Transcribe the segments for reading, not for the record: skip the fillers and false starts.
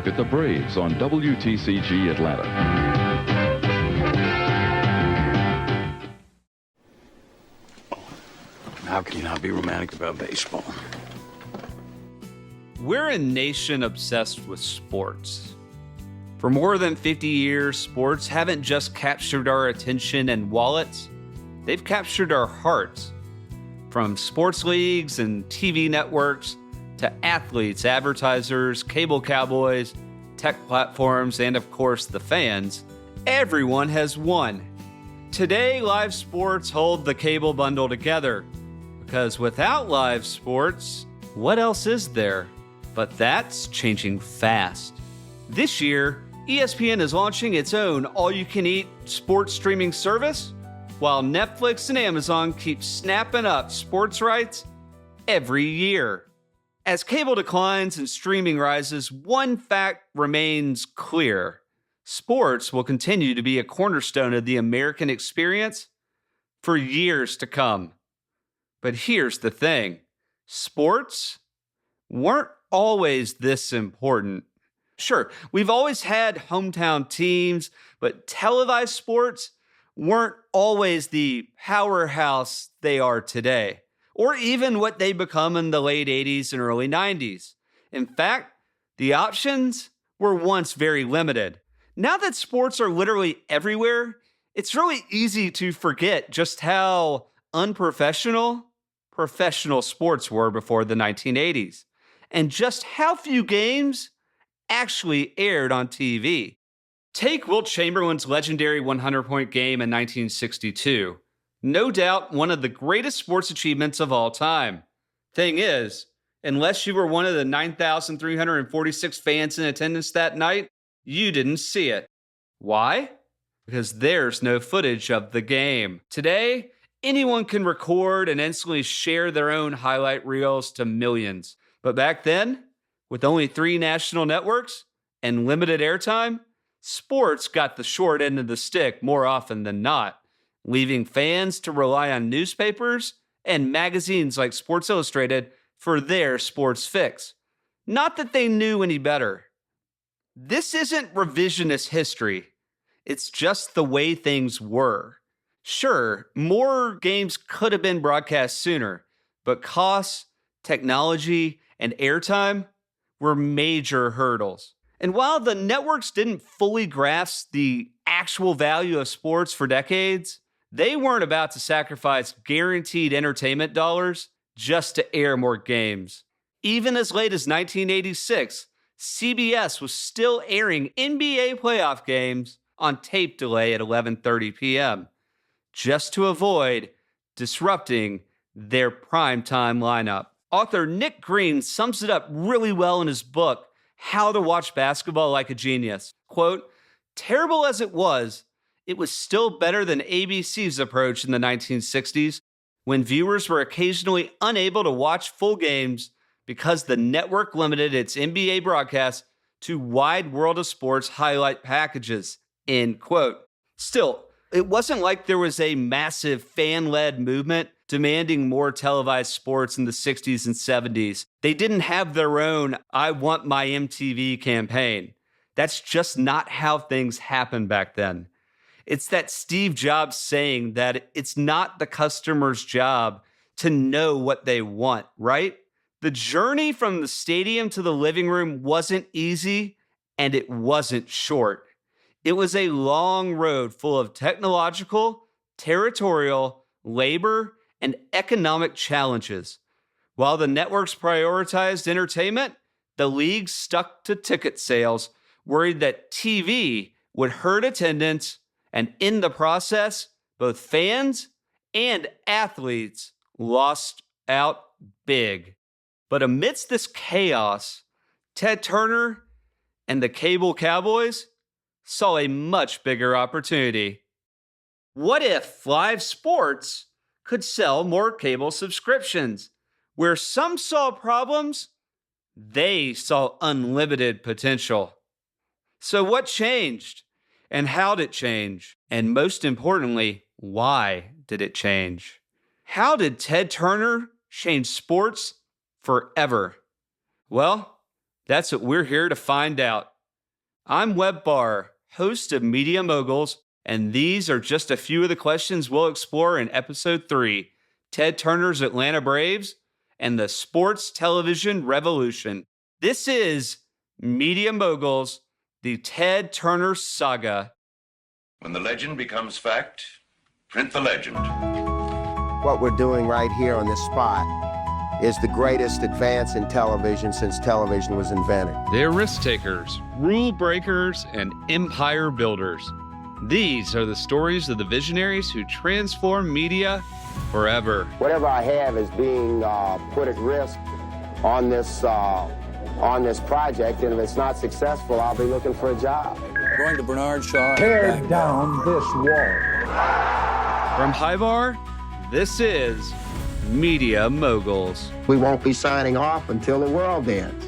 look at the Braves on WTCG Atlanta. How can you not be romantic about baseball? We're a nation obsessed with sports. For more than 50 years, sports haven't just captured our attention and wallets, they've captured our hearts. From sports leagues and TV networks to athletes, advertisers, cable cowboys, tech platforms, and of course the fans, everyone has won. Today, live sports hold the cable bundle together, because without live sports, what else is there? But that's changing fast. This year, ESPN is launching its own all-you-can-eat sports streaming service, while Netflix and Amazon keep snapping up sports rights every year. As cable declines and streaming rises, one fact remains clear. Sports will continue to be a cornerstone of the American experience for years to come. But here's the thing. Sports weren't always this important. Sure, we've always had hometown teams, but televised sports weren't always the powerhouse they are today, or even what they become in the late 80s and early 90s. In fact, the options were once very limited. Now that sports are literally everywhere, it's really easy to forget just how unprofessional professional sports were before the 1980s, and just how few games actually aired on TV. Take Wilt Chamberlain's legendary 100-point game in 1962. No doubt one of the greatest sports achievements of all time. Thing is, unless you were one of the 9,346 fans in attendance that night, you didn't see it. Why? Because there's no footage of the game. Today, anyone can record and instantly share their own highlight reels to millions. But back then, with only 3 national networks and limited airtime, sports got the short end of the stick more often than not, leaving fans to rely on newspapers and magazines like Sports Illustrated for their sports fix. Not that they knew any better. This isn't revisionist history. It's just the way things were. Sure, more games could have been broadcast sooner, but costs, technology, and airtime were major hurdles. And while the networks didn't fully grasp the actual value of sports for decades, they weren't about to sacrifice guaranteed entertainment dollars just to air more games. Even as late as 1986, CBS was still airing NBA playoff games on tape delay at 11:30 p.m., just to avoid disrupting their primetime lineup. Author Nick Green sums it up really well in his book, How to Watch Basketball Like a Genius. Quote, "Terrible as it was still better than ABC's approach in the 1960s, when viewers were occasionally unable to watch full games because the network limited its NBA broadcasts to wide world of sports highlight packages." End quote. Still, it wasn't like there was a massive fan-led movement demanding more televised sports in the 60s and 70s. They didn't have their own "I want my MTV" campaign. That's just not how things happened back then. It's that Steve Jobs saying that it's not the customer's job to know what they want, right? The journey from the stadium to the living room wasn't easy, and it wasn't short. It was a long road full of technological, territorial, labor, and economic challenges. While the networks prioritized entertainment, the leagues stuck to ticket sales, worried that TV would hurt attendance, and in the process, both fans and athletes lost out big. But amidst this chaos, Ted Turner and the cable cowboys saw a much bigger opportunity. What if live sports could sell more cable subscriptions? Where some saw problems, they saw unlimited potential. So what changed? And how did it change? And most importantly, why did it change? How did Ted Turner change sports forever? Well, That's what we're here to find out. I'm Webb Barr, host of Media Moguls, and these are just a few of the questions we'll explore in Episode 3, Ted Turner's Atlanta Braves and the Sports Television Revolution. This is Media Moguls, the Ted Turner Saga. When the legend becomes fact, print the legend. What we're doing right here on this spot is the greatest advance in television since television was invented. They're risk takers, rule breakers, and empire builders. These are the stories of the visionaries who transform media forever. Whatever I have is being put at risk on this project, and if it's not successful, I'll be looking for a job. Going to Bernard Shaw. Tear down this wall. From Highbar, this is Media Moguls. We won't be signing off until the world ends.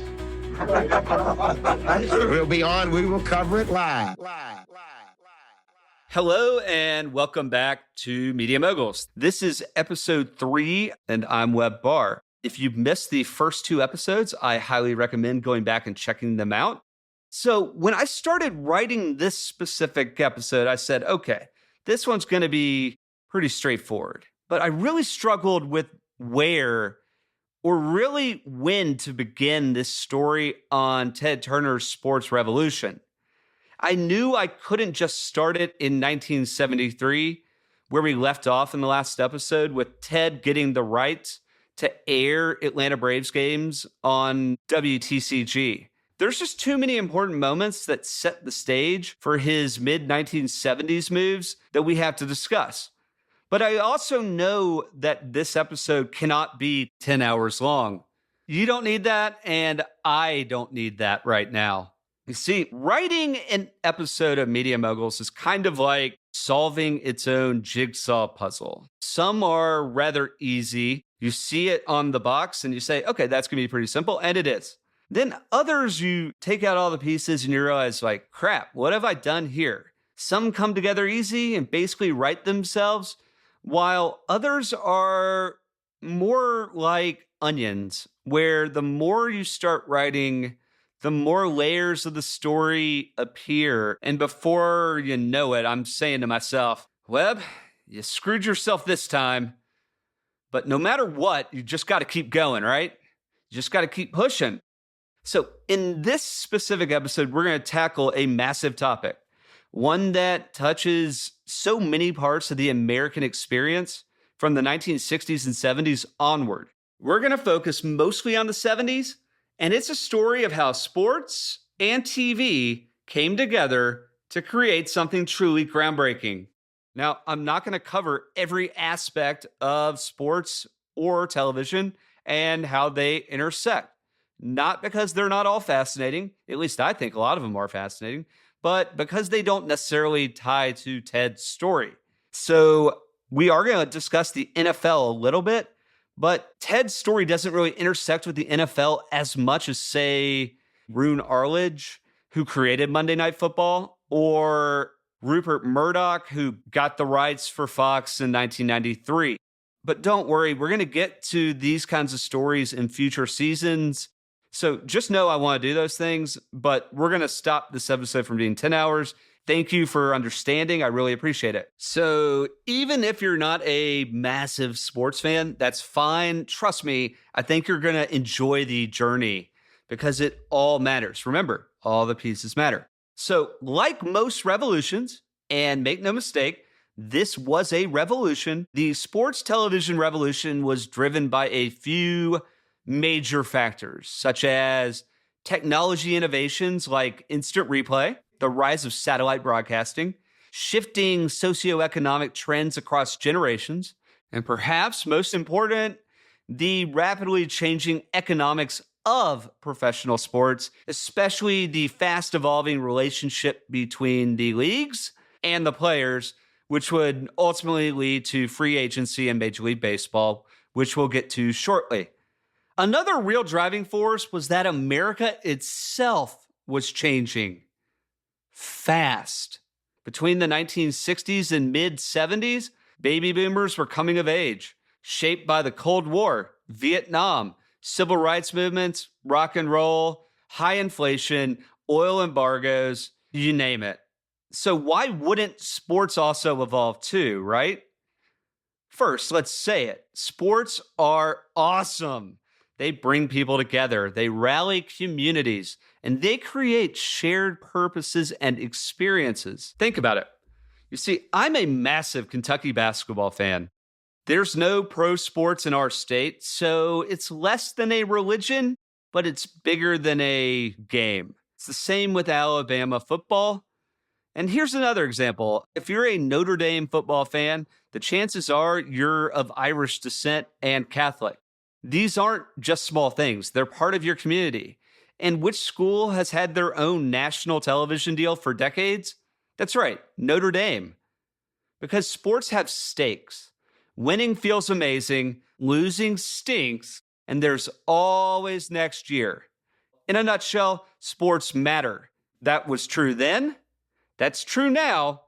We'll be on, we will cover it live. Hello and welcome back to Media Moguls. This is episode 3 and I'm Webb Barr. If you've missed the first 2 episodes, I highly recommend going back and checking them out. So when I started writing this specific episode, I said, okay, this one's going to be pretty straightforward. But I really struggled with where or really when to begin this story on Ted Turner's Sports Revolution. I knew I couldn't just start it in 1973, where we left off in the last episode with Ted getting the right to air Atlanta Braves games on WTCG. There's just too many important moments that set the stage for his mid-1970s moves that we have to discuss. But I also know that this episode cannot be 10 hours long. You don't need that, and I don't need that right now. You see, writing an episode of Media Moguls is kind of like solving its own jigsaw puzzle. Some are rather easy. You see it on the box and you say, okay, that's going to be pretty simple, and it is. Then others, you take out all the pieces and you realize, like, crap, what have I done here? Some come together easy and basically write themselves, while others are more like onions, where the more you start writing, the more layers of the story appear. And before you know it, I'm saying to myself, Webb, you screwed yourself this time. But no matter what, you just got to keep going, right? You just got to keep pushing. So in this specific episode, we're going to tackle a massive topic, one that touches so many parts of the American experience from the 1960s and 70s onward. We're going to focus mostly on the 70s, and it's a story of how sports and TV came together to create something truly groundbreaking. Now, I'm not going to cover every aspect of sports or television and how they intersect. Not because they're not all fascinating, at least I think a lot of them are fascinating, but because they don't necessarily tie to Ted's story. So we are going to discuss the NFL a little bit, but Ted's story doesn't really intersect with the NFL as much as, say, Roone Arledge, who created Monday Night Football, or Rupert Murdoch, who got the rights for Fox in 1993. But don't worry, we're going to get to these kinds of stories in future seasons. So just know I want to do those things, but we're going to stop this episode from being 10 hours. Thank you for understanding. I really appreciate it. So even if you're not a massive sports fan, that's fine. Trust me, I think you're going to enjoy the journey because it all matters. Remember, all the pieces matter. So like most revolutions, and make no mistake, this was a revolution. The sports television revolution was driven by a few major factors, such as technology innovations like instant replay, the rise of satellite broadcasting, shifting socioeconomic trends across generations, and perhaps most important, the rapidly changing economics of professional sports, especially the fast evolving relationship between the leagues and the players, which would ultimately lead to free agency in Major League Baseball, which we'll get to shortly. Another real driving force was that America itself was changing fast. Between the 1960s and mid-70s, baby boomers were coming of age, shaped by the Cold War, Vietnam, civil rights movements, rock and roll, high inflation, oil embargoes, you name it. So why wouldn't sports also evolve too, right? First, let's say it. Sports are awesome. They bring people together, they rally communities, and they create shared purposes and experiences. Think about it. You see, I'm a massive Kentucky basketball fan. There's no pro sports in our state, so it's less than a religion, but it's bigger than a game. It's the same with Alabama football. And here's another example. If you're a Notre Dame football fan, the chances are you're of Irish descent and Catholic. These aren't just small things. They're part of your community. And which school has had their own national television deal for decades? That's right, Notre Dame. Because sports have stakes. Winning feels amazing, losing stinks, and there's always next year. In a nutshell, sports matter. That was true then, that's true now,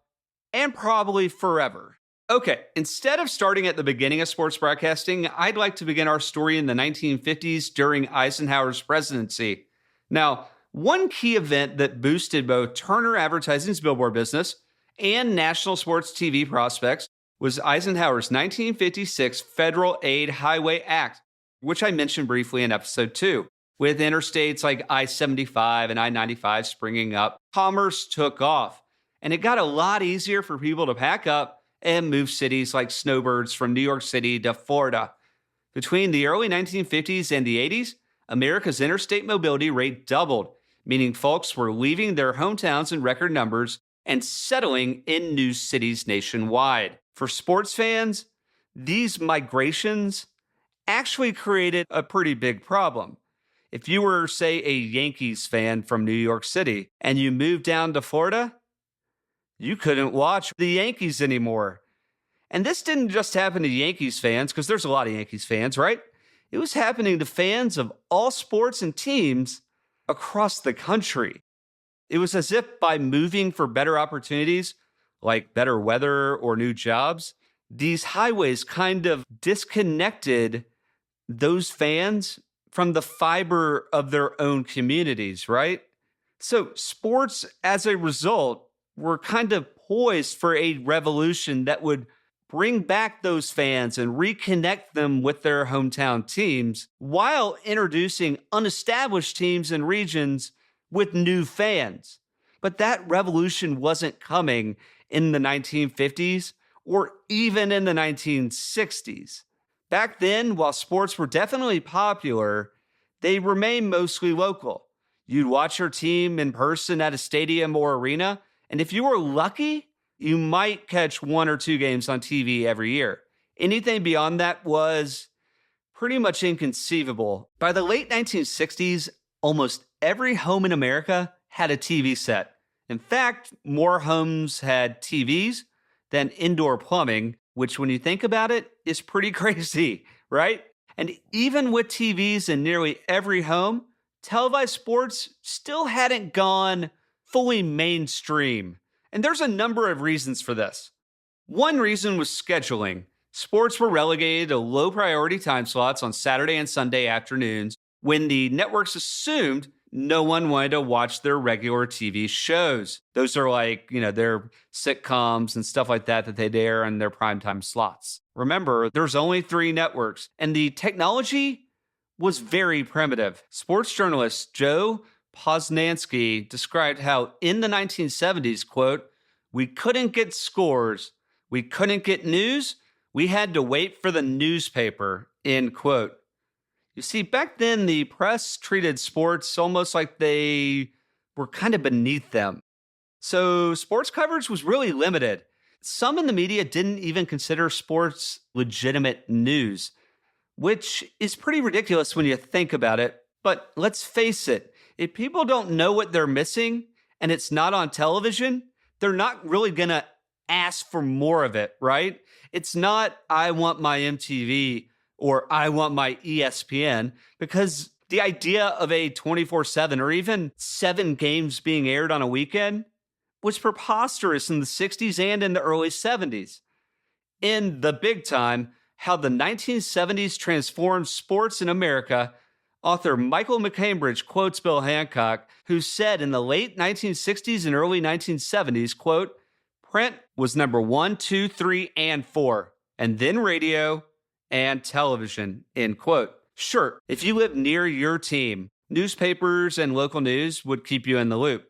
and probably forever. Okay, instead of starting at the beginning of sports broadcasting, I'd like to begin our story in the 1950s during Eisenhower's presidency. Now, one key event that boosted both Turner Advertising's billboard business and national sports TV prospects was Eisenhower's 1956 Federal Aid Highway Act, which I mentioned briefly in episode 2. With interstates like I-75 and I-95 springing up, commerce took off, and it got a lot easier for people to pack up and move cities like snowbirds from New York City to Florida. Between the early 1950s and the 80s, America's interstate mobility rate doubled, meaning folks were leaving their hometowns in record numbers and settling in new cities nationwide. For sports fans, these migrations actually created a pretty big problem. If you were, say, a Yankees fan from New York City and you moved down to Florida, you couldn't watch the Yankees anymore. And this didn't just happen to Yankees fans, because there's a lot of Yankees fans, right? It was happening to fans of all sports and teams across the country. It was as if by moving for better opportunities, like better weather or new jobs, these highways kind of disconnected those fans from the fiber of their own communities, right? So sports, as a result, were kind of poised for a revolution that would bring back those fans and reconnect them with their hometown teams while introducing unestablished teams and regions with new fans. But that revolution wasn't coming in the 1950s or even in the 1960s. Back then, while sports were definitely popular, they remained mostly local. You'd watch your team in person at a stadium or arena, and if you were lucky, you might catch 1 or 2 games on TV every year. Anything beyond that was pretty much inconceivable. By the late 1960s, almost every home in America had a TV set. In fact, more homes had TVs than indoor plumbing, which when you think about it, is pretty crazy, right? And even with TVs in nearly every home, televised sports still hadn't gone fully mainstream. And there's a number of reasons for this. One reason was scheduling. Sports were relegated to low priority time slots on Saturday and Sunday afternoons when the networks assumed no one wanted to watch their regular TV shows. Those are like, their sitcoms and stuff like that they'd air in their primetime slots. Remember, there's only 3 networks, and the technology was very primitive. Sports journalist Joe Posnanski described how in the 1970s, quote, "We couldn't get scores, we couldn't get news, we had to wait for the newspaper," end quote. You see, back then, the press treated sports almost like they were kind of beneath them. So sports coverage was really limited. Some in the media didn't even consider sports legitimate news, which is pretty ridiculous when you think about it. But let's face it, if people don't know what they're missing and it's not on television, they're not really going to ask for more of it, right? It's not, I want my MTV or I want my ESPN, because the idea of a 24/7 or even 7 games being aired on a weekend was preposterous in the 60s and in the early 70s. In the big time, how the 1970s transformed sports in America Author Michael McCambridge quotes Bill Hancock, who said in the late 1960s and early 1970s, quote, print was number 1, 2, 3, and 4, and then radio and television, end quote. Sure, if you live near your team, newspapers and local news would keep you in the loop.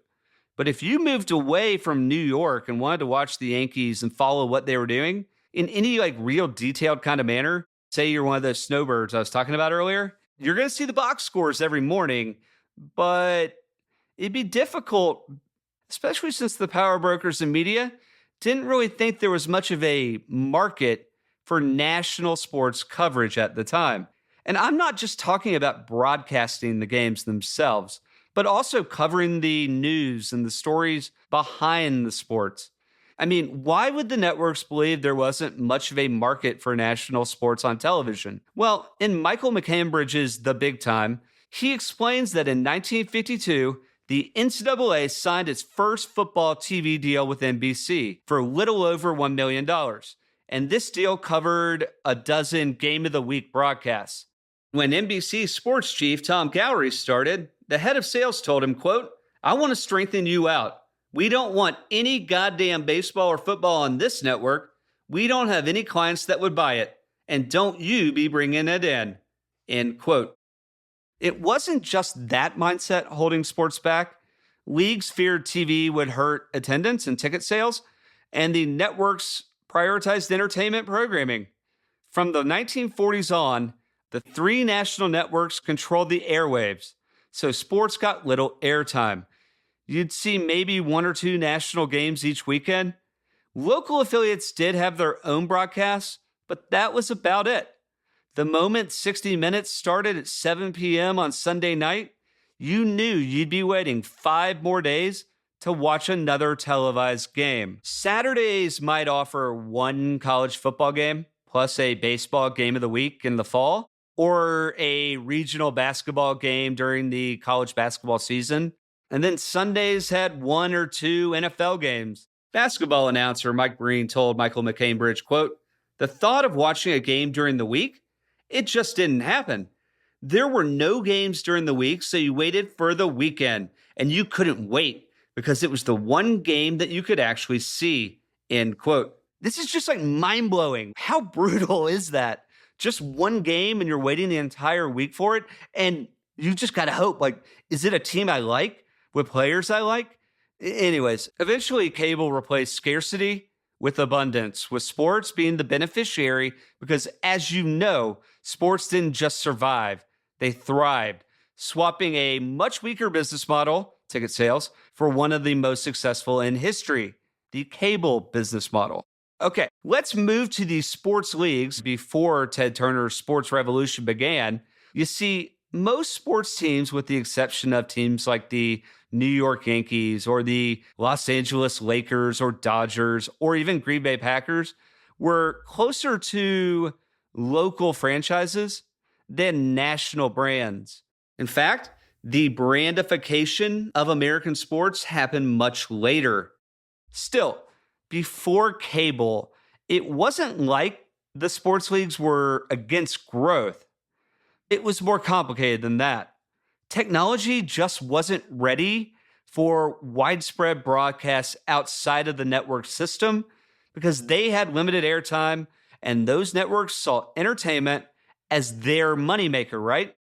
But if you moved away from New York and wanted to watch the Yankees and follow what they were doing in any real detailed kind of manner, say you're one of those snowbirds I was talking about earlier, you're going to see the box scores every morning, but it'd be difficult, especially since the power brokers and media didn't really think there was much of a market for national sports coverage at the time. And I'm not just talking about broadcasting the games themselves, but also covering the news and the stories behind the sports. I mean, why would the networks believe there wasn't much of a market for national sports on television? Well, in Michael McCambridge's The Big Time, he explains that in 1952, the NCAA signed its first football TV deal with NBC for a little over $1 million. And this deal covered a dozen Game of the Week broadcasts. When NBC sports chief Tom Gowrie started, the head of sales told him, quote, I want to strengthen you out. We don't want any goddamn baseball or football on this network. We don't have any clients that would buy it. And don't you be bringing it in, end quote. It wasn't just that mindset holding sports back. Leagues feared TV would hurt attendance and ticket sales, and the networks prioritized entertainment programming. From the 1940s on, the three national networks controlled the airwaves, so sports got little airtime. You'd see maybe 1 or 2 national games each weekend. Local affiliates did have their own broadcasts, but that was about it. The moment 60 Minutes started at 7 p.m. on Sunday night, you knew you'd be waiting 5 more days to watch another televised game. Saturdays might offer one college football game, plus a baseball game of the week in the fall, or a regional basketball game during the college basketball season. And then Sundays had 1 or 2 NFL games. Basketball announcer Mike Breen told Michael McCambridge, quote, the thought of watching a game during the week, it just didn't happen. There were no games during the week, so you waited for the weekend, and you couldn't wait because it was the one game that you could actually see, end quote. This is just mind-blowing. How brutal is that? Just one game and you're waiting the entire week for it, and you just got to hope, is it a team I like with players I like? Anyways, eventually cable replaced scarcity with abundance, with sports being the beneficiary because, as you know, sports didn't just survive, they thrived, swapping a much weaker business model, ticket sales, for one of the most successful in history, the cable business model. Okay, let's move to the sports leagues before Ted Turner's sports revolution began. You see, most sports teams, with the exception of teams like the New York Yankees or the Los Angeles Lakers or Dodgers or even Green Bay Packers, were closer to local franchises than national brands. In fact, the brandification of American sports happened much later. Still, before cable, it wasn't like the sports leagues were against growth. It was more complicated than that. Technology just wasn't ready for widespread broadcasts outside of the network system because they had limited airtime, and those networks saw entertainment as their moneymaker, right?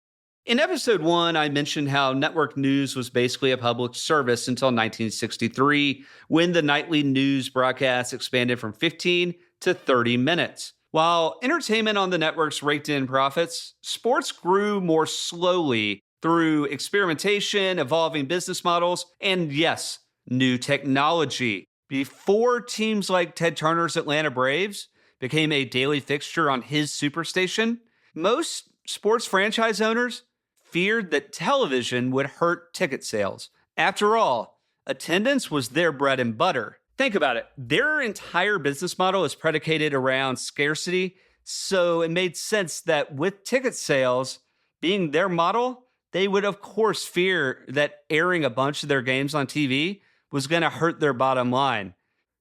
In episode 1, I mentioned how network news was basically a public service until 1963, when the nightly news broadcasts expanded from 15 to 30 minutes. While entertainment on the networks raked in profits, sports grew more slowly through experimentation, evolving business models, and yes, new technology. Before teams like Ted Turner's Atlanta Braves became a daily fixture on his superstation, most sports franchise owners feared that television would hurt ticket sales. After all, attendance was their bread and butter. Think about it. Their entire business model is predicated around scarcity, so it made sense that with ticket sales being their model, they would of course fear that airing a bunch of their games on TV was going to hurt their bottom line.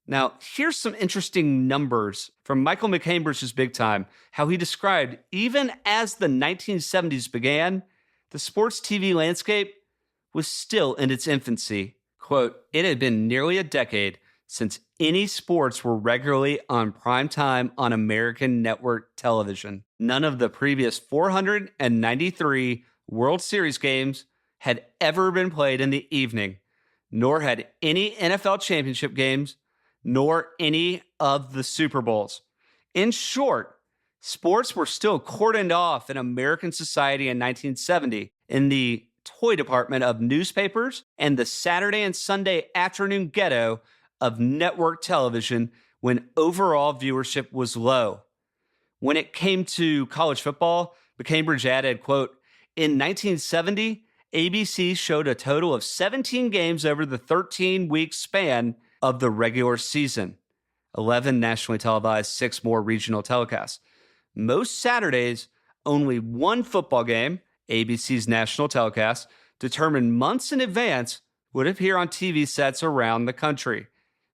Now, here's some interesting numbers from Michael McCambridge's Big Time, how he described, even as the 1970s began, the sports TV landscape was still in its infancy. Quote, it had been nearly a decade since any sports were regularly on primetime on American network television. None of the previous 493 World Series games had ever been played in the evening, nor had any NFL championship games, nor any of the Super Bowls. In short, sports were still cordoned off in American society in 1970 in the toy department of newspapers and the Saturday and Sunday afternoon ghetto of network television when overall viewership was low. When it came to college football, the Cambridge added, quote, in 1970, ABC showed a total of 17 games over the 13-week span of the regular season, 11 nationally televised, 6 more regional telecasts. Most Saturdays, only one football game, ABC's national telecast, determined months in advance, would appear on TV sets around the country.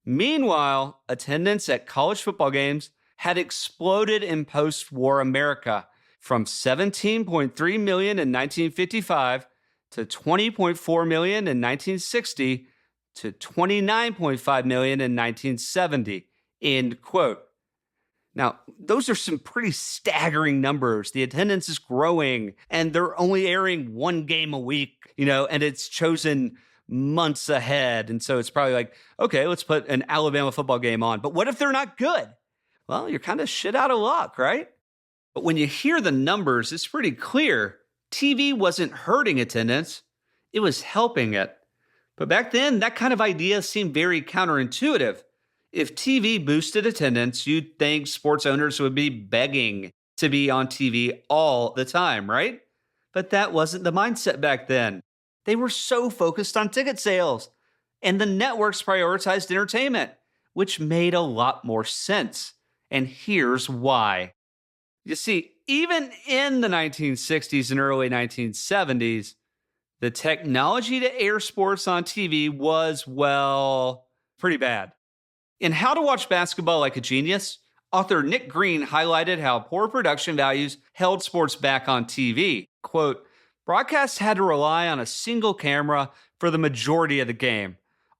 Meanwhile, attendance at college football games had exploded in post-war America from 17.3 million in 1955 to 20.4 million in 1960 to 29.5 million in 1970, end quote. Now, those are some pretty staggering numbers. The attendance is growing, and they're only airing one game a week, and it's chosen months ahead. And so it's probably like, okay, let's put an Alabama football game on. But what if they're not good? Well, you're kind of shit out of luck, right? But when you hear the numbers, it's pretty clear. TV wasn't hurting attendance. It was helping it. But back then, that kind of idea seemed very counterintuitive. If TV boosted attendance, you'd think sports owners would be begging to be on TV all the time, right? But that wasn't the mindset back then. They were so focused on ticket sales, and the networks prioritized entertainment, which made a lot more sense. And here's why. You see, even in the 1960s and early 1970s, the technology to air sports on TV was, well, pretty bad. In How to Watch Basketball Like a Genius, author Nick Green highlighted how poor production values held sports back on TV. Quote, broadcasts had to rely on a single camera for the majority of the game.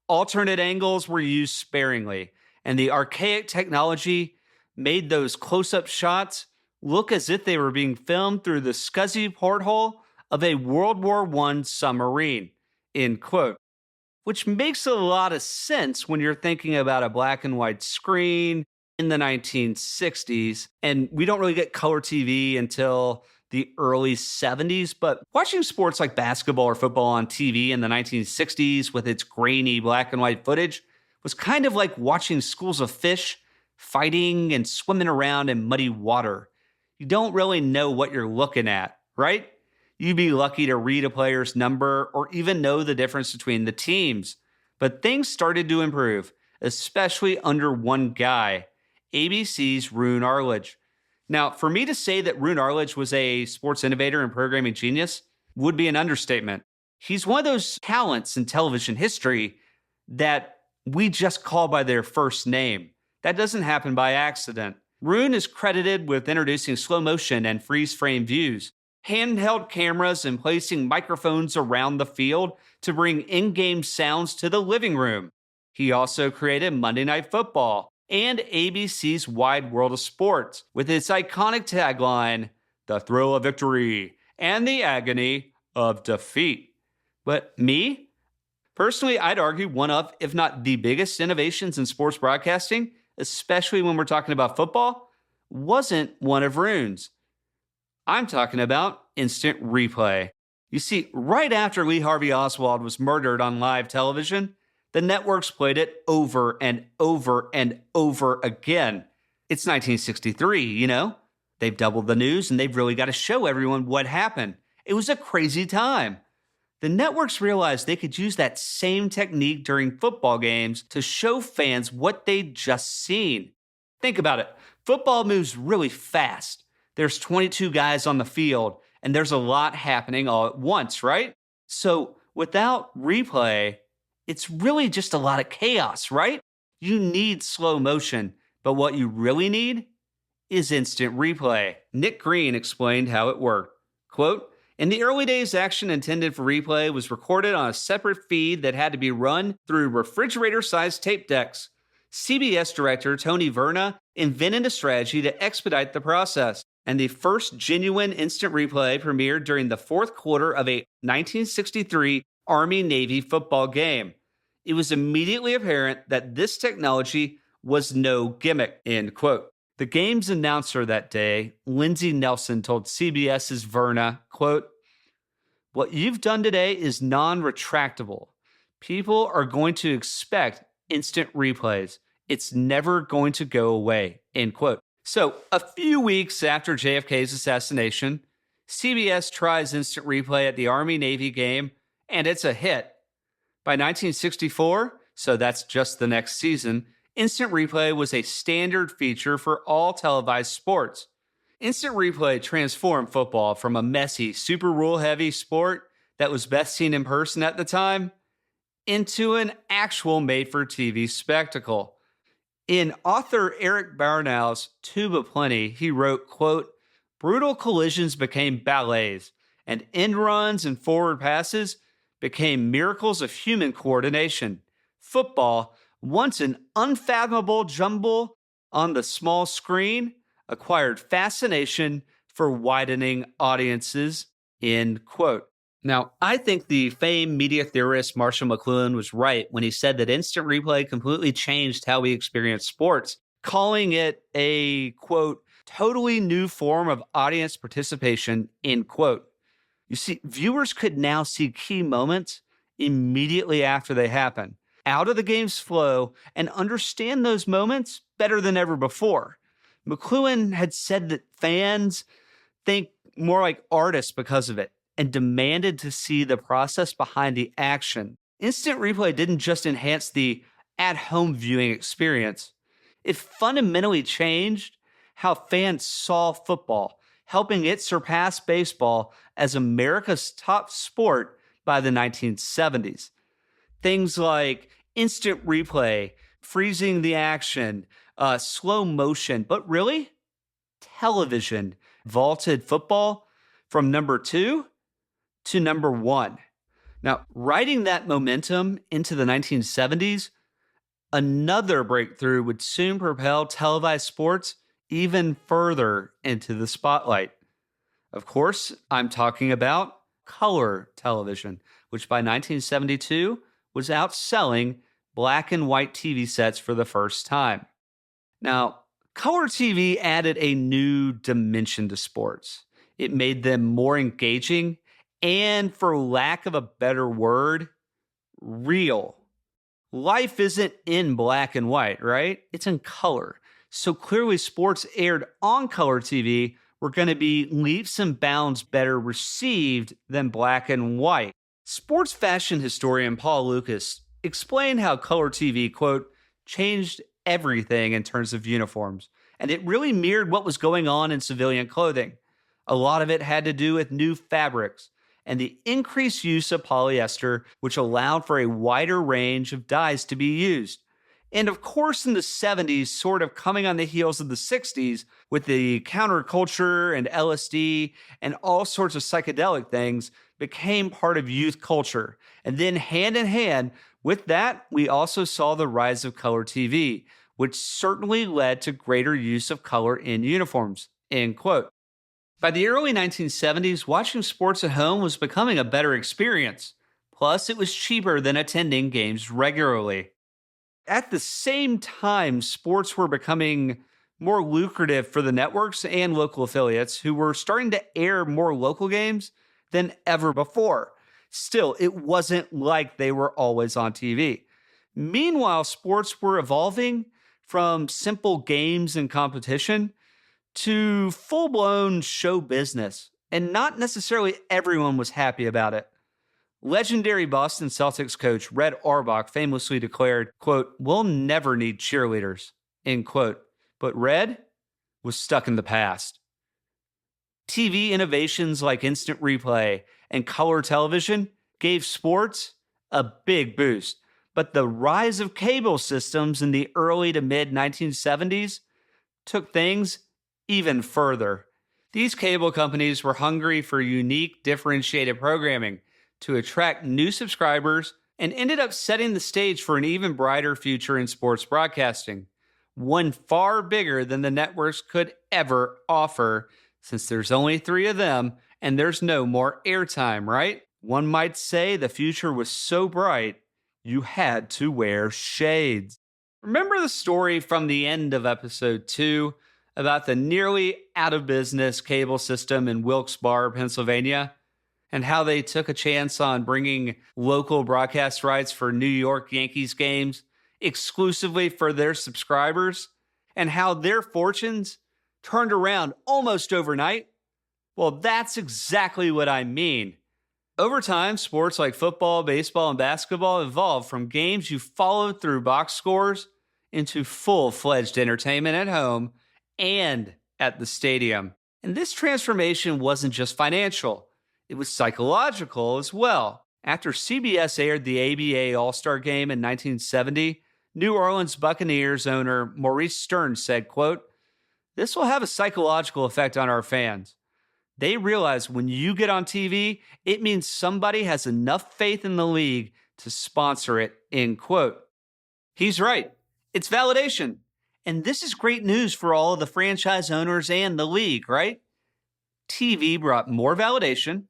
Alternate angles were used sparingly, and the archaic technology made those close-up shots look as if they were being filmed through the scuzzy porthole of a World War I submarine, end quote. Which makes a lot of sense when you're thinking about a black and white screen in the 1960s, and we don't really get color TV until the early 70s, but watching sports like basketball or football on TV in the 1960s with its grainy black and white footage was kind of like watching schools of fish fighting and swimming around in muddy water. You don't really know what you're looking at, right? You'd be lucky to read a player's number or even know the difference between the teams. But things started to improve, especially under one guy, ABC's Roone Arledge. Now, for me to say that Roone Arledge was a sports innovator and programming genius would be an understatement. He's one of those talents in television history that we just call by their first name. That doesn't happen by accident. Roone is credited with introducing slow motion and freeze frame views, handheld cameras, and placing microphones around the field to bring in-game sounds to the living room. He also created Monday Night Football and ABC's Wide World of Sports with its iconic tagline, the thrill of victory and the agony of defeat. But me? Personally, I'd argue one of, if not the biggest innovations in sports broadcasting, especially when we're talking about football, wasn't one of Roone's. I'm talking about instant replay. You see, right after Lee Harvey Oswald was murdered on live television, the networks played it over and over and over again. It's 1963, They've doubled the news and they've really got to show everyone what happened. It was a crazy time. The networks realized they could use that same technique during football games to show fans what they'd just seen. Think about it. Football moves really fast. There's 22 guys on the field, and there's a lot happening all at once, right? So without replay, it's really just a lot of chaos, right? You need slow motion, but what you really need is instant replay. Nick Green explained how it worked. Quote, In the early days, action intended for replay was recorded on a separate feed that had to be run through refrigerator-sized tape decks. CBS director Tony Verna invented a strategy to expedite the process, and the first genuine instant replay premiered during the fourth quarter of a 1963 Army-Navy football game. It was immediately apparent that this technology was no gimmick, end quote. The game's announcer that day, Lindsey Nelson, told CBS's Verna, quote, "What you've done today is non-retractable. People are going to expect instant replays. It's never going to go away," end quote. So, a few weeks after JFK's assassination, CBS tries instant replay at the Army-Navy game, and it's a hit. By 1964, so that's just the next season, instant replay was a standard feature for all televised sports. Instant replay transformed football from a messy, super rule-heavy sport that was best seen in person at the time into an actual made-for-TV spectacle. In author Eric Barnow's Tube of Plenty, he wrote, quote, "Brutal collisions became ballets, and end runs and forward passes became miracles of human coordination. Football, once an unfathomable jumble on the small screen, acquired fascination for widening audiences," end quote. Now, I think the famed media theorist Marshall McLuhan was right when he said that instant replay completely changed how we experience sports, calling it a, quote, "totally new form of audience participation," end quote. You see, viewers could now see key moments immediately after they happen, out of the game's flow, and understand those moments better than ever before. McLuhan had said that fans think more like artists because of it, and demanded to see the process behind the action. Instant replay didn't just enhance the at-home viewing experience. It fundamentally changed how fans saw football, helping it surpass baseball as America's top sport by the 1970s. Things like instant replay, freezing the action, slow motion, but really, television vaulted football from number 2 to number 1. Now, riding that momentum into the 1970s, another breakthrough would soon propel televised sports even further into the spotlight. Of course, I'm talking about color television, which by 1972 was outselling black and white TV sets for the first time. Now, color TV added a new dimension to sports. It made them more engaging and, for lack of a better word, real. Life isn't in black and white, right? It's in color. So clearly sports aired on color TV were going to be leaps and bounds better received than black and white. Sports fashion historian Paul Lucas explained how color TV, quote, "changed everything in terms of uniforms, and it really mirrored what was going on in civilian clothing. A lot of it had to do with new fabrics and the increased use of polyester, which allowed for a wider range of dyes to be used. And of course, in the 70s, sort of coming on the heels of the 60s, with the counterculture and LSD and all sorts of psychedelic things, became part of youth culture. And then hand in hand with that, we also saw the rise of color TV, which certainly led to greater use of color in uniforms," end quote. By the early 1970s, watching sports at home was becoming a better experience. Plus, it was cheaper than attending games regularly. At the same time, sports were becoming more lucrative for the networks and local affiliates who were starting to air more local games than ever before. Still, it wasn't like they were always on TV. Meanwhile, sports were evolving from simple games and competition to full-blown show business, and not necessarily everyone was happy about it. Legendary Boston Celtics coach Red Auerbach famously declared, quote, "We'll never need cheerleaders," end quote. But Red was stuck in the past. TV innovations like instant replay and color television gave sports a big boost. But the rise of cable systems in the early to mid 1970s took things even further. These cable companies were hungry for unique, differentiated programming to attract new subscribers and ended up setting the stage for an even brighter future in sports broadcasting, one far bigger than the networks could ever offer, since there's only 3 of them and there's no more airtime, right? One might say the future was so bright, you had to wear shades. Remember the story from the end of episode 2 about the nearly out-of-business cable system in Wilkes-Barre, Pennsylvania, and how they took a chance on bringing local broadcast rights for New York Yankees games exclusively for their subscribers, and how their fortunes turned around almost overnight? Well, that's exactly what I mean. Over time, sports like football, baseball, and basketball evolved from games you followed through box scores into full-fledged entertainment at home and at the stadium. And this transformation wasn't just financial. It was psychological as well. After CBS aired the ABA All-Star Game in 1970, New Orleans Buccaneers owner Maurice Stern said, quote, "This will have a psychological effect on our fans. They realize when you get on TV, it means somebody has enough faith in the league to sponsor it," end quote. He's right. It's validation. And this is great news for all of the franchise owners and the league, right? TV brought more validation,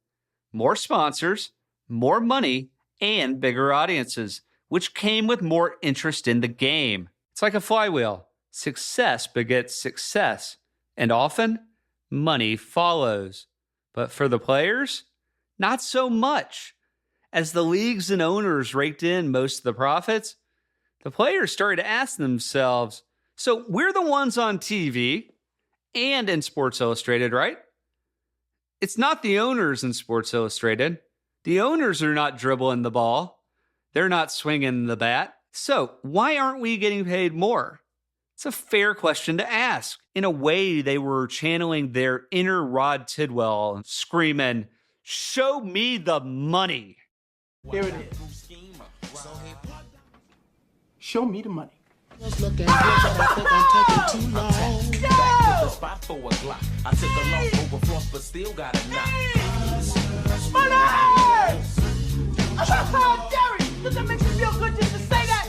more sponsors, more money, and bigger audiences, which came with more interest in the game. It's like a flywheel. Success begets success, and often money follows. But for the players, not so much. As the leagues and owners raked in most of the profits, the players started to ask themselves, so we're the ones on TV and in Sports Illustrated, right? It's not the owners in Sports Illustrated. The owners are not dribbling the ball. They're not swinging the bat. So why aren't we getting paid more? It's a fair question to ask. In a way, they were channeling their inner Rod Tidwell, screaming, "Show me the money." Here it is. Show me the money. Look at here, but I think I'm taking too long. Yo! Spot for a Glock. I took a loss over floss, but still got a knock. Money! Derek, does that make you feel good just to say that?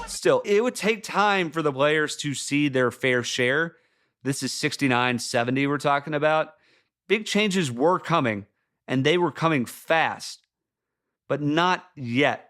Still, it would take time for the players to see their fair share. This is 69, 70 we're talking about. Big changes were coming, and they were coming fast, but not yet.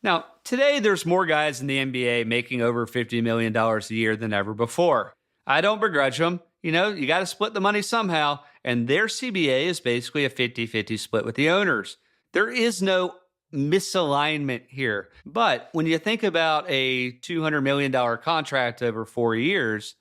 Now, today there's more guys in the NBA making over $50 million a year than ever before. I don't begrudge them. You know, you got to split the money somehow, and their CBA is basically a 50-50 split with the owners. There is no misalignment here. But when you think about a $200 million contract over 4 years,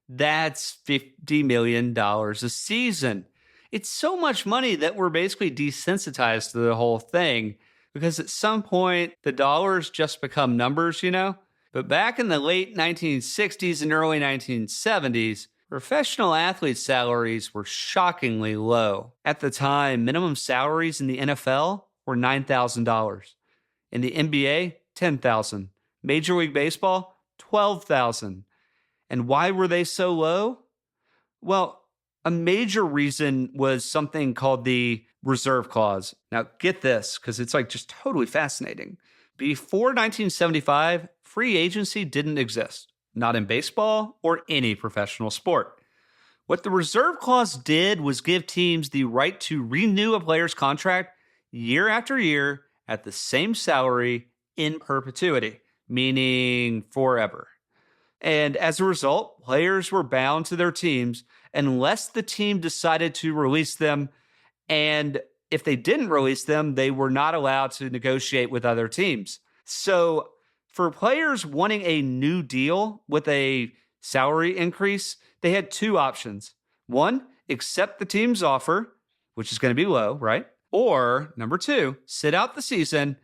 that's $50 million a season. It's so much money that we're basically desensitized to the whole thing, because at some point, the dollars just become numbers, you know? But back in the late 1960s and early 1970s, professional athletes' salaries were shockingly low. At the time, minimum salaries in the NFL were $9,000. In the NBA, $10,000. Major League Baseball, $12,000. And why were they so low? Well, a major reason was something called the reserve clause. Now, get this, because it's like just totally fascinating. Before 1975, free agency didn't exist, not in baseball or any professional sport. What the reserve clause did was give teams the right to renew a player's contract year after year at the same salary in perpetuity, meaning forever. And as a result, players were bound to their teams unless the team decided to release them. And if they didn't release them, they were not allowed to negotiate with other teams. So for players wanting a new deal with a salary increase, they had two options. One, accept the team's offer, which is going to be low, right? Or number two, sit out the season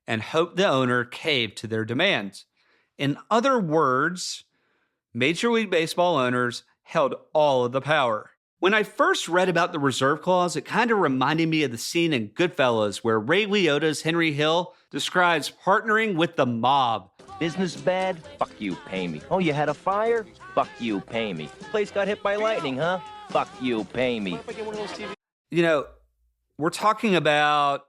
and hope the owner caved to their demands. In other words, Major League Baseball owners held all of the power. When I first read about the reserve clause, it kind of reminded me of the scene in Goodfellas where Ray Liotta's Henry Hill describes partnering with the mob. Business bad? Fuck you, pay me. Oh, you had a fire? Fuck you, pay me. Place got hit by lightning, huh? Fuck you, pay me. You know, we're talking about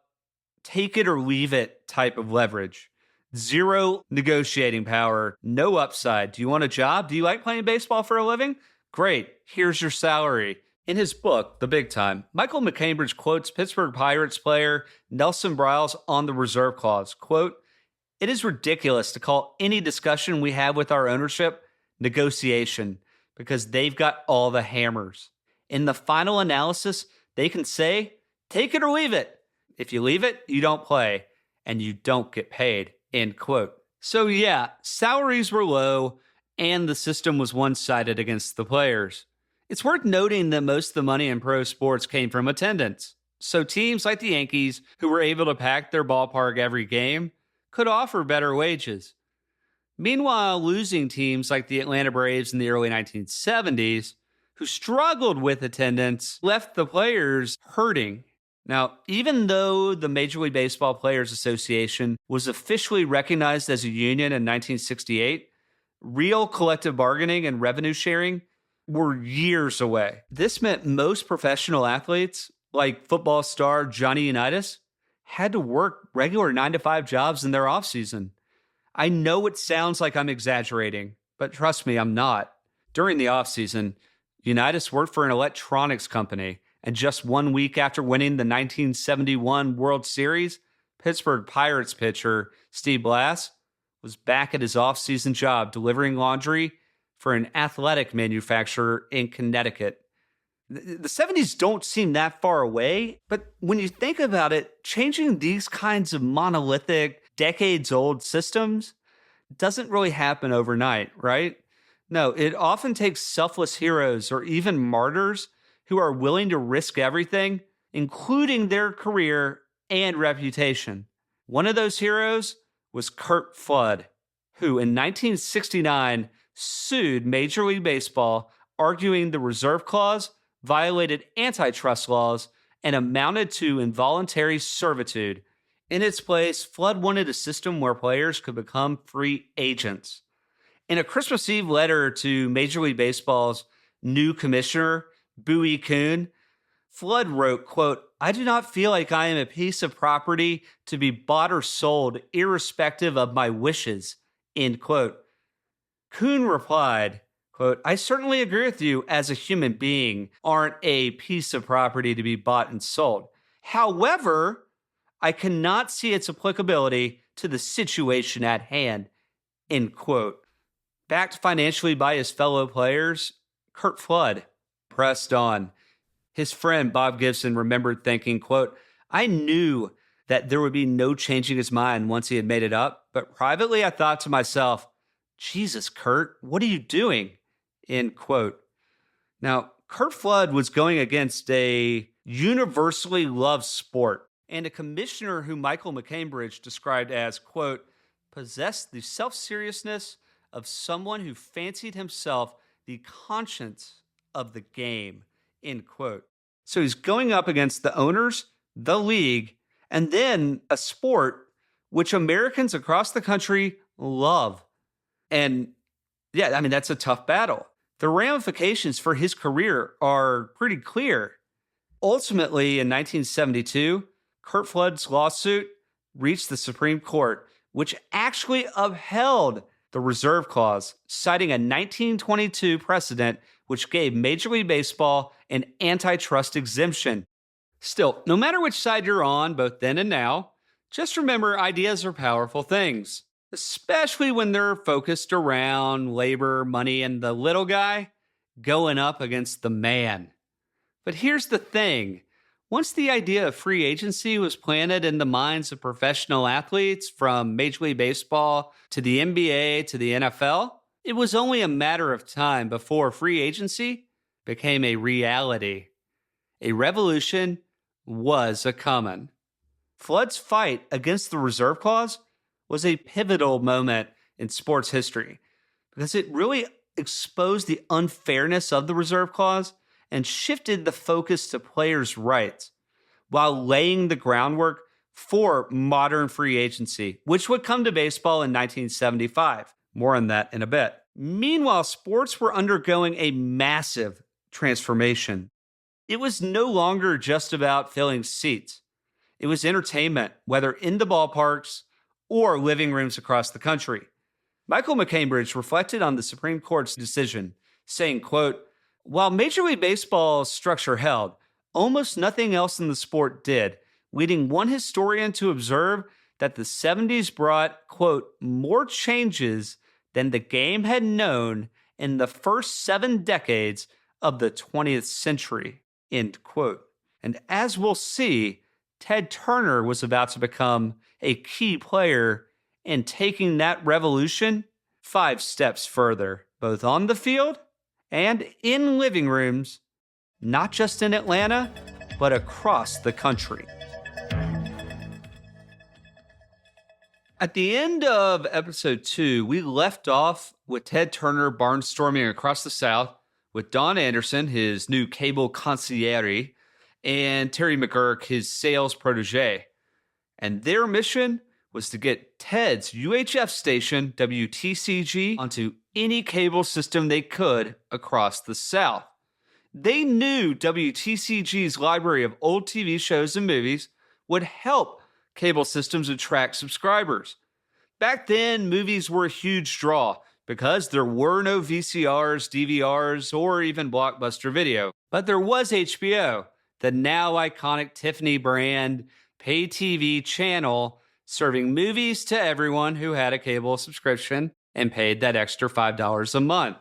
take it or leave it type of leverage. Zero negotiating power, no upside. Do you want a job? Do you like playing baseball for a living? Great, here's your salary. In his book, The Big Time, Michael McCambridge quotes Pittsburgh Pirates player Nelson Briles on the reserve clause. Quote, "It is ridiculous to call any discussion we have with our ownership negotiation because they've got all the hammers. In the final analysis, they can say, take it or leave it. If you leave it, you don't play and you don't get paid." End quote. So yeah, salaries were low and the system was one-sided against the players. It's worth noting that most of the money in pro sports came from attendance. So teams like the Yankees, who were able to pack their ballpark every game, could offer better wages. Meanwhile, losing teams like the Atlanta Braves in the early 1970s, who struggled with attendance, left the players hurting. Now, even though the Major League Baseball Players Association was officially recognized as a union in 1968, real collective bargaining and revenue sharing were years away. This meant most professional athletes, like football star Johnny Unitas, had to work regular 9-to-5 jobs in their offseason. I know it sounds like I'm exaggerating, but trust me, I'm not. During the offseason, Unitas worked for an electronics company, and just 1 week after winning the 1971 World Series, Pittsburgh Pirates pitcher Steve Blass was back at his offseason job delivering laundry for an athletic manufacturer in Connecticut. The 70s don't seem that far away, but when you think about it, changing these kinds of monolithic, decades-old systems doesn't really happen overnight, right? No, it often takes selfless heroes or even martyrs who are willing to risk everything, including their career and reputation. One of those heroes was Curt Flood, who in 1969 sued Major League Baseball, arguing the reserve clause violated antitrust laws and amounted to involuntary servitude. In its place, Flood wanted a system where players could become free agents. In a Christmas Eve letter to Major League Baseball's new commissioner, Bowie Kuhn, Flood wrote, quote, "I do not feel like I am a piece of property to be bought or sold irrespective of my wishes," end quote. Kuhn replied, quote, "I certainly agree with you as a human being aren't a piece of property to be bought and sold. However, I cannot see its applicability to the situation at hand," end quote. Backed financially by his fellow players, Curt Flood pressed on. His friend Bob Gibson remembered thinking, quote, "I knew that there would be no changing his mind once he had made it up, but privately I thought to myself, Jesus, Curt, what are you doing?" End quote. Now, Curt Flood was going against a universally loved sport and a commissioner who Michael McCambridge described as, quote, "possessed the self-seriousness of someone who fancied himself the conscience of the game," end quote. So he's going up against the owners, the league, and then a sport which Americans across the country love. And yeah, I mean, that's a tough battle. The ramifications for his career are pretty clear. Ultimately, in 1972, Curt Flood's lawsuit reached the Supreme Court, which actually upheld the reserve clause, citing a 1922 precedent which gave Major League Baseball an antitrust exemption. Still, no matter which side you're on, both then and now, just remember ideas are powerful things, especially when they're focused around labor, money, and the little guy going up against the man. But here's the thing. Once the idea of free agency was planted in the minds of professional athletes from Major League Baseball to the NBA to the NFL, it was only a matter of time before free agency became a reality. A revolution was a-comin'. Flood's fight against the reserve clause was a pivotal moment in sports history because it really exposed the unfairness of the reserve clause and shifted the focus to players' rights while laying the groundwork for modern free agency, which would come to baseball in 1975. More on that in a bit. Meanwhile, sports were undergoing a massive transformation. It was no longer just about filling seats. It was entertainment, whether in the ballparks or living rooms across the country. Michael McCambridge reflected on the Supreme Court's decision, saying, quote, "While Major League Baseball's structure held, almost nothing else in the sport did, leading one historian to observe that the 70s brought, quote, more changes than the game had known in the first 7 decades of the 20th century," end quote. And as we'll see, Ted Turner was about to become a key player in taking that revolution 5 steps further, both on the field and in living rooms, not just in Atlanta, but across the country. At the end of episode 2, we left off with Ted Turner barnstorming across the South with Don Anderson, his new cable consigliere, and Terry McGurk, his sales protege. And their mission was to get Ted's UHF station, WTCG, onto any cable system they could across the South. They knew WTCG's library of old TV shows and movies would help cable systems attract subscribers. Back then, movies were a huge draw because there were no VCRs, DVRs, or even Blockbuster Video. But there was HBO, the now iconic Tiffany brand pay TV channel serving movies to everyone who had a cable subscription and paid that extra $5 a month.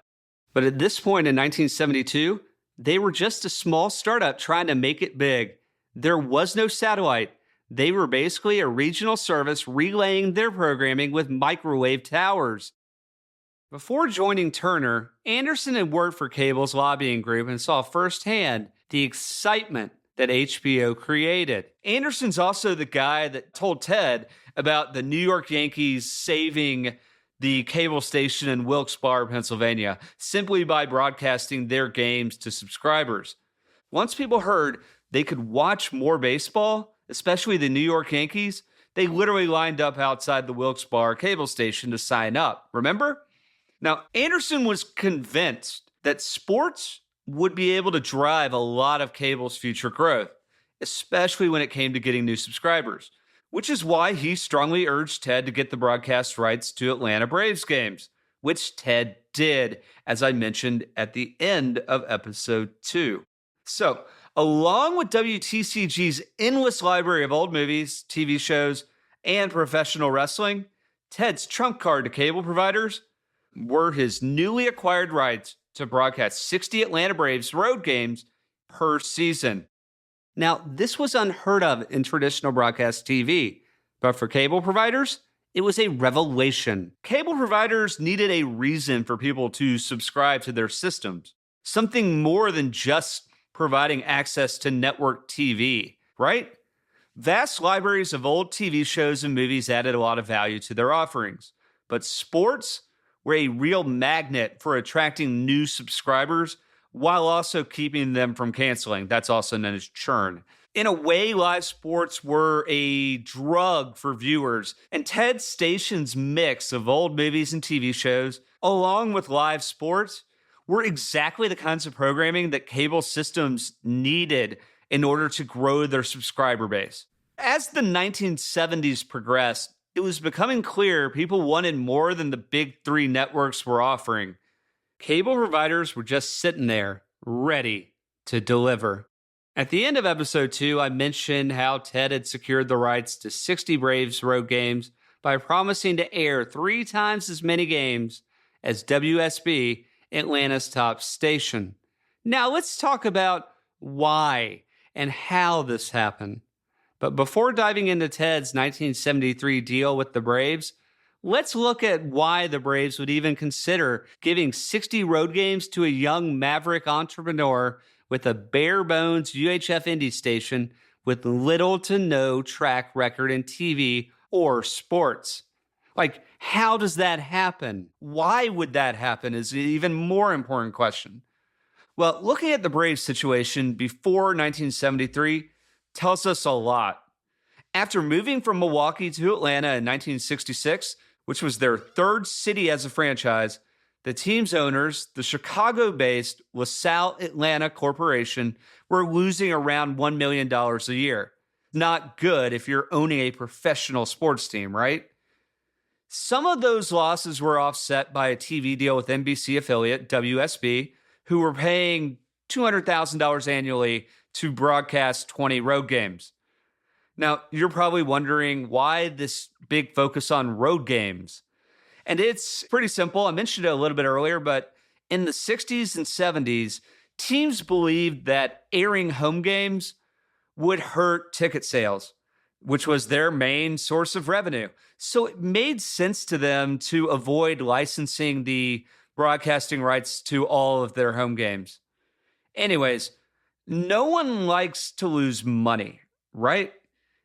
But at this point in 1972, they were just a small startup trying to make it big. There was no satellite. They were basically a regional service relaying their programming with microwave towers. Before joining Turner, Anderson had worked for cable's lobbying group and saw firsthand the excitement that HBO created. Anderson's also the guy that told Ted about the New York Yankees saving the cable station in Wilkes-Barre, Pennsylvania, simply by broadcasting their games to subscribers. Once people heard they could watch more baseball, especially the New York Yankees, they literally lined up outside the Wilkes-Barre cable station to sign up. Remember? Now, Anderson was convinced that sports would be able to drive a lot of cable's future growth, especially when it came to getting new subscribers, which is why he strongly urged Ted to get the broadcast rights to Atlanta Braves games, which Ted did, as I mentioned at the end of episode 2. So, along with WTCG's endless library of old movies, TV shows, and professional wrestling, Ted's trump card to cable providers were his newly acquired rights to broadcast 60 Atlanta Braves road games per season. Now, this was unheard of in traditional broadcast TV, but for cable providers, it was a revelation. Cable providers needed a reason for people to subscribe to their systems, something more than just providing access to network TV, right? Vast libraries of old TV shows and movies added a lot of value to their offerings, but sports were a real magnet for attracting new subscribers while also keeping them from canceling. That's also known as churn. In a way, live sports were a drug for viewers, and Ted's station's mix of old movies and TV shows, along with live sports, were exactly the kinds of programming that cable systems needed in order to grow their subscriber base. As the 1970s progressed, it was becoming clear people wanted more than the big 3 networks were offering. Cable providers were just sitting there, ready to deliver. At the end of episode 2, I mentioned how Ted had secured the rights to 60 Braves road games by promising to air 3 times as many games as WSB, Atlanta's top station. Now let's talk about why and how this happened. But before diving into Ted's 1973 deal with the Braves, let's look at why the Braves would even consider giving 60 road games to a young maverick entrepreneur with a bare-bones UHF indie station with little to no track record in TV or sports. Like, how does that happen? Why would that happen is an even more important question. Well, looking at the Braves situation before 1973 tells us a lot. After moving from Milwaukee to Atlanta in 1966, which was their 3rd city as a franchise, The team's owners, the Chicago-based LaSalle Atlanta Corporation, were losing around $1 million a year. Not good if you're owning a professional sports team, right? Some of those losses were offset by a TV deal with NBC affiliate WSB, who were paying $200,000 annually to broadcast 20 road games. Now, you're probably wondering why this big focus on road games. And it's pretty simple. I mentioned it a little bit earlier, but in the 60s and 70s, teams believed that airing home games would hurt ticket sales, which was their main source of revenue. So it made sense to them to avoid licensing the broadcasting rights to all of their home games. Anyways, no one likes to lose money, right?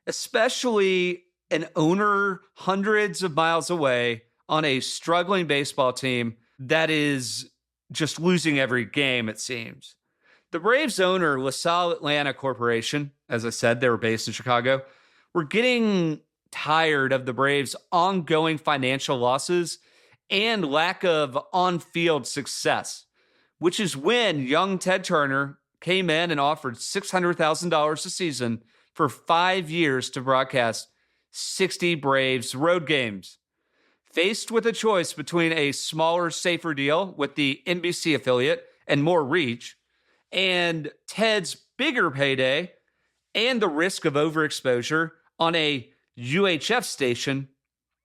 Especially an owner hundreds of miles away on a struggling baseball team that is just losing every game, it seems. The Braves owner, LaSalle Atlanta Corporation, as I said, they were based in Chicago, were getting tired of the Braves' ongoing financial losses and lack of on-field success, which is when young Ted Turner came in and offered $600,000 a season for 5 years to broadcast 60 Braves road games. Faced with a choice between a smaller, safer deal with the NBC affiliate and more reach, and Ted's bigger payday and the risk of overexposure on a UHF station,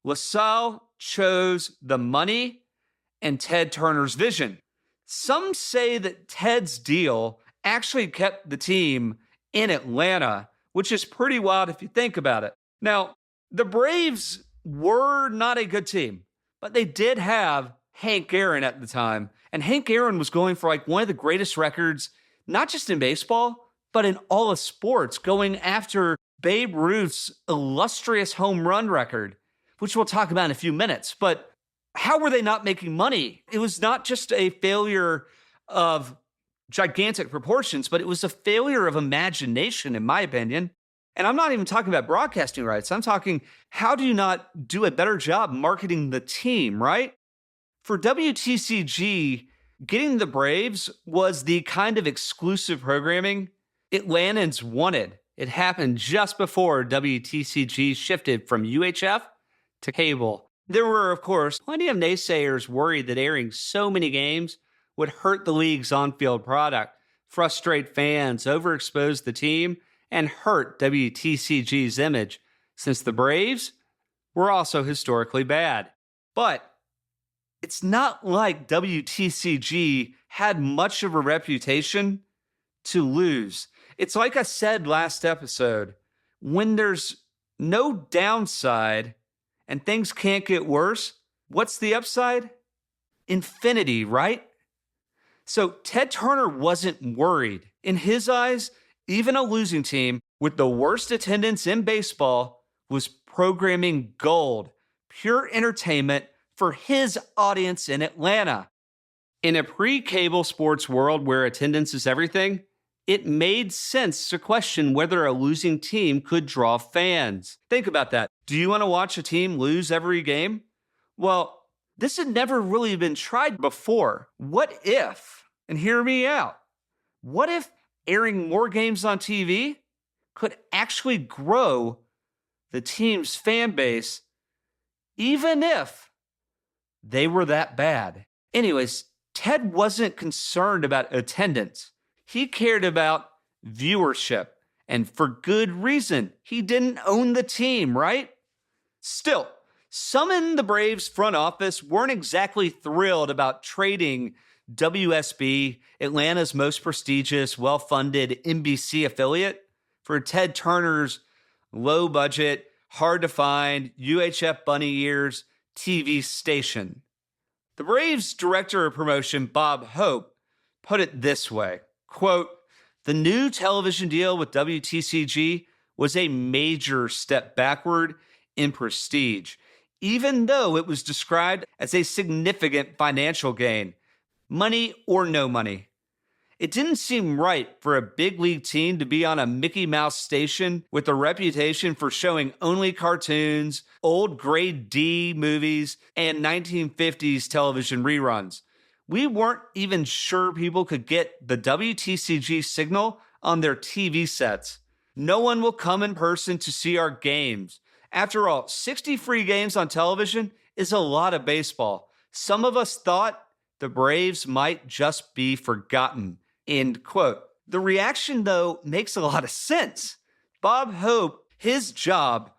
LaSalle chose the money and Ted Turner's vision. Some say that Ted's deal actually kept the team in Atlanta, which is pretty wild if you think about it. Now, the Braves were not a good team, but they did have Hank Aaron at the time. And Hank Aaron was going for like one of the greatest records, not just in baseball, but in all of sports, going after Babe Ruth's illustrious home run record, which we'll talk about in a few minutes. But how were they not making money? It was not just a failure of gigantic proportions, but it was a failure of imagination, in my opinion. And I'm not even talking about broadcasting rights. I'm talking, how do you not do a better job marketing the team, right? For WTCG, getting the Braves was the kind of exclusive programming Atlantans wanted. It happened just before WTCG shifted from UHF to cable. There were, of course, plenty of naysayers worried that airing so many games would hurt the league's on-field product, frustrate fans, overexpose the team, and hurt WTCG's image, since the Braves were also historically bad. But it's not like WTCG had much of a reputation to lose. It's like I said last episode, when there's no downside and things can't get worse, what's the upside? Infinity, right? So Ted Turner wasn't worried. In his eyes, even a losing team with the worst attendance in baseball was programming gold, pure entertainment for his audience in Atlanta. In a pre-cable sports world where attendance is everything, it made sense to question whether a losing team could draw fans. Think about that. Do you want to watch a team lose every game? Well, this had never really been tried before. What if, and hear me out, what if airing more games on TV could actually grow the team's fan base, even if they were that bad? Anyways, Ted wasn't concerned about attendance. He cared about viewership, and for good reason. He didn't own the team, right? Still, some in the Braves front office weren't exactly thrilled about trading WSB, Atlanta's most prestigious, well-funded NBC affiliate, for Ted Turner's low-budget, hard-to-find UHF Bunny Ears TV station. The Braves' director of promotion, Bob Hope, put it this way, quote, "The new television deal with WTCG was a major step backward in prestige, even though it was described as a significant financial gain. Money or no money. It didn't seem right for a big league team to be on a Mickey Mouse station with a reputation for showing only cartoons, old grade D movies, and 1950s television reruns. We weren't even sure people could get the WTCG signal on their TV sets. No one will come in person to see our games. After all, 60 free games on television is a lot of baseball. Some of us thought the Braves might just be forgotten. End quote. The reaction, though, makes a lot of sense. Bob Hope, his job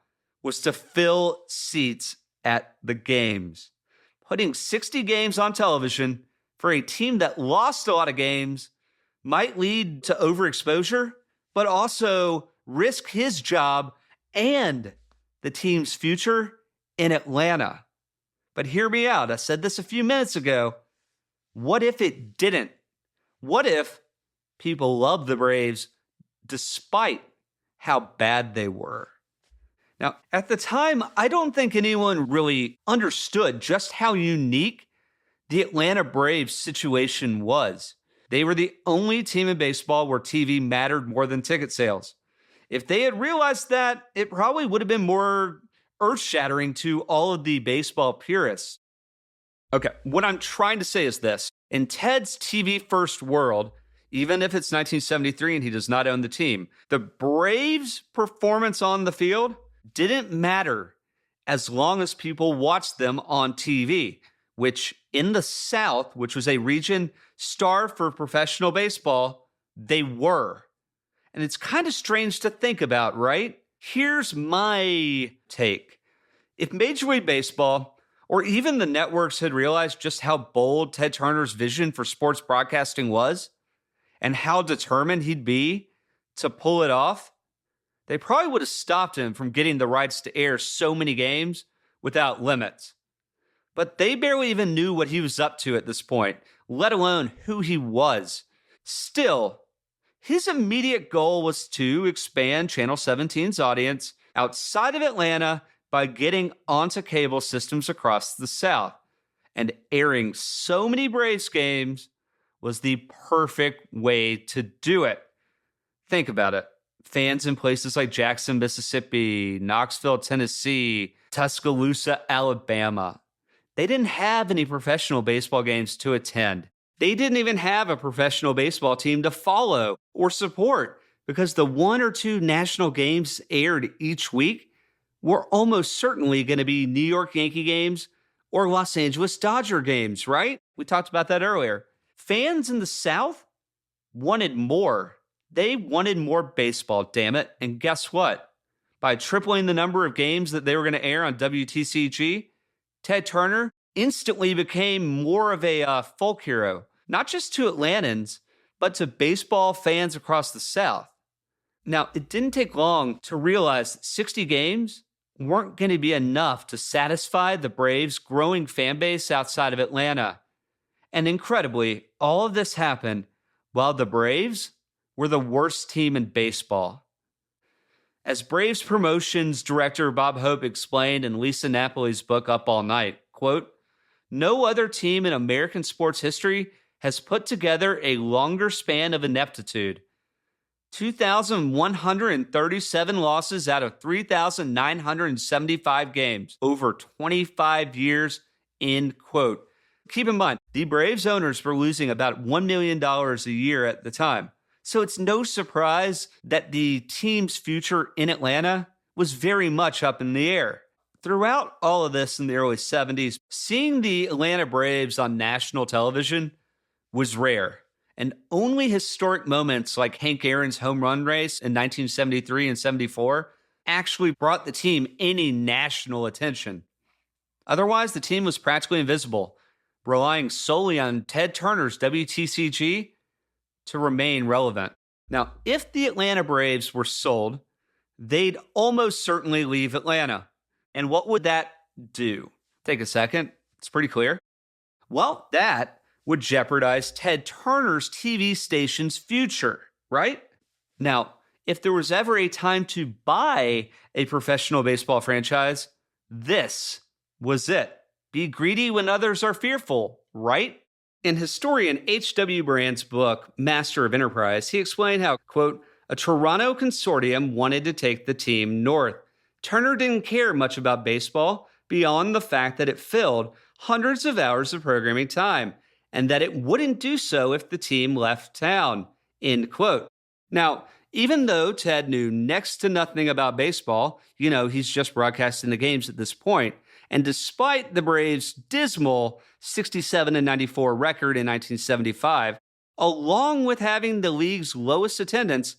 was to fill seats at the games. Putting 60 games on television for a team that lost a lot of games might lead to overexposure, but also risk his job and the team's future in Atlanta. But hear me out. I said this a few minutes ago. What if it didn't? What if people loved the Braves despite how bad they were? Now, at the time, I don't think anyone really understood just how unique the Atlanta Braves situation was. They were the only team in baseball where TV mattered more than ticket sales. If they had realized that, it probably would have been more earth-shattering to all of the baseball purists. Okay, what I'm trying to say is this. In Ted's TV-first world, even if it's 1973 and he does not own the team, the Braves' performance on the field didn't matter as long as people watched them on TV, which in the South, which was a region starved for professional baseball, they were. And it's kind of strange to think about, right? Here's my take. If Major League Baseball or even the networks had realized just how bold Ted Turner's vision for sports broadcasting was and how determined he'd be to pull it off, they probably would have stopped him from getting the rights to air so many games without limits. But they barely even knew what he was up to at this point, let alone who he was. Still, his immediate goal was to expand Channel 17's audience outside of Atlanta by getting onto cable systems across the South. And airing so many Braves games was the perfect way to do it. Think about it. Fans in places like Jackson, Mississippi, Knoxville, Tennessee, Tuscaloosa, Alabama, they didn't have any professional baseball games to attend. They didn't even have a professional baseball team to follow or support because the one or two national games aired each week were almost certainly going to be New York Yankee games or Los Angeles Dodger games, right? We talked about that earlier. Fans in the South wanted more. They wanted more baseball, damn it. And guess what? By tripling the number of games that they were going to air on WTCG, Ted Turner instantly became more of a folk hero, not just to Atlantans, but to baseball fans across the South. Now, it didn't take long to realize that 60 games weren't going to be enough to satisfy the Braves' growing fan base outside of Atlanta. And incredibly, all of this happened while the Braves were the worst team in baseball. As Braves promotions director Bob Hope explained in Lisa Napoli's book Up All Night, quote, "No other team in American sports history has put together a longer span of ineptitude. 2,137 losses out of 3,975 games over 25 years," end quote. Keep in mind, the Braves owners were losing about $1 million a year at the time. So it's no surprise that the team's future in Atlanta was very much up in the air. Throughout all of this in the early 70s, seeing the Atlanta Braves on national television was rare. And only historic moments like Hank Aaron's home run race in 1973 and 74 actually brought the team any national attention. Otherwise, the team was practically invisible, relying solely on Ted Turner's WTCG to remain relevant. Now, if the Atlanta Braves were sold, they'd almost certainly leave Atlanta. And what would that do? Take a second. It's pretty clear. Well, that would jeopardize Ted Turner's TV station's future, right? Now, if there was ever a time to buy a professional baseball franchise, this was it. Be greedy when others are fearful, right? In historian H.W. Brand's book, Master of Enterprise, he explained how, quote, a Toronto consortium wanted to take the team north. Turner didn't care much about baseball beyond the fact that it filled hundreds of hours of programming time and that it wouldn't do so if the team left town, end quote. Now, even though Ted knew next to nothing about baseball, he's just broadcasting the games at this point, and despite the Braves' dismal 67-94 record in 1975, along with having the league's lowest attendance,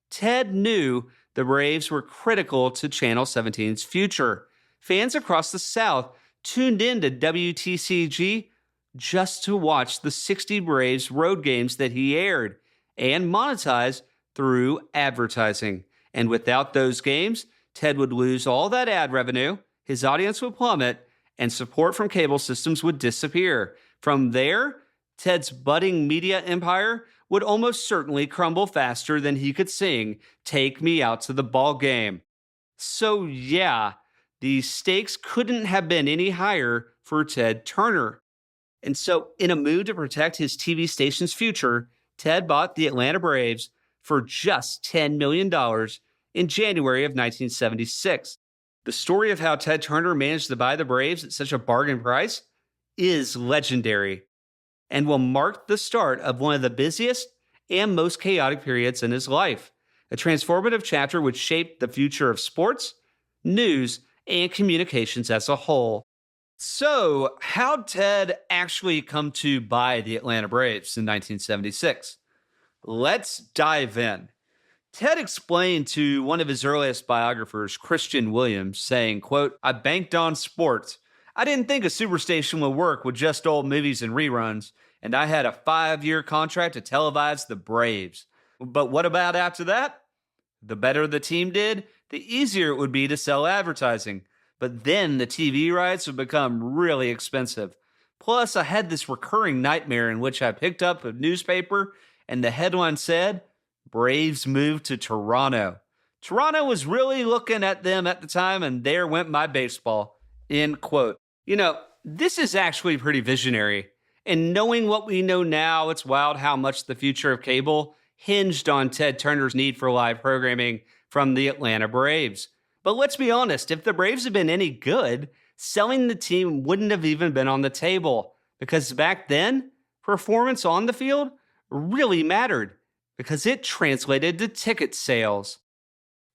Ted knew the Braves were critical to Channel 17's future. Fans across the South tuned in to WTCG just to watch the 60 Braves road games that he aired and monetized through advertising. And without those games, Ted would lose all that ad revenue, his audience would plummet, and support from cable systems would disappear. From there, Ted's budding media empire would almost certainly crumble faster than he could sing "Take Me Out to the Ball Game." So yeah, the stakes couldn't have been any higher for Ted Turner. And so, in a move to protect his TV station's future, Ted bought the Atlanta Braves for just $10 million in January of 1976. The story of how Ted Turner managed to buy the Braves at such a bargain price is legendary and will mark the start of one of the busiest and most chaotic periods in his life, a transformative chapter which shaped the future of sports, news, and communications as a whole. So, how'd Ted actually come to buy the Atlanta Braves in 1976? Let's dive in. Ted explained to one of his earliest biographers, Christian Williams, saying, quote, I banked on sports. I didn't think a superstation would work with just old movies and reruns, and I had a 5-year contract to televise the Braves. But what about after that? The better the team did, the easier it would be to sell advertising. But then the TV rights would become really expensive. Plus, I had this recurring nightmare in which I picked up a newspaper and the headline said, Braves moved to Toronto. Toronto was really looking at them at the time, and there went my baseball, end quote. This is actually pretty visionary. And knowing what we know now, it's wild how much the future of cable hinged on Ted Turner's need for live programming from the Atlanta Braves. But let's be honest, if the Braves had been any good, selling the team wouldn't have even been on the table. Because back then, performance on the field really mattered because it translated to ticket sales.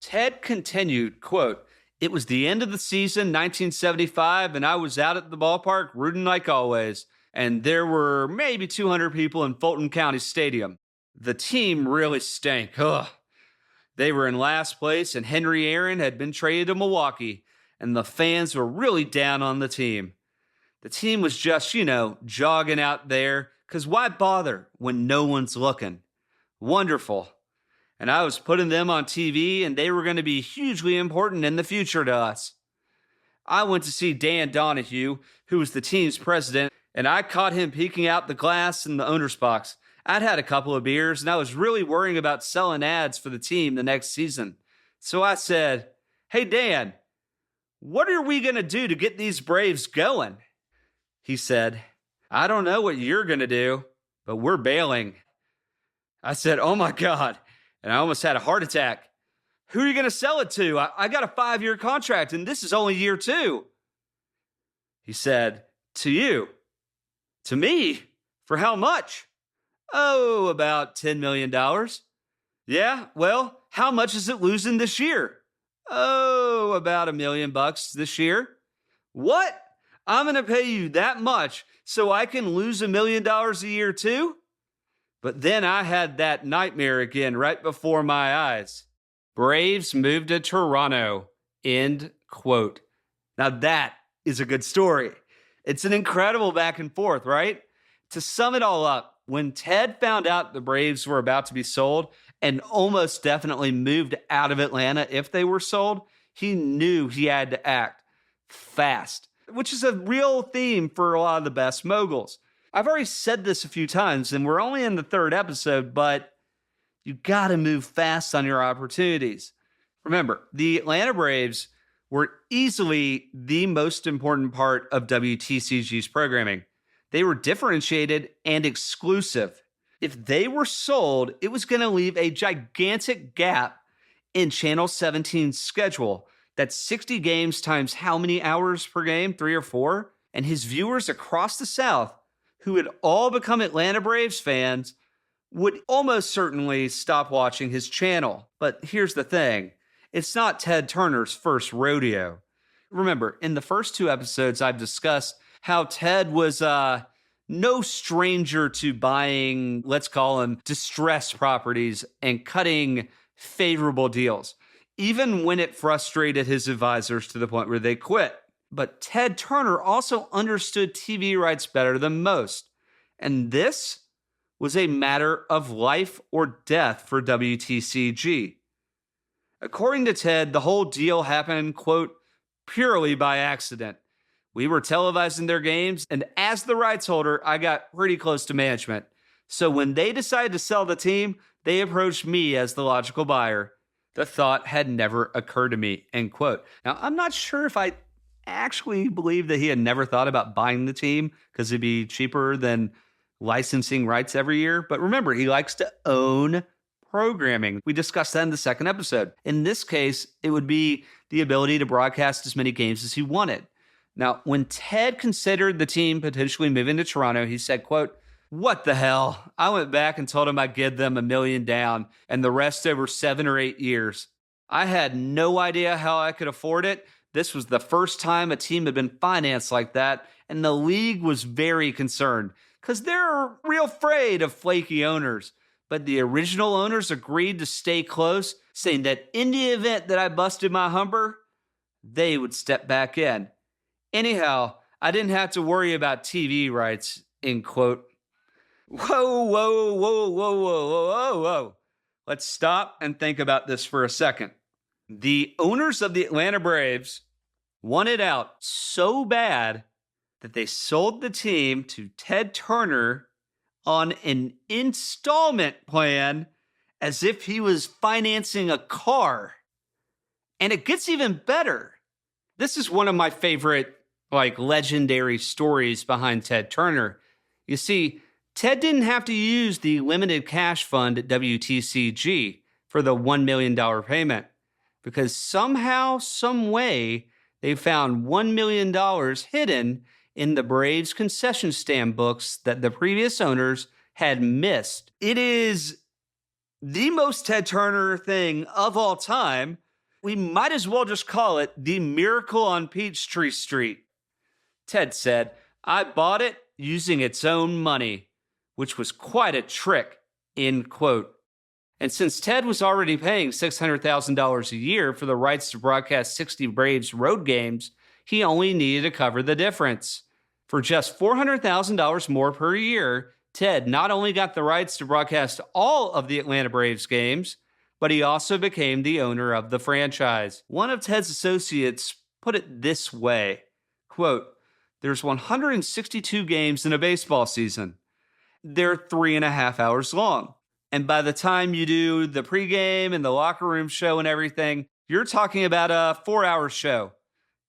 Ted continued, quote, it was the end of the season, 1975, and I was out at the ballpark rooting like always. And there were maybe 200 people in Fulton County Stadium. The team really stank. Ugh. They were in last place, and Henry Aaron had been traded to Milwaukee, and the fans were really down on the team. The team was just, jogging out there, because why bother when no one's looking? Wonderful. And I was putting them on TV, and they were going to be hugely important in the future to us. I went to see Dan Donahue, who was the team's president, and I caught him peeking out the glass in the owner's box. I'd had a couple of beers, and I was really worrying about selling ads for the team the next season. So I said, hey, Dan, what are we going to do to get these Braves going? He said, I don't know what you're going to do, but we're bailing. I said, oh my God, and I almost had a heart attack. Who are you going to sell it to? I got a 5-year contract, and this is only year 2. He said, to you. To me? For how much? Oh, about $10 million. Yeah, well, how much is it losing this year? Oh, about $1 million this year. What? I'm going to pay you that much so I can lose $1 million a year too? But then I had that nightmare again right before my eyes. Braves moved to Toronto, end quote. Now that is a good story. It's an incredible back and forth, right? To sum it all up, when Ted found out the Braves were about to be sold and almost definitely moved out of Atlanta if they were sold, he knew he had to act fast, which is a real theme for a lot of the best moguls. I've already said this a few times, and we're only in the 3rd episode, but you got to move fast on your opportunities. Remember, the Atlanta Braves were easily the most important part of WTCG's programming. They were differentiated and exclusive. If they were sold, it was going to leave a gigantic gap in Channel 17's schedule. That's 60 games times how many hours per game? 3 or 4? And his viewers across the South, who had all become Atlanta Braves fans, would almost certainly stop watching his channel. But here's the thing. It's not Ted Turner's first rodeo. Remember, in the first 2 episodes, I've discussed how Ted was no stranger to buying, let's call them, distressed properties and cutting favorable deals, even when it frustrated his advisors to the point where they quit. But Ted Turner also understood TV rights better than most. And this was a matter of life or death for WTCG. According to Ted, the whole deal happened, quote, purely by accident. We were televising their games, and as the rights holder, I got pretty close to management. So when they decided to sell the team, they approached me as the logical buyer. The thought had never occurred to me, end quote. Now, I'm not sure if I actually believe that he had never thought about buying the team because it'd be cheaper than licensing rights every year. But remember, he likes to own programming. We discussed that in the second episode. In this case, it would be the ability to broadcast as many games as he wanted. Now, when Ted considered the team potentially moving to Toronto, he said, quote, "What the hell? I went back and told him I'd give them $1 million down and the rest over 7 or 8 years. I had no idea how I could afford it. This was the first time a team had been financed like that, and the league was very concerned because they're real afraid of flaky owners. But the original owners agreed to stay close, saying that in the event that I busted my humper, they would step back in. Anyhow, I didn't have to worry about TV rights," end quote. Whoa. Let's stop and think about this for a second. The owners of the Atlanta Braves wanted out so bad that they sold the team to Ted Turner on an installment plan as if he was financing a car. And it gets even better. This is one of my favorite, legendary stories behind Ted Turner. You see, Ted didn't have to use the limited cash fund at WTCG for the $1 million payment because somehow, some way, they found $1 million hidden in the Braves concession stand books that the previous owners had missed. It is the most Ted Turner thing of all time. We might as well just call it the miracle on Peachtree Street. Ted said, "I bought it using its own money, which was quite a trick," end quote. And since Ted was already paying $600,000 a year for the rights to broadcast 60 Braves road games, he only needed to cover the difference. For just $400,000 more per year, Ted not only got the rights to broadcast all of the Atlanta Braves games, but he also became the owner of the franchise. One of Ted's associates put it this way, quote, "There's 162 games in a baseball season. They're 3.5 hours long. And by the time you do the pregame and the locker room show and everything, you're talking about a 4-hour show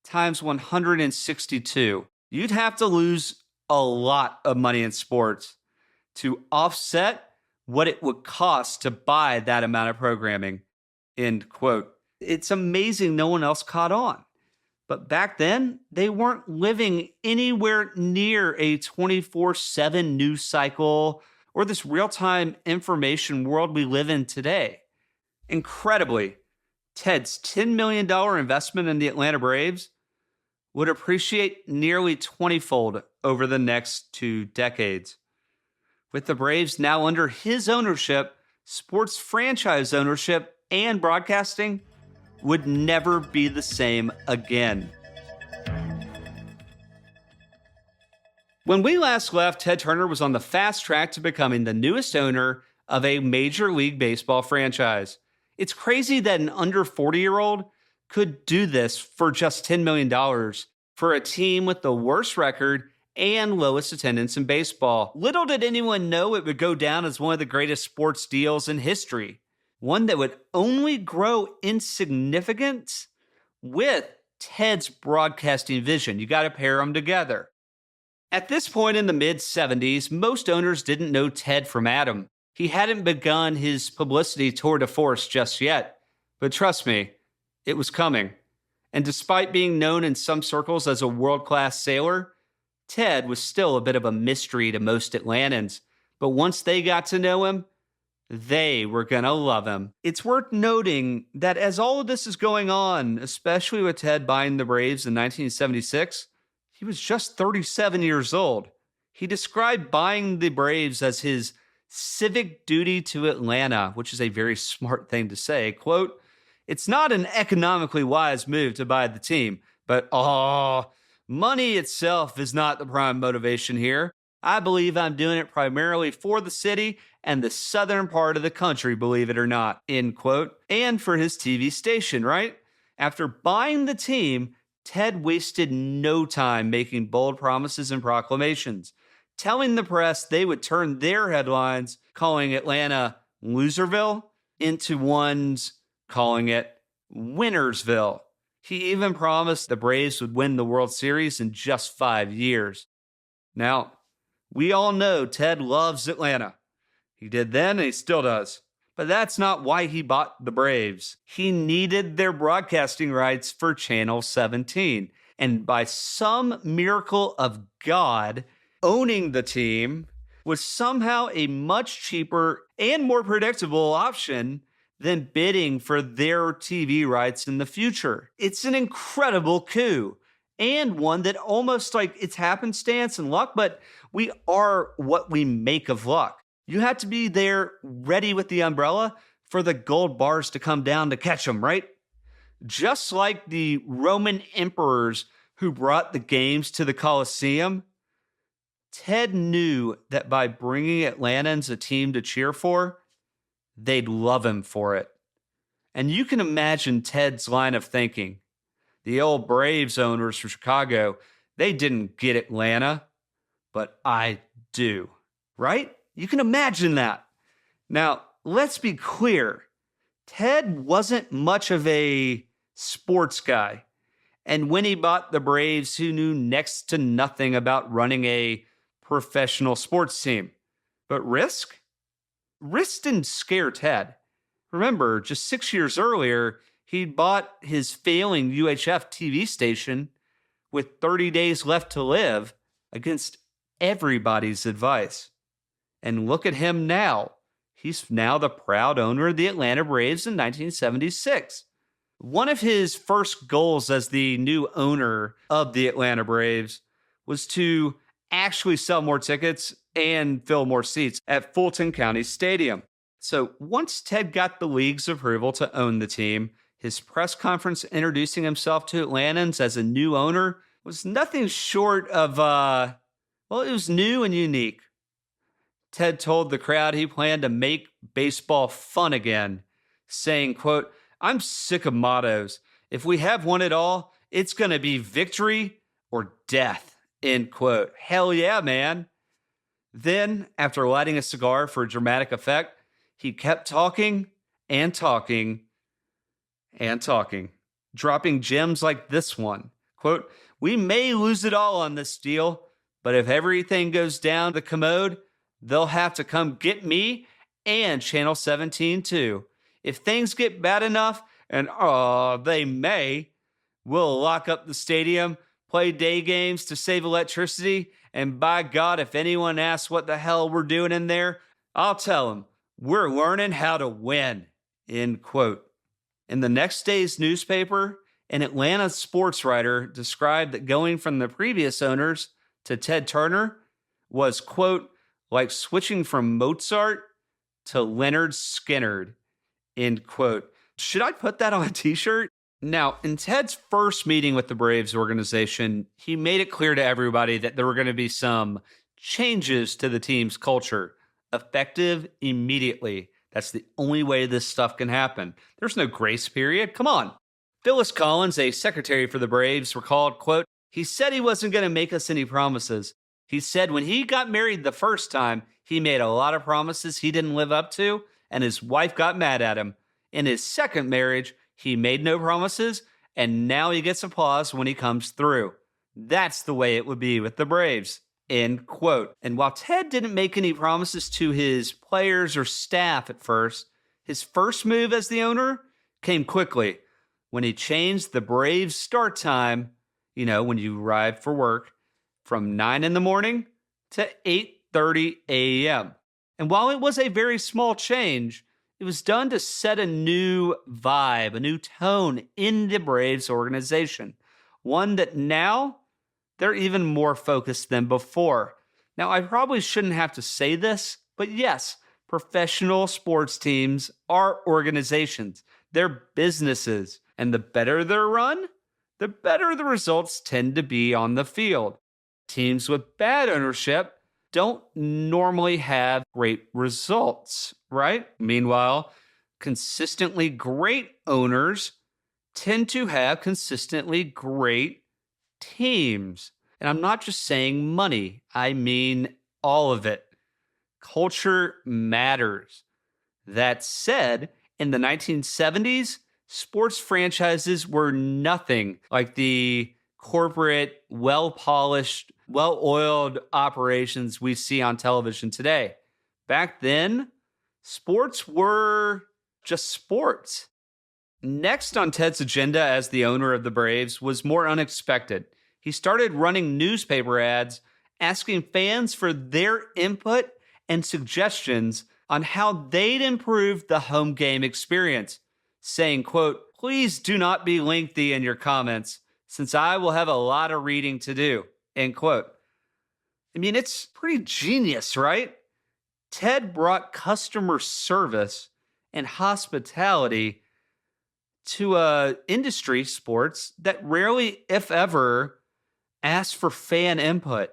times 162. You'd have to lose a lot of money in sports to offset what it would cost to buy that amount of programming," end quote. It's amazing no one else caught on. But back then, they weren't living anywhere near a 24/7 news cycle or this real-time information world we live in today. Incredibly, Ted's $10 million investment in the Atlanta Braves would appreciate nearly 20-fold over the next 2 decades. With the Braves now under his ownership, sports franchise ownership, and broadcasting would never be the same again. When we last left, Ted Turner was on the fast track to becoming the newest owner of a Major League Baseball franchise. It's crazy that an under 40-year-old could do this for just $10 million for a team with the worst record and lowest attendance in baseball. Little did anyone know it would go down as one of the greatest sports deals in history. One that would only grow in significance with Ted's broadcasting vision. You got to pair them together. At this point in the mid-70s, most owners didn't know Ted from Adam. He hadn't begun his publicity tour de force just yet. But trust me, it was coming. And despite being known in some circles as a world-class sailor, Ted was still a bit of a mystery to most Atlantans. But once they got to know him, they were going to love him. It's worth noting that as all of this is going on, especially with Ted buying the Braves in 1976, he was just 37 years old. He described buying the Braves as his civic duty to Atlanta, which is a very smart thing to say. Quote, "It's not an economically wise move to buy the team, but money itself is not the prime motivation here. I believe I'm doing it primarily for the city and the southern part of the country, believe it or not," end quote. And for his TV station, right? After buying the team, Ted wasted no time making bold promises and proclamations, telling the press they would turn their headlines calling Atlanta Loserville into ones calling it Winnersville. He even promised the Braves would win the World Series in just 5 years. Now, we all know Ted loves Atlanta. He did then and he still does. But that's not why he bought the Braves. He needed their broadcasting rights for Channel 17. And by some miracle of God, owning the team was somehow a much cheaper and more predictable option than bidding for their TV rights in the future. It's an incredible coup, and one that almost like it's happenstance and luck, but we are what we make of luck. You had to be there ready with the umbrella for the gold bars to come down to catch them, right? Just like the Roman emperors who brought the games to the Colosseum, Ted knew that by bringing Atlantans a team to cheer for, they'd love him for it. And you can imagine Ted's line of thinking. The old Braves owners from Chicago, they didn't get Atlanta, but I do, right? You can imagine that. Now, let's be clear. Ted wasn't much of a sports guy. And when he bought the Braves, he knew next to nothing about running a professional sports team. But risk? Risk didn't scare Ted. Remember, just 6 years earlier, he'd bought his failing UHF TV station with 30 days left to live against everybody's advice. And look at him now. He's now the proud owner of the Atlanta Braves in 1976. One of his first goals as the new owner of the Atlanta Braves was to actually sell more tickets and fill more seats at Fulton County Stadium. So once Ted got the league's approval to own the team, his press conference introducing himself to Atlantans as a new owner was nothing short of, it was new and unique. Ted told the crowd he planned to make baseball fun again, saying, quote, "I'm sick of mottos. If we have one at all, it's going to be victory or death," end quote. Hell yeah, man. Then, after lighting a cigar for dramatic effect, he kept talking and talking and talking, dropping gems like this one. Quote, "We may lose it all on this deal, but if everything goes down the commode, they'll have to come get me and Channel 17 too. If things get bad enough, and they may, we'll lock up the stadium, play day games to save electricity, and by God, if anyone asks what the hell we're doing in there, I'll tell them, we're learning how to win," end quote. In the next day's newspaper, an Atlanta sports writer described that going from the previous owners to Ted Turner was, quote, "like switching from Mozart to Leonard Skinner," end quote. Should I put that on a t-shirt? Now, in Ted's first meeting with the Braves organization, he made it clear to everybody that there were going to be some changes to the team's culture, effective immediately. That's the only way this stuff can happen. There's no grace period. Come on. Phyllis Collins, a secretary for the Braves, recalled, quote, "He said he wasn't going to make us any promises. He said when he got married the first time, he made a lot of promises he didn't live up to, and his wife got mad at him. In his second marriage, he made no promises, and now he gets applause when he comes through. That's the way it would be with the Braves." end quote. And while Ted didn't make any promises to his players or staff at first, his first move as the owner came quickly when he changed the Braves start time, when you arrive for work, from 9 in the morning to 8:30 a.m. And while it was a very small change, it was done to set a new vibe, a new tone in the Braves organization, one that now they're even more focused than before. Now, I probably shouldn't have to say this, but yes, professional sports teams are organizations. They're businesses. And the better they're run, the better the results tend to be on the field. Teams with bad ownership don't normally have great results, right? Meanwhile, consistently great owners tend to have consistently great teams. And I'm not just saying money, I mean all of it. Culture matters. That said, in the 1970s, sports franchises were nothing like the corporate, well-polished, well-oiled operations we see on television today. Back then, sports were just sports. Next on Ted's agenda as the owner of the Braves was more unexpected. He started running newspaper ads asking fans for their input and suggestions on how they'd improve the home game experience, saying, quote, "Please do not be lengthy in your comments, since I will have a lot of reading to do," end quote. I mean, it's pretty genius, right? Ted brought customer service and hospitality to a industry, sports, that rarely, if ever, asked for fan input.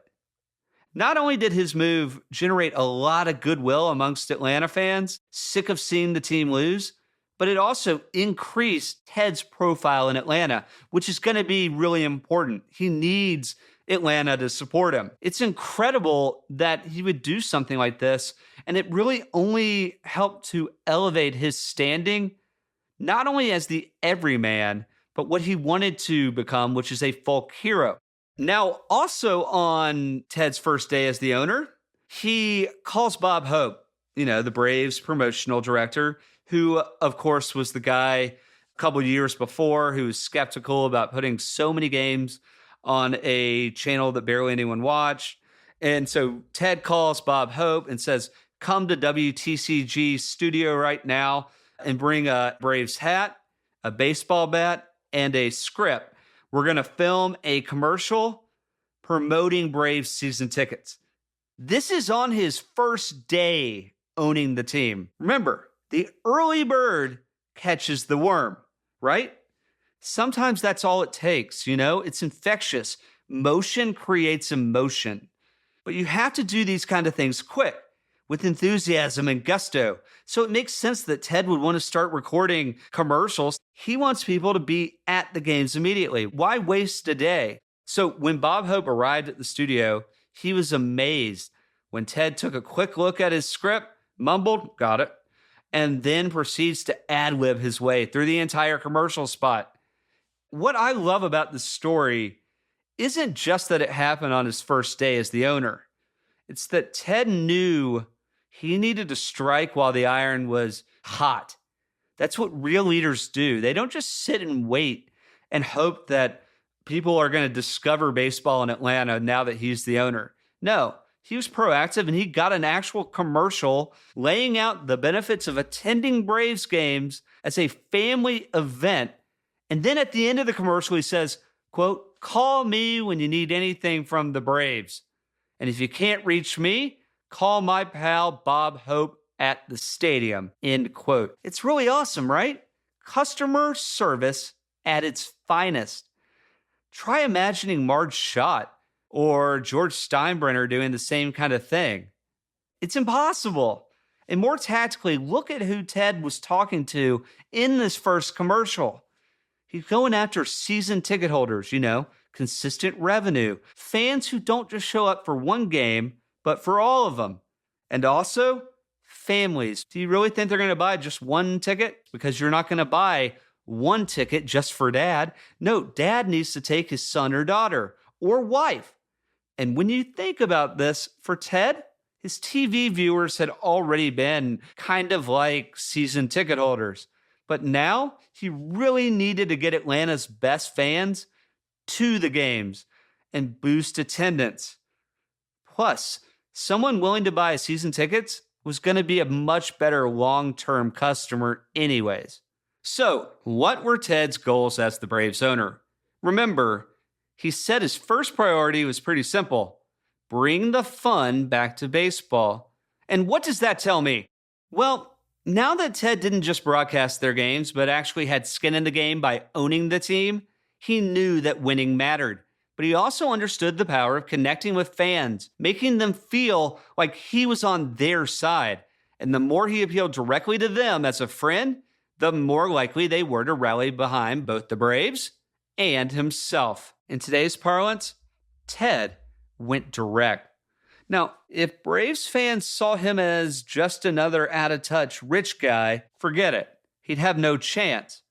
Not only did his move generate a lot of goodwill amongst Atlanta fans, sick of seeing the team lose, but it also increased Ted's profile in Atlanta, which is going to be really important. He needs Atlanta to support him. It's incredible that he would do something like this, and it really only helped to elevate his standing, not only as the everyman, but what he wanted to become, which is a folk hero. Now, also on Ted's first day as the owner, he calls Bob Hope, the Braves promotional director, who, of course, was the guy a couple of years before who was skeptical about putting so many games on a channel that barely anyone watched. And so Ted calls Bob Hope and says, "Come to WTCG studio right now and bring a Braves hat, a baseball bat, and a script. We're going to film a commercial promoting Braves season tickets." This is on his first day owning the team. Remember, the early bird catches the worm, right? Sometimes that's all it takes, It's infectious. Motion creates emotion. But you have to do these kind of things quick, with enthusiasm and gusto. So it makes sense that Ted would want to start recording commercials. He wants people to be at the games immediately. Why waste a day? So when Bob Hope arrived at the studio, he was amazed when Ted took a quick look at his script, mumbled, "Got it," and then proceeds to ad-lib his way through the entire commercial spot. What I love about this story isn't just that it happened on his first day as the owner. It's that Ted knew he needed to strike while the iron was hot. That's what real leaders do. They don't just sit and wait and hope that people are going to discover baseball in Atlanta now that he's the owner. No, he was proactive and he got an actual commercial laying out the benefits of attending Braves games as a family event. And then at the end of the commercial, he says, quote, "Call me when you need anything from the Braves. And if you can't reach me, call my pal Bob Hope at the stadium," end quote. It's really awesome, right? Customer service at its finest. Try imagining Marge Schott or George Steinbrenner doing the same kind of thing. It's impossible. And more tactically, look at who Ted was talking to in this first commercial. He's going after season ticket holders, consistent revenue, fans who don't just show up for one game, but for all of them. And also, families. Do you really think they're going to buy just one ticket? Because you're not going to buy one ticket just for dad. No, dad needs to take his son or daughter or wife And when you think about this, for Ted, his TV viewers had already been kind of like season ticket holders. But now he really needed to get Atlanta's best fans to the games and boost attendance. Plus, someone willing to buy season tickets was going to be a much better long-term customer anyways. So, what were Ted's goals as the Braves owner? Remember, he said his first priority was pretty simple: bring the fun back to baseball. And what does that tell me? Well, now that Ted didn't just broadcast their games, but actually had skin in the game by owning the team, he knew that winning mattered. But he also understood the power of connecting with fans, making them feel like he was on their side. And the more he appealed directly to them as a friend, the more likely they were to rally behind both the Braves and himself. In today's parlance, Ted went direct. Now, if Braves fans saw him as just another out-of-touch rich guy, forget it. He'd have no chance.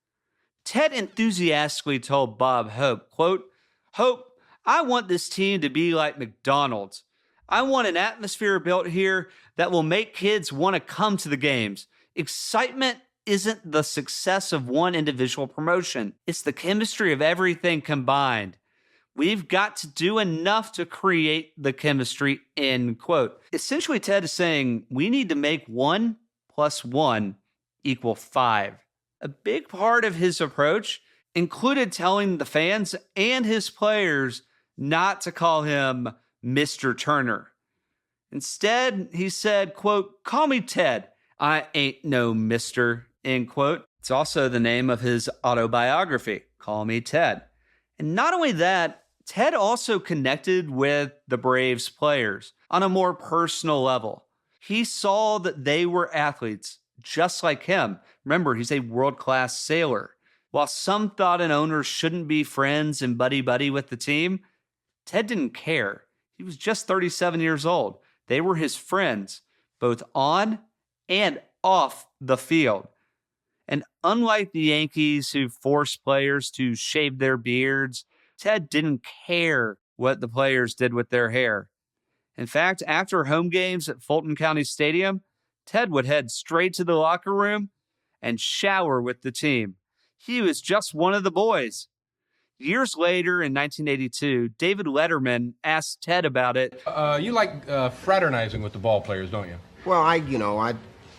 Ted enthusiastically told Bob Hope, quote, "Hope, I want this team to be like McDonald's. I want an atmosphere built here that will make kids want to come to the games. Excitement isn't the success of one individual promotion. It's the chemistry of everything combined. We've got to do enough to create the chemistry," end quote. Essentially, Ted is saying we need to make 1 + 1 = 5. A big part of his approach included telling the fans and his players not to call him Mr. Turner. Instead, he said, quote, "Call me Ted. I ain't no mister," end quote. It's also the name of his autobiography, Call Me Ted. And not only that, Ted also connected with the Braves players on a more personal level. He saw that they were athletes just like him. Remember, he's a world-class sailor. While some thought an owner shouldn't be friends and buddy-buddy with the team, Ted didn't care. He was just 37 years old. They were his friends, both on and off the field. And unlike the Yankees who forced players to shave their beards, Ted didn't care what the players did with their hair. In fact, after home games at Fulton County Stadium, Ted would head straight to the locker room and shower with the team. He was just one of the boys. Years later, in 1982, David Letterman asked Ted about it. You like fraternizing with the ball players, don't you? Well,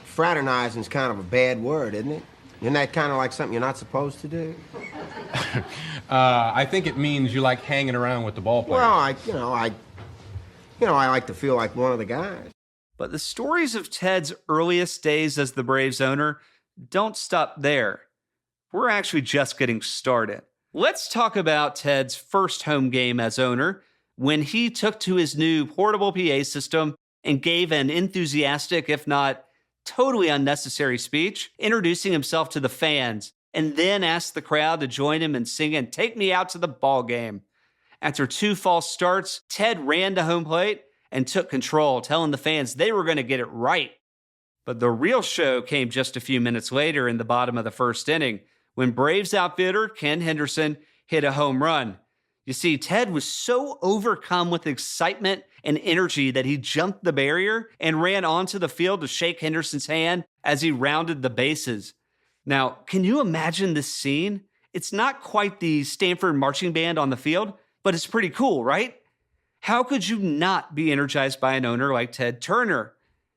fraternizing's kind of a bad word, isn't it? Isn't that kind of like something you're not supposed to do? I think it means you like hanging around with the ball players. Well, I like to feel like one of the guys. But the stories of Ted's earliest days as the Braves owner don't stop there. We're actually just getting started. Let's talk about Ted's first home game as owner, when he took to his new portable PA system and gave an enthusiastic, if not totally unnecessary speech, introducing himself to the fans, and then asked the crowd to join him in singing "Take Me Out to the Ball Game." After 2 false starts, Ted ran to home plate and took control, telling the fans they were going to get it right. But the real show came just a few minutes later in the bottom of the first inning, when Braves outfielder Ken Henderson hit a home run. You see, Ted was so overcome with excitement and energy that he jumped the barrier and ran onto the field to shake Henderson's hand as he rounded the bases. Now, can you imagine this scene? It's not quite the Stanford marching band on the field, but it's pretty cool, right? How could you not be energized by an owner like Ted Turner?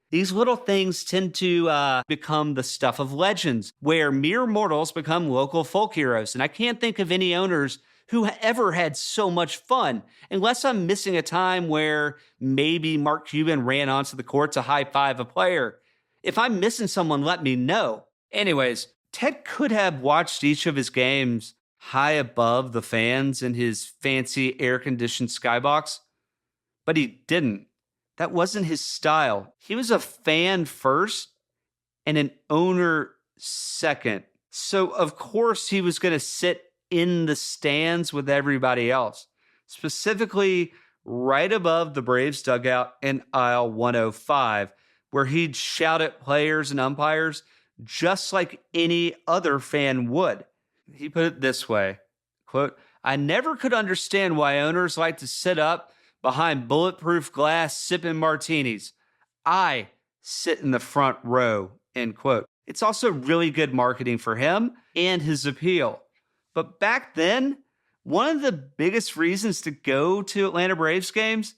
These little things tend to become the stuff of legends, where mere mortals become local folk heroes. And I can't think of any owners who ever had so much fun, unless I'm missing a time where maybe Mark Cuban ran onto the court to high-five a player. If I'm missing someone, let me know. Anyways, Ted could have watched each of his games high above the fans in his fancy air-conditioned skybox, but he didn't. That wasn't his style. He was a fan first and an owner second. So, of course, he was going to sit in the stands with everybody else, specifically right above the Braves dugout in aisle 105, where he'd shout at players and umpires just like any other fan would. He put it this way, quote, "I never could understand why owners like to sit up behind bulletproof glass sipping martinis. I sit in the front row, end quote. It's also really good marketing for him and his appeal. But back then, one of the biggest reasons to go to Atlanta Braves games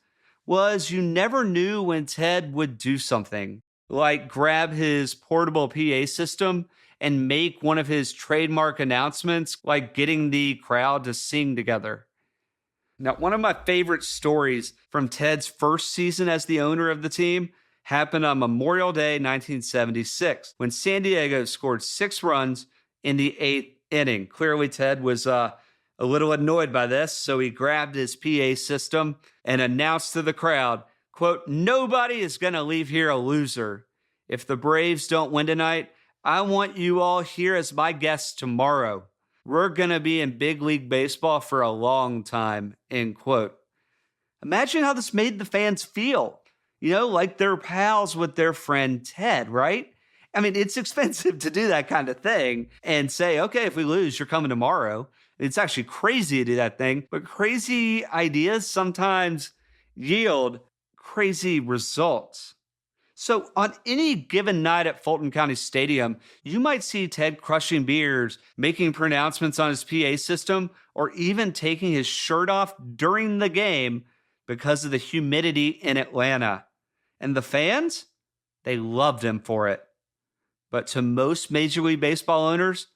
was you never knew when Ted would do something, like grab his portable PA system and make one of his trademark announcements, like getting the crowd to sing together. Now, one of my favorite stories from Ted's first season as the owner of the team happened on Memorial Day 1976, when San Diego scored 6 runs in the 8th inning. Clearly, Ted was a little annoyed by this, so he grabbed his PA system and announced to the crowd, quote, "Nobody is going to leave here a loser. If the Braves don't win tonight, I want you all here as my guests tomorrow. We're going to be in big league baseball for a long time," end quote. Imagine how this made the fans feel. Like they're pals with their friend Ted, right? I mean, it's expensive to do that kind of thing and say, okay, if we lose, you're coming tomorrow. It's actually crazy to do that thing, but crazy ideas sometimes yield crazy results. So on any given night at Fulton County Stadium, you might see Ted crushing beers, making pronouncements on his PA system, or even taking his shirt off during the game because of the humidity in Atlanta. And the fans, they loved him for it. But to most Major League Baseball owners,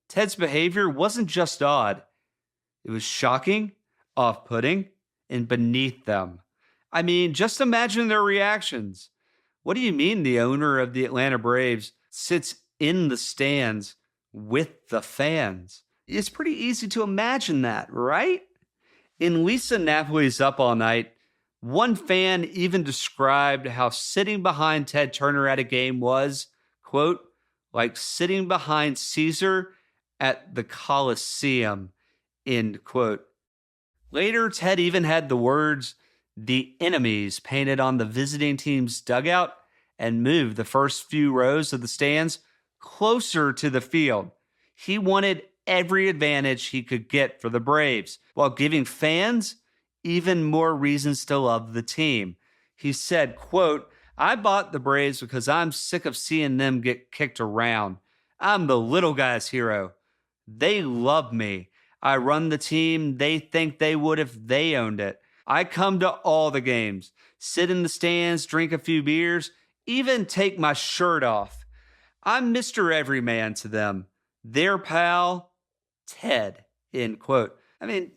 Ted's behavior wasn't just odd. It was shocking, off-putting, and beneath them. I mean, just imagine their reactions. What do you mean the owner of the Atlanta Braves sits in the stands with the fans? It's pretty easy to imagine that, right? In Lisa Napoli's Up All Night, one fan even described how sitting behind Ted Turner at a game was, quote, like sitting behind Caesar at the Colosseum, end quote. Later, Ted even had the words, "the enemies," painted on the visiting team's dugout and moved the first few rows of the stands closer to the field. He wanted every advantage he could get for the Braves, while giving fans even more reasons to love the team. He said, quote, "I bought the Braves because I'm sick of seeing them get kicked around. I'm the little guy's hero. They love me. I run the team they think they would if they owned it. I come to all the games, sit in the stands, drink a few beers, even take my shirt off. I'm Mr. Everyman to them. Their pal, Ted," end quote. I mean,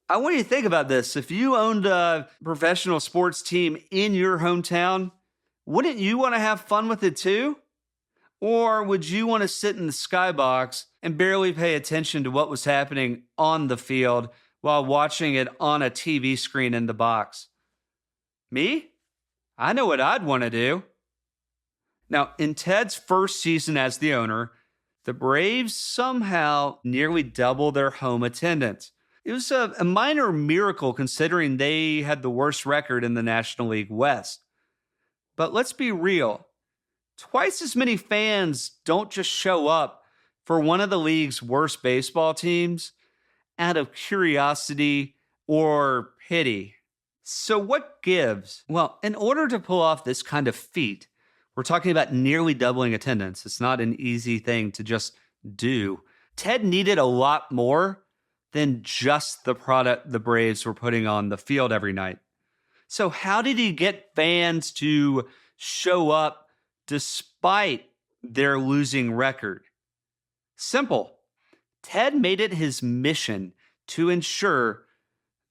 I want you to think about this. If you owned a professional sports team in your hometown, wouldn't you want to have fun with it too? Or would you want to sit in the skybox and barely pay attention to what was happening on the field while watching it on a TV screen in the box? Me? I know what I'd want to do. Now, in Ted's first season as the owner, the Braves somehow nearly doubled their home attendance. It was a minor miracle considering they had the worst record in the National League West. But let's be real. Twice as many fans don't just show up for one of the league's worst baseball teams out of curiosity or pity. So what gives? Well, in order to pull off this kind of feat, we're talking about nearly doubling attendance. It's not an easy thing to just do. Ted needed a lot more than just the product the Braves were putting on the field every night. So how did he get fans to show up despite their losing record? Simple. Ted made it his mission to ensure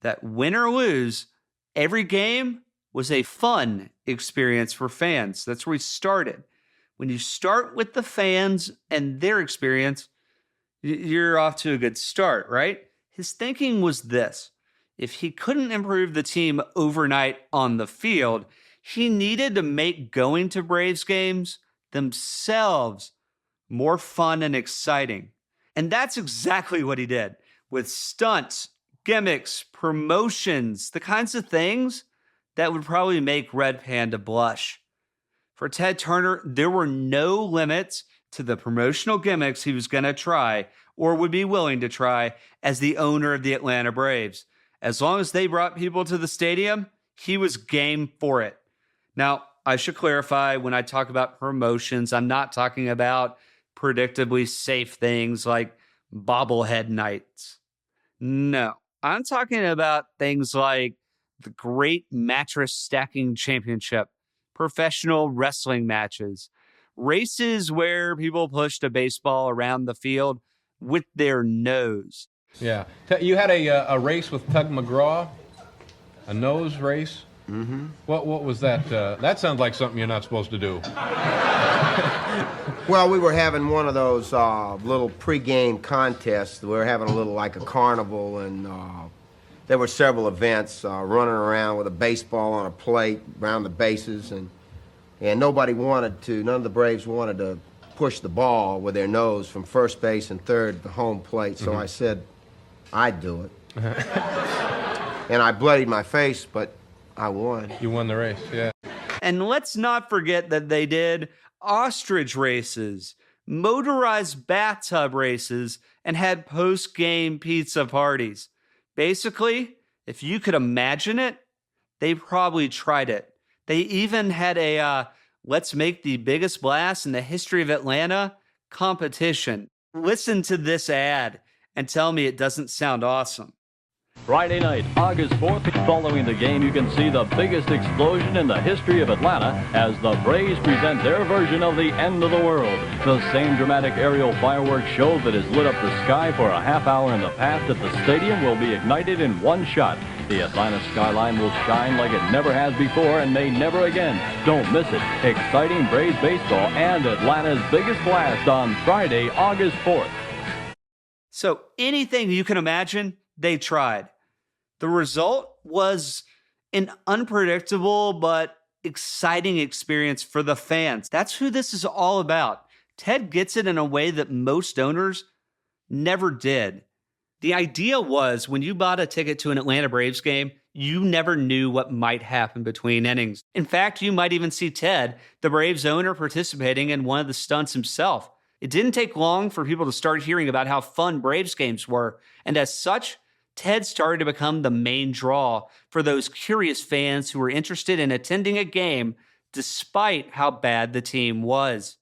that win or lose, every game was a fun experience for fans. That's where he started. When you start with the fans and their experience, you're off to a good start, right? His thinking was this: if he couldn't improve the team overnight on the field, he needed to make going to Braves games themselves more fun and exciting. And that's exactly what he did with stunts, gimmicks, promotions, the kinds of things that would probably make Red Panda blush. For Ted Turner, there were no limits to the promotional gimmicks he was going to try or would be willing to try as the owner of the Atlanta Braves. As long as they brought people to the stadium, he was game for it. Now, I should clarify, when I talk about promotions, I'm not talking about predictably safe things like bobblehead nights. No, I'm talking about things like the Great Mattress Stacking Championship, professional wrestling matches, races where people pushed a baseball around the field with their nose. Yeah. You had a race with Tug McGraw, a nose race. Mm-hmm. What was that? That sounds like something you're not supposed to do. Well, we were having one of those little pre-game contests. We were having a little like a carnival, and there were several events, running around with a baseball on a plate around the bases, and none of the Braves wanted to push the ball with their nose from first base and third to home plate, so I said I'd do it. And I bloodied my face, but I won. You won the race, yeah. And let's not forget that they did ostrich races, motorized bathtub races, and had post-game pizza parties. Basically, if you could imagine it, they probably tried it. They even had a let's make the biggest blast in the history of Atlanta competition. Listen to this ad and tell me it doesn't sound awesome. Friday night, August 4th, following the game, you can see the biggest explosion in the history of Atlanta as the Braves present their version of the end of the world. The same dramatic aerial fireworks show that has lit up the sky for a half hour in the past at the stadium will be ignited in one shot. The Atlanta skyline will shine like it never has before and may never again. Don't miss it. Exciting Braves baseball and Atlanta's biggest blast on Friday, August 4th. So anything you can imagine, they tried. The result was an unpredictable but exciting experience for the fans. That's who this is all about. Ted gets it in a way that most owners never did. The idea was when you bought a ticket to an Atlanta Braves game, you never knew what might happen between innings. In fact, you might even see Ted, the Braves owner, participating in one of the stunts himself. It didn't take long for people to start hearing about how fun Braves games were, and as such, Ted started to become the main draw for those curious fans who were interested in attending a game despite how bad the team was.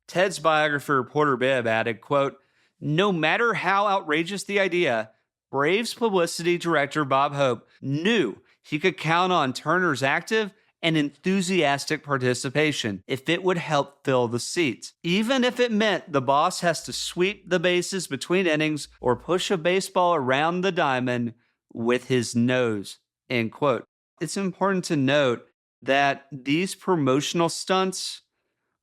Ted's biographer, Porter Bibb, added, quote, "No matter how outrageous the idea, Braves publicity director Bob Hope knew he could count on Turner's active and enthusiastic participation if it would help fill the seats, even if it meant the boss has to sweep the bases between innings or push a baseball around the diamond with his nose," end quote. It's important to note that these promotional stunts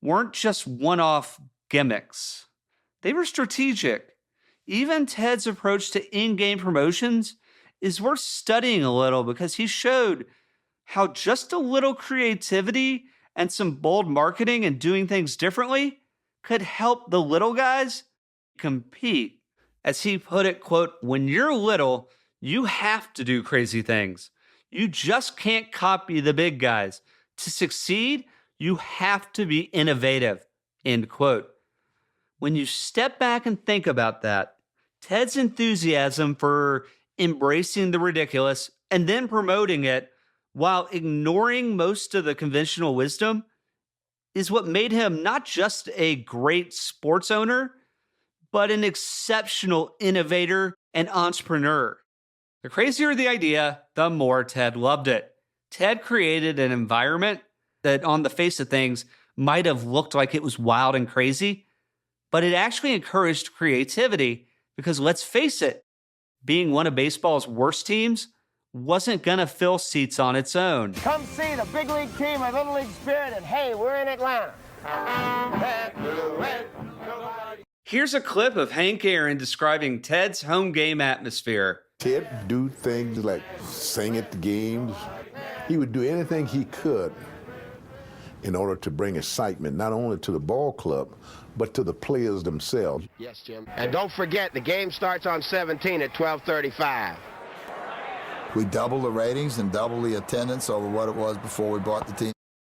weren't just one-off gimmicks. They were strategic. Even Ted's approach to in-game promotions is worth studying a little because he showed how just a little creativity and some bold marketing and doing things differently could help the little guys compete. As he put it, quote, "When you're little, you have to do crazy things. You just can't copy the big guys. To succeed, you have to be innovative," end quote. When you step back and think about that, Ted's enthusiasm for embracing the ridiculous and then promoting it while ignoring most of the conventional wisdom is what made him not just a great sports owner, but an exceptional innovator and entrepreneur. The crazier the idea, the more Ted loved it. Ted created an environment that on the face of things might have looked like it was wild and crazy, but it actually encouraged creativity because let's face it, being one of baseball's worst teams wasn't going to fill seats on its own. Come see the big league team of Little League Spirit, and hey, we're in Atlanta. Here's a clip of Hank Aaron describing Ted's home game atmosphere. Ted would do things like sing at the games. He would do anything he could in order to bring excitement, not only to the ball club, but to the players themselves. Yes, Jim. And don't forget, the game starts on 17 at 12:35. We double the ratings and double the attendance over what it was before we bought the team.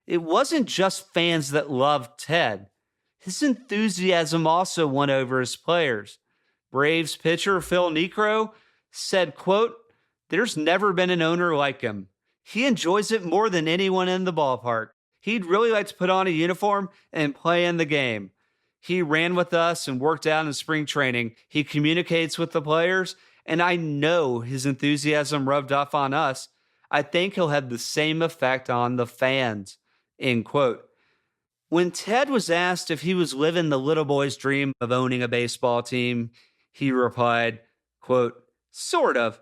It wasn't just fans that loved Ted. His enthusiasm also won over his players. Braves pitcher Phil Niekro said, quote, There's never been an owner like him. He enjoys it more than anyone in the ballpark. He'd really like to put on a uniform and play in the game. He ran with us and worked out in spring training. He communicates with the players, and I know his enthusiasm rubbed off on us. I think he'll have the same effect on the fans." End quote. When Ted was asked if he was living the little boy's dream of owning a baseball team, he replied, quote, "Sort of.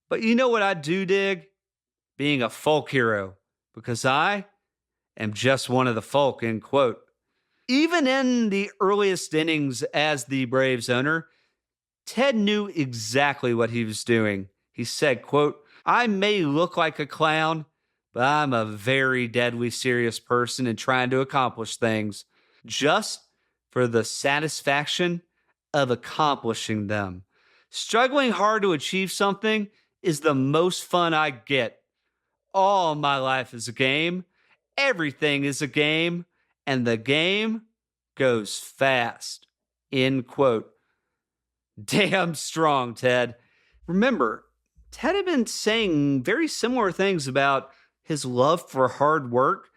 But you know what I do dig? Being a folk hero, because I am just one of the folk," end quote. Even in the earliest innings as the Braves owner, Ted knew exactly what he was doing. He said, quote, "I may look like a clown, but I'm a very deadly serious person in trying to accomplish things just for the satisfaction of accomplishing them. Struggling hard to achieve something is the most fun I get. All my life is a game. Everything is a game. And the game goes fast." End quote. Damn strong, Ted. Remember, Ted had been saying very similar things about his love for hard work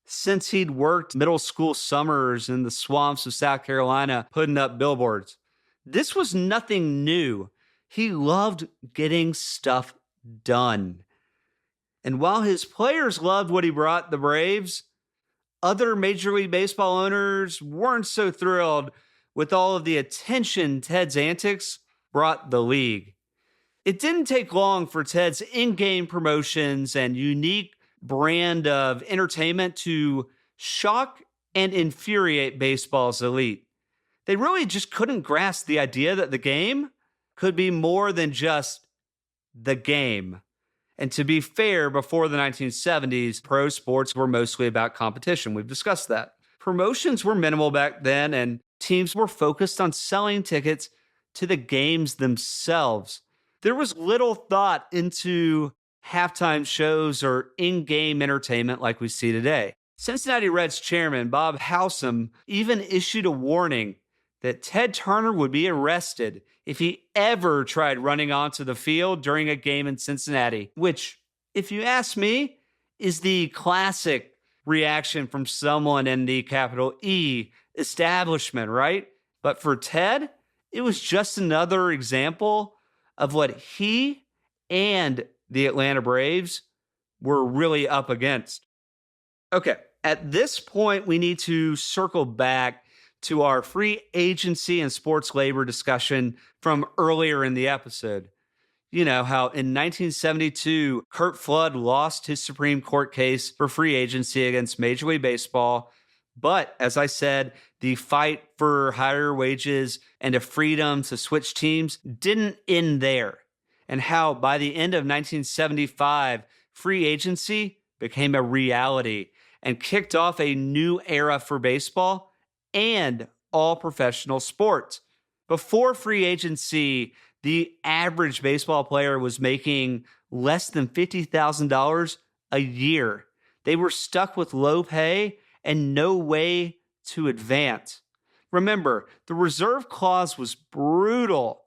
since he'd worked middle school summers in the swamps of South Carolina putting up billboards. This was nothing new. He loved getting stuff done. And while his players loved what he brought the Braves, other Major League Baseball owners weren't so thrilled with all of the attention Ted's antics brought the league. It didn't take long for Ted's in-game promotions and unique brand of entertainment to shock and infuriate baseball's elite. They really just couldn't grasp the idea that the game could be more than just the game. And to be fair, before the 1970s, pro sports were mostly about competition. We've discussed that. Promotions were minimal back then, and teams were focused on selling tickets to the games themselves. There was little thought into halftime shows or in-game entertainment like we see today. Cincinnati Reds chairman Bob Howsam even issued a warning that Ted Turner would be arrested if he ever tried running onto the field during a game in Cincinnati, which, if you ask me, is the classic reaction from someone in the capital E establishment, right? But for Ted, it was just another example of what he and the Atlanta Braves were really up against. Okay, at this point, we need to circle back to our free agency and sports labor discussion from earlier in the episode. You know how in 1972, Curt Flood lost his Supreme Court case for free agency against Major League Baseball. But as I said, the fight for higher wages and a freedom to switch teams didn't end there. And how by the end of 1975, free agency became a reality and kicked off a new era for baseball and all professional sports. Before free agency, the average baseball player was making less than $50,000 a year. They were stuck with low pay and no way to advance. Remember, the reserve clause was brutal.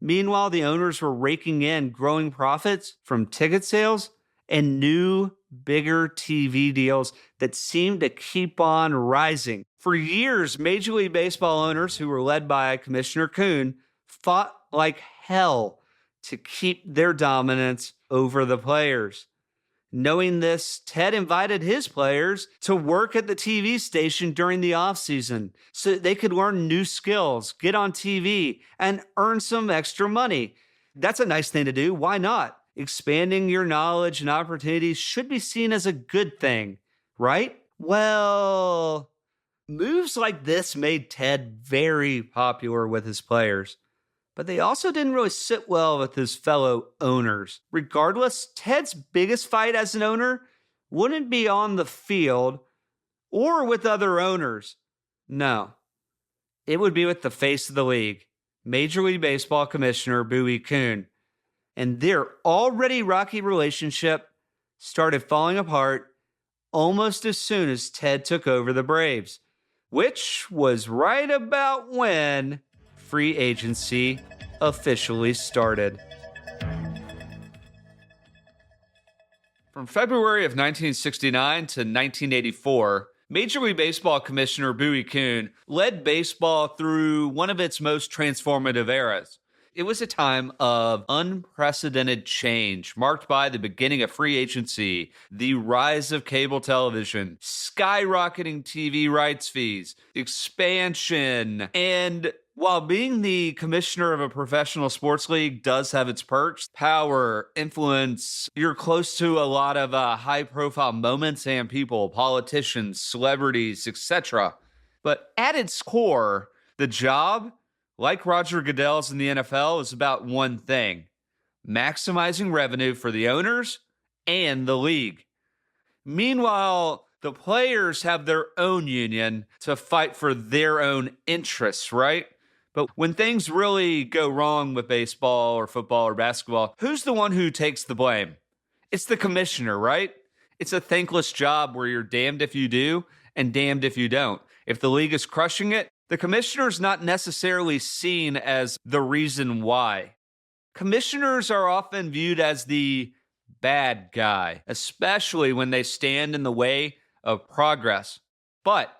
Meanwhile, the owners were raking in growing profits from ticket sales and new, bigger TV deals that seemed to keep on rising. For years, Major League Baseball owners, who were led by Commissioner Kuhn, fought like hell to keep their dominance over the players. Knowing this, Ted invited his players to work at the TV station during the offseason so that they could learn new skills, get on TV, and earn some extra money. That's a nice thing to do. Why not? Expanding your knowledge and opportunities should be seen as a good thing, right? Well, moves like this made Ted very popular with his players, but they also didn't really sit well with his fellow owners. Regardless, Ted's biggest fight as an owner wouldn't be on the field or with other owners. No, it would be with the face of the league, Major League Baseball Commissioner Bowie Kuhn. And their already rocky relationship started falling apart almost as soon as Ted took over the Braves, which was right about when free agency officially started. From February of 1969 to 1984, Major League Baseball Commissioner Bowie Kuhn led baseball through one of its most transformative eras. It was a time of unprecedented change, marked by the beginning of free agency, the rise of cable television, skyrocketing TV rights fees, expansion, and while being the commissioner of a professional sports league does have its perks, power, influence, you're close to a lot of high-profile moments and people, politicians, celebrities, etc. But at its core, the job, like Roger Goodell's in the NFL, is about one thing: maximizing revenue for the owners and the league. Meanwhile, the players have their own union to fight for their own interests, right? But when things really go wrong with baseball or football or basketball, who's the one who takes the blame? It's the commissioner, right? It's a thankless job where you're damned if you do and damned if you don't. If the league is crushing it, the commissioner's not necessarily seen as the reason why. Commissioners are often viewed as the bad guy, especially when they stand in the way of progress. But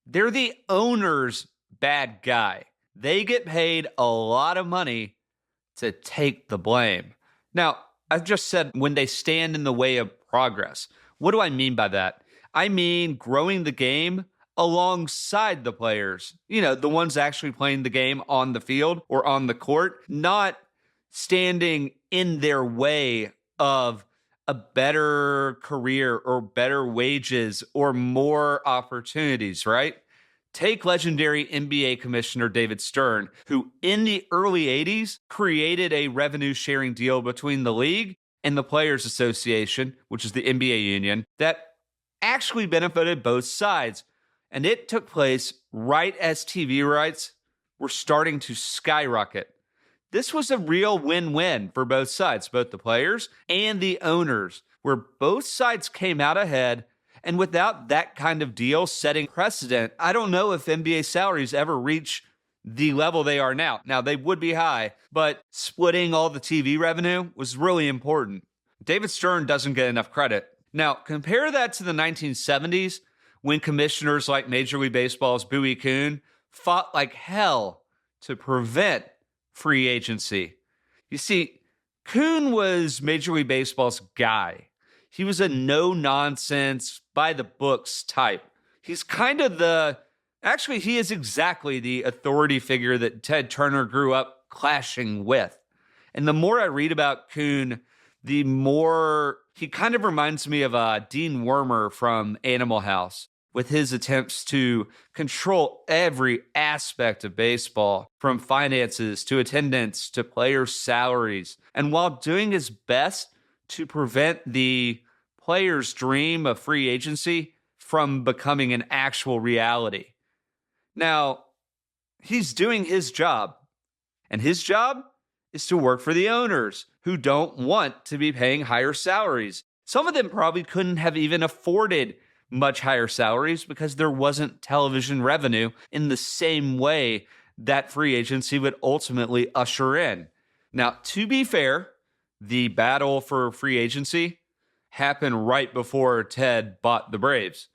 they're the owner's bad guy. They get paid a lot of money to take the blame. Now, I've just said when they stand in the way of progress. What do I mean by that? I mean growing the game alongside the players. You know, the ones actually playing the game on the field or on the court, not standing in their way of a better career or better wages or more opportunities, right? Take legendary NBA Commissioner David Stern, who in the early 80s created a revenue-sharing deal between the league and the Players Association, which is the NBA union, that actually benefited both sides. And it took place right as TV rights were starting to skyrocket. This was a real win-win for both sides, both the players and the owners, where both sides came out ahead. And without that kind of deal setting precedent, I don't know if NBA salaries ever reach the level they are now. Now, they would be high, but splitting all the TV revenue was really important. David Stern doesn't get enough credit. Now, compare that to the 1970s, when commissioners like Major League Baseball's Bowie Kuhn fought like hell to prevent free agency. You see, Kuhn was Major League Baseball's guy. He was a no-nonsense, by-the-books type. He's kind of he is exactly the authority figure that Ted Turner grew up clashing with. And the more I read about Kuhn, the more he kind of reminds me of Dean Wormer from Animal House, with his attempts to control every aspect of baseball, from finances to attendance to players' salaries, and while doing his best to prevent the players' dream of free agency from becoming an actual reality. Now, he's doing his job, and his job is to work for the owners who don't want to be paying higher salaries. Some of them probably couldn't have even afforded much higher salaries because there wasn't television revenue in the same way that free agency would ultimately usher in. Now, to be fair, the battle for free agency happened right before Ted bought the Braves.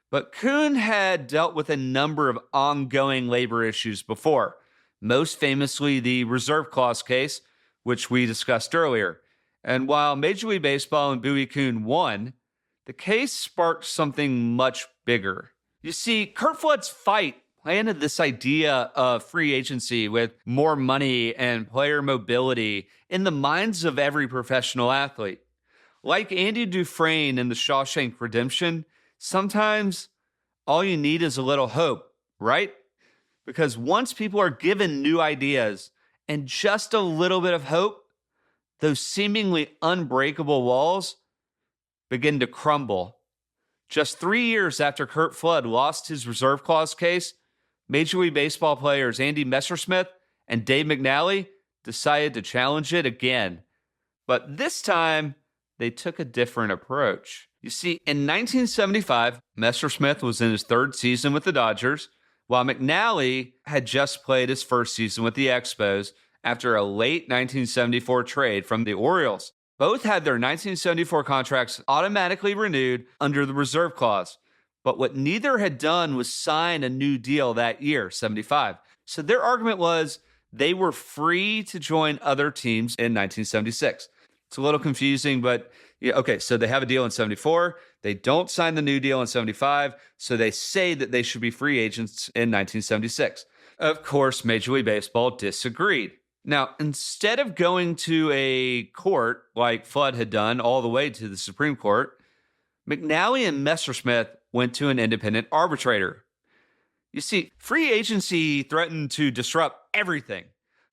But Kuhn had dealt with a number of ongoing labor issues before, most famously the reserve clause case, which we discussed earlier. And while Major League Baseball and Bowie Kuhn won, the case sparked something much bigger. You see, Curt Flood's fight planted this idea of free agency with more money and player mobility in the minds of every professional athlete. Like Andy Dufresne in The Shawshank Redemption, sometimes all you need is a little hope, right? Because once people are given new ideas and just a little bit of hope, those seemingly unbreakable walls begin to crumble. Just 3 years after Curt Flood lost his reserve clause case, Major League Baseball players Andy Messersmith and Dave McNally decided to challenge it again. But this time, they took a different approach. You see, in 1975, Messersmith was in his third season with the Dodgers, while McNally had just played his first season with the Expos after a late 1974 trade from the Orioles. Both had their 1974 contracts automatically renewed under the reserve clause. But what neither had done was sign a new deal that year, 75. So their argument was they were free to join other teams in 1976. It's a little confusing, but yeah, okay, so they have a deal in 74. They don't sign the new deal in 75, so they say that they should be free agents in 1976. Of course, Major League Baseball disagreed. Now, instead of going to a court like Flood had done all the way to the Supreme Court, McNally and Messersmith went to an independent arbitrator. You see, free agency threatened to disrupt everything.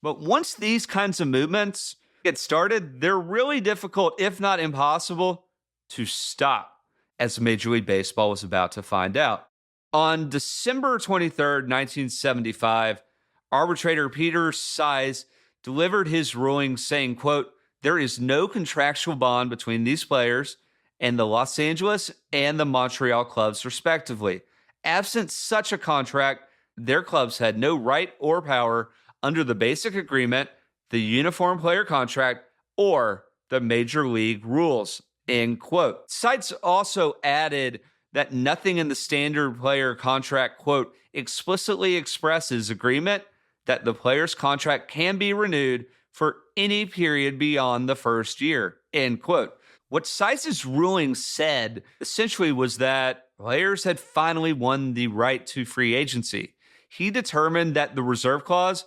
But once these kinds of movements get started, they're really difficult, if not impossible, to stop, as Major League Baseball was about to find out. On December 23rd, 1975, arbitrator Peter Size delivered his ruling saying, quote, "There is no contractual bond between these players and the Los Angeles and the Montreal clubs, respectively. Absent such a contract, their clubs had no right or power under the basic agreement, the uniform player contract, or the major league rules," end quote. Sites also added that nothing in the standard player contract, quote, "explicitly expresses agreement that the player's contract can be renewed for any period beyond the first year," end quote. What Sice's ruling said essentially was that players had finally won the right to free agency. He determined that the reserve clause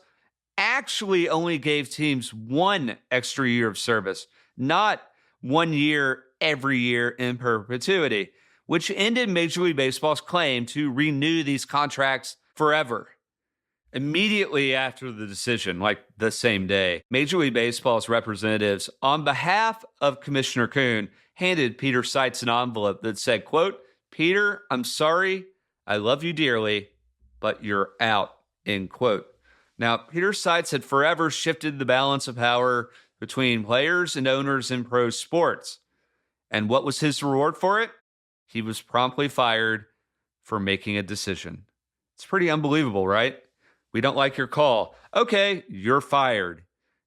actually only gave teams one extra year of service, not 1 year every year in perpetuity, which ended Major League Baseball's claim to renew these contracts forever. Immediately after the decision, like the same day, Major League Baseball's representatives, on behalf of Commissioner Kuhn, handed Peter Sites an envelope that said, quote, "Peter, I'm sorry, I love you dearly, but you're out," end quote. Now, Peter Sites had forever shifted the balance of power between players and owners in pro sports. And what was his reward for it? He was promptly fired for making a decision. It's pretty unbelievable, right? We don't like your call. Okay, you're fired.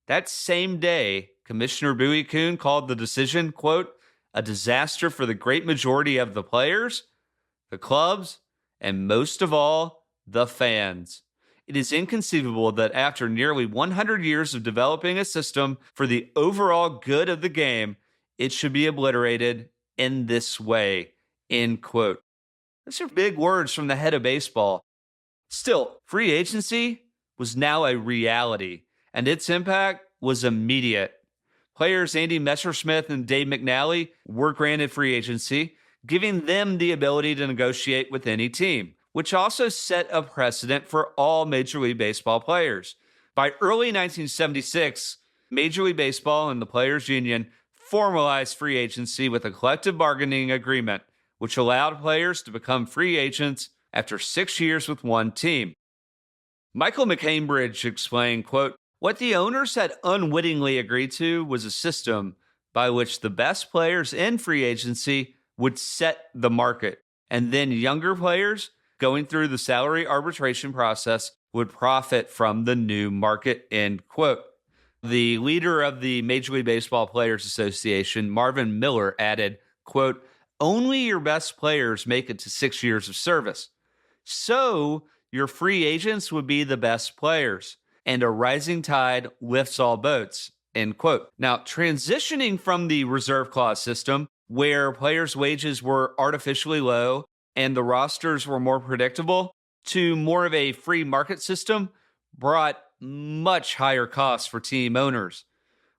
That same day, Commissioner Bowie Kuhn called the decision, quote, "a disaster for the great majority of the players, the clubs, and most of all, the fans. It is inconceivable that after nearly 100 years of developing a system for the overall good of the game, it should be obliterated in this way," end quote. Those are big words from the head of baseball. Still, free agency was now a reality, and its impact was immediate. Players Andy Messersmith and Dave McNally were granted free agency, giving them the ability to negotiate with any team, which also set a precedent for all Major League Baseball players. By early 1976, Major League Baseball and the Players Union formalized free agency with a collective bargaining agreement, which allowed players to become free agents after 6 years with one team. Michael McCambridge explained, quote, "What the owners had unwittingly agreed to was a system by which the best players in free agency would set the market, and then younger players going through the salary arbitration process would profit from the new market," end quote. The leader of the Major League Baseball Players Association, Marvin Miller, added, quote, "Only your best players make it to 6 years of service. So your free agents would be the best players, and a rising tide lifts all boats," end quote. Now, transitioning from the reserve clause system, where players' wages were artificially low and the rosters were more predictable, to more of a free market system brought much higher costs for team owners.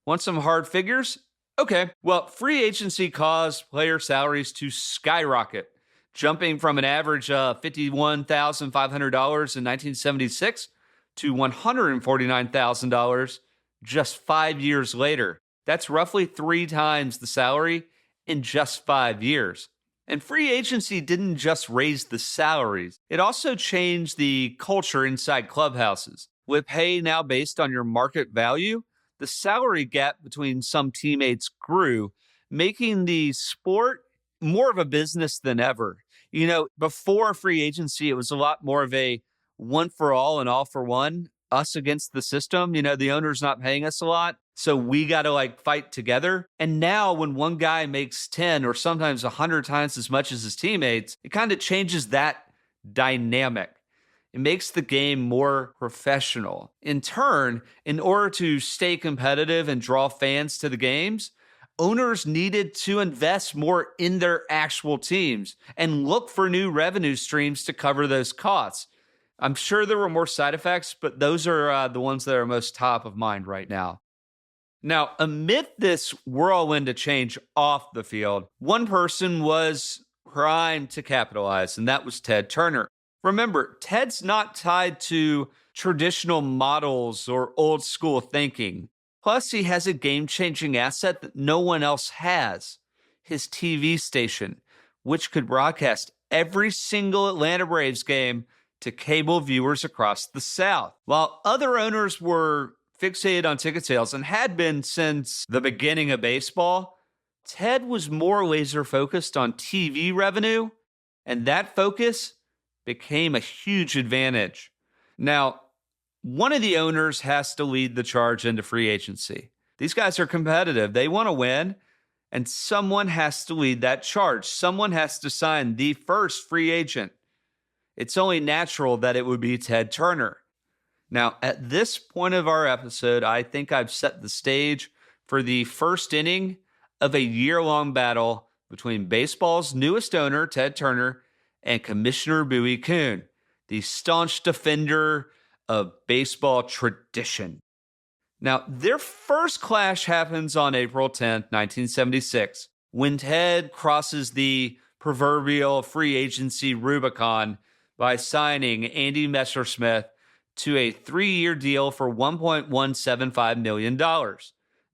Want some hard figures? Okay. Well, free agency caused player salaries to skyrocket, jumping from an average of $51,500 in 1976 to $149,000 just 5 years later. That's roughly 3 times the salary in just 5 years. And free agency didn't just raise the salaries, it also changed the culture inside clubhouses. With pay now based on your market value, the salary gap between some teammates grew, making the sport more of a business than ever. You know, before free agency, it was a lot more of a one for all and all for one, us against the system. You know, the owner's not paying us a lot, So we got to fight together. And now when one guy makes 10 or sometimes 100 times as much as his teammates, it kind of changes that dynamic. It makes the game more professional. In turn, in order to stay competitive and draw fans to the games, owners needed to invest more in their actual teams and look for new revenue streams to cover those costs. I'm sure there were more side effects, but those are the ones that are most top of mind right now. Now, amid this whirlwind of change off the field, one person was primed to capitalize, and that was Ted Turner. Remember, Ted's not tied to traditional models or old school thinking. Plus, he has a game-changing asset that no one else has, his TV station, which could broadcast every single Atlanta Braves game to cable viewers across the South. While other owners were fixated on ticket sales and had been since the beginning of baseball, Ted was more laser-focused on TV revenue, and that focus became a huge advantage. Now, one of the owners has to lead the charge into free agency. These guys are competitive. They want to win, and someone has to lead that charge. Someone has to sign the first free agent. It's only natural that it would be Ted Turner. Now, at this point of our episode, I think I've set the stage for the first inning of a year-long battle between baseball's newest owner, Ted Turner, and Commissioner Bowie Kuhn, the staunch defender of baseball tradition. Now, their first clash happens on April 10th, 1976, when Ted crosses the proverbial free agency Rubicon by signing Andy Messersmith to a 3-year deal for $1.175 million.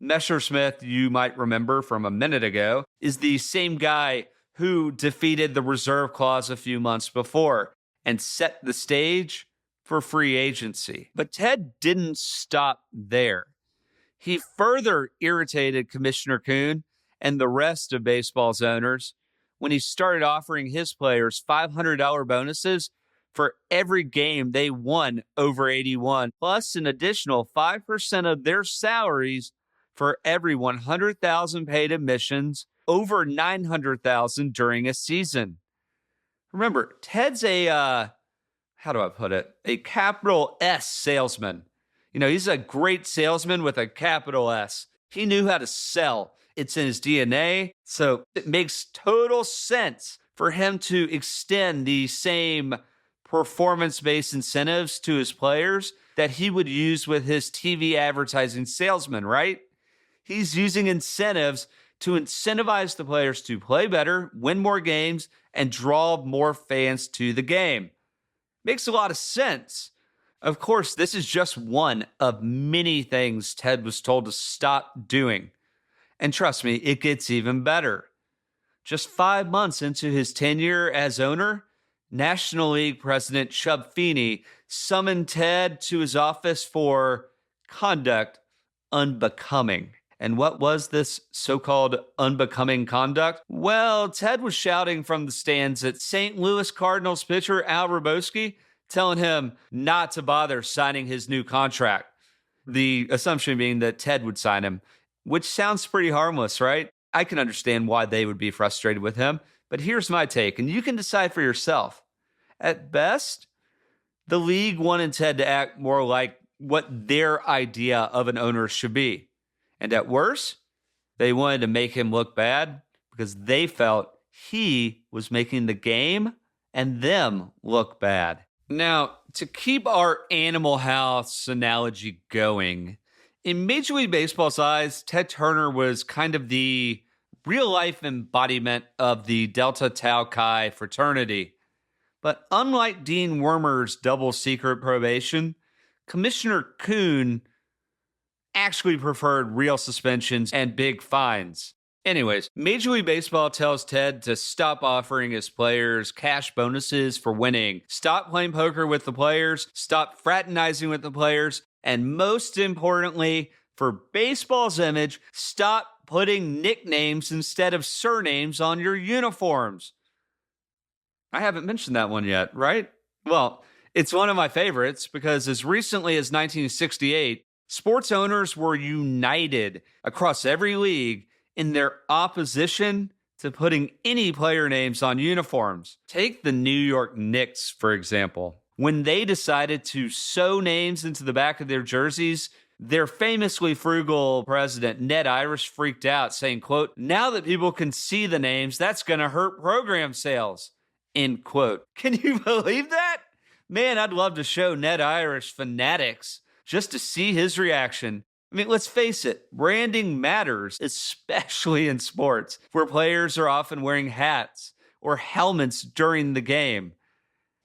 Messersmith, you might remember from a minute ago, is the same guy who defeated the reserve clause a few months before and set the stage for free agency. But Ted didn't stop there. He further irritated Commissioner Kuhn and the rest of baseball's owners when he started offering his players $500 bonuses for every game they won over 81, plus an additional 5% of their salaries for every 100,000 paid admissions over 900,000 during a season. Remember, Ted's a capital S salesman. He's a great salesman with a capital S. He knew how to sell. It's in his DNA, so it makes total sense for him to extend the same performance-based incentives to his players that he would use with his TV advertising salesman, right? He's using incentives to incentivize the players to play better, win more games, and draw more fans to the game. Makes a lot of sense. Of course, this is just one of many things Ted was told to stop doing. And trust me, it gets even better. Just 5 months into his tenure as owner, National League President Chub Feeney summoned Ted to his office for conduct unbecoming. And what was this so-called unbecoming conduct? Well, Ted was shouting from the stands at St. Louis Cardinals pitcher Al Hrabosky, telling him not to bother signing his new contract. The assumption being that Ted would sign him, which sounds pretty harmless, right? I can understand why they would be frustrated with him, but here's my take, and you can decide for yourself. At best, the league wanted Ted to act more like what their idea of an owner should be. And at worst, they wanted to make him look bad because they felt he was making the game and them look bad. Now, to keep our Animal House analogy going, in Major League Baseball's eyes, Ted Turner was kind of the real-life embodiment of the Delta Tau Chi fraternity. But unlike Dean Wormer's double-secret probation, Commissioner Kuhn actually preferred real suspensions and big fines. Anyways, Major League Baseball tells Ted to stop offering his players cash bonuses for winning, stop playing poker with the players, stop fraternizing with the players, and most importantly, for baseball's image, stop putting nicknames instead of surnames on your uniforms. I haven't mentioned that one yet, right? Well, it's one of my favorites because as recently as 1968, Sports owners were united across every league in their opposition to putting any player names on uniforms. Take the New York Knicks, for example. When they decided to sew names into the back of their jerseys, their famously frugal president, Ned Irish, freaked out, saying, quote, "Now that people can see the names, that's going to hurt program sales," end quote. Can you believe that? Man, I'd love to show Ned Irish fanatics just to see his reaction. I mean, let's face it, branding matters, especially in sports, where players are often wearing hats or helmets during the game.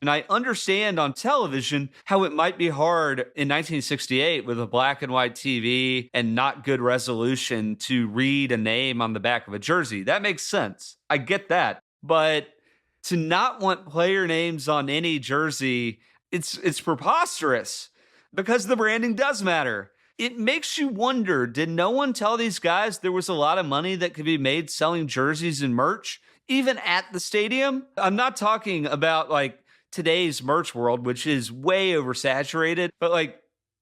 And I understand on television how it might be hard in 1968 with a black and white TV and not good resolution to read a name on the back of a jersey. That makes sense. I get that. But to not want player names on any jersey, it's preposterous because the branding does matter. It makes you wonder, did no one tell these guys there was a lot of money that could be made selling jerseys and merch, even at the stadium? I'm not talking about like today's merch world, which is way oversaturated, but like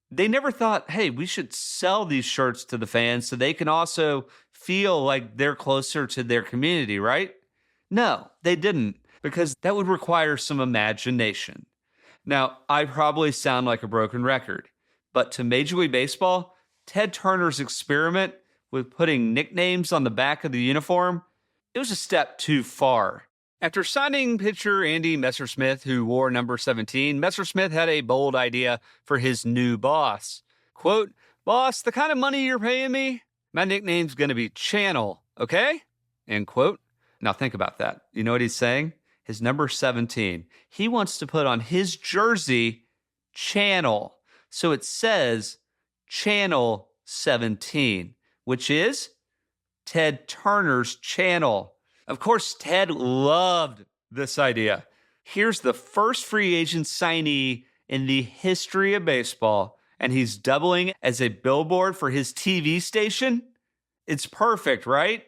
they never thought, hey, we should sell these shirts to the fans so they can also feel like they're closer to their community, right? No, they didn't, because that would require some imagination. Now, I probably sound like a broken record, but to Major League Baseball, Ted Turner's experiment with putting nicknames on the back of the uniform, it was a step too far. After signing pitcher Andy Messersmith, who wore number 17, Messersmith had a bold idea for his new boss. Quote, "Boss, the kind of money you're paying me, my nickname's going to be Channel, okay?" End quote. Now think about that. You know what he's saying? His number 17. He wants to put on his jersey Channel. So it says Channel 17, which is Ted Turner's channel. Of course, Ted loved this idea. Here's the first free agent signee in the history of baseball, and he's doubling as a billboard for his TV station. It's perfect, right?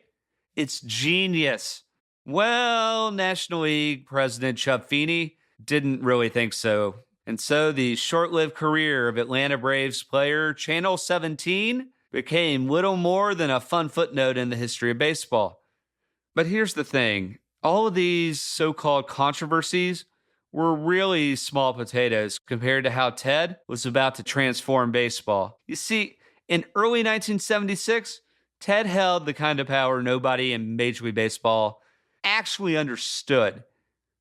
It's genius. Well, National League President Chubb Feeney didn't really think so. And so the short-lived career of Atlanta Braves player Channel 17 became little more than a fun footnote in the history of baseball. But here's the thing. All of these so-called controversies were really small potatoes compared to how Ted was about to transform baseball. You see, in early 1976, Ted held the kind of power nobody in Major League Baseball actually understood.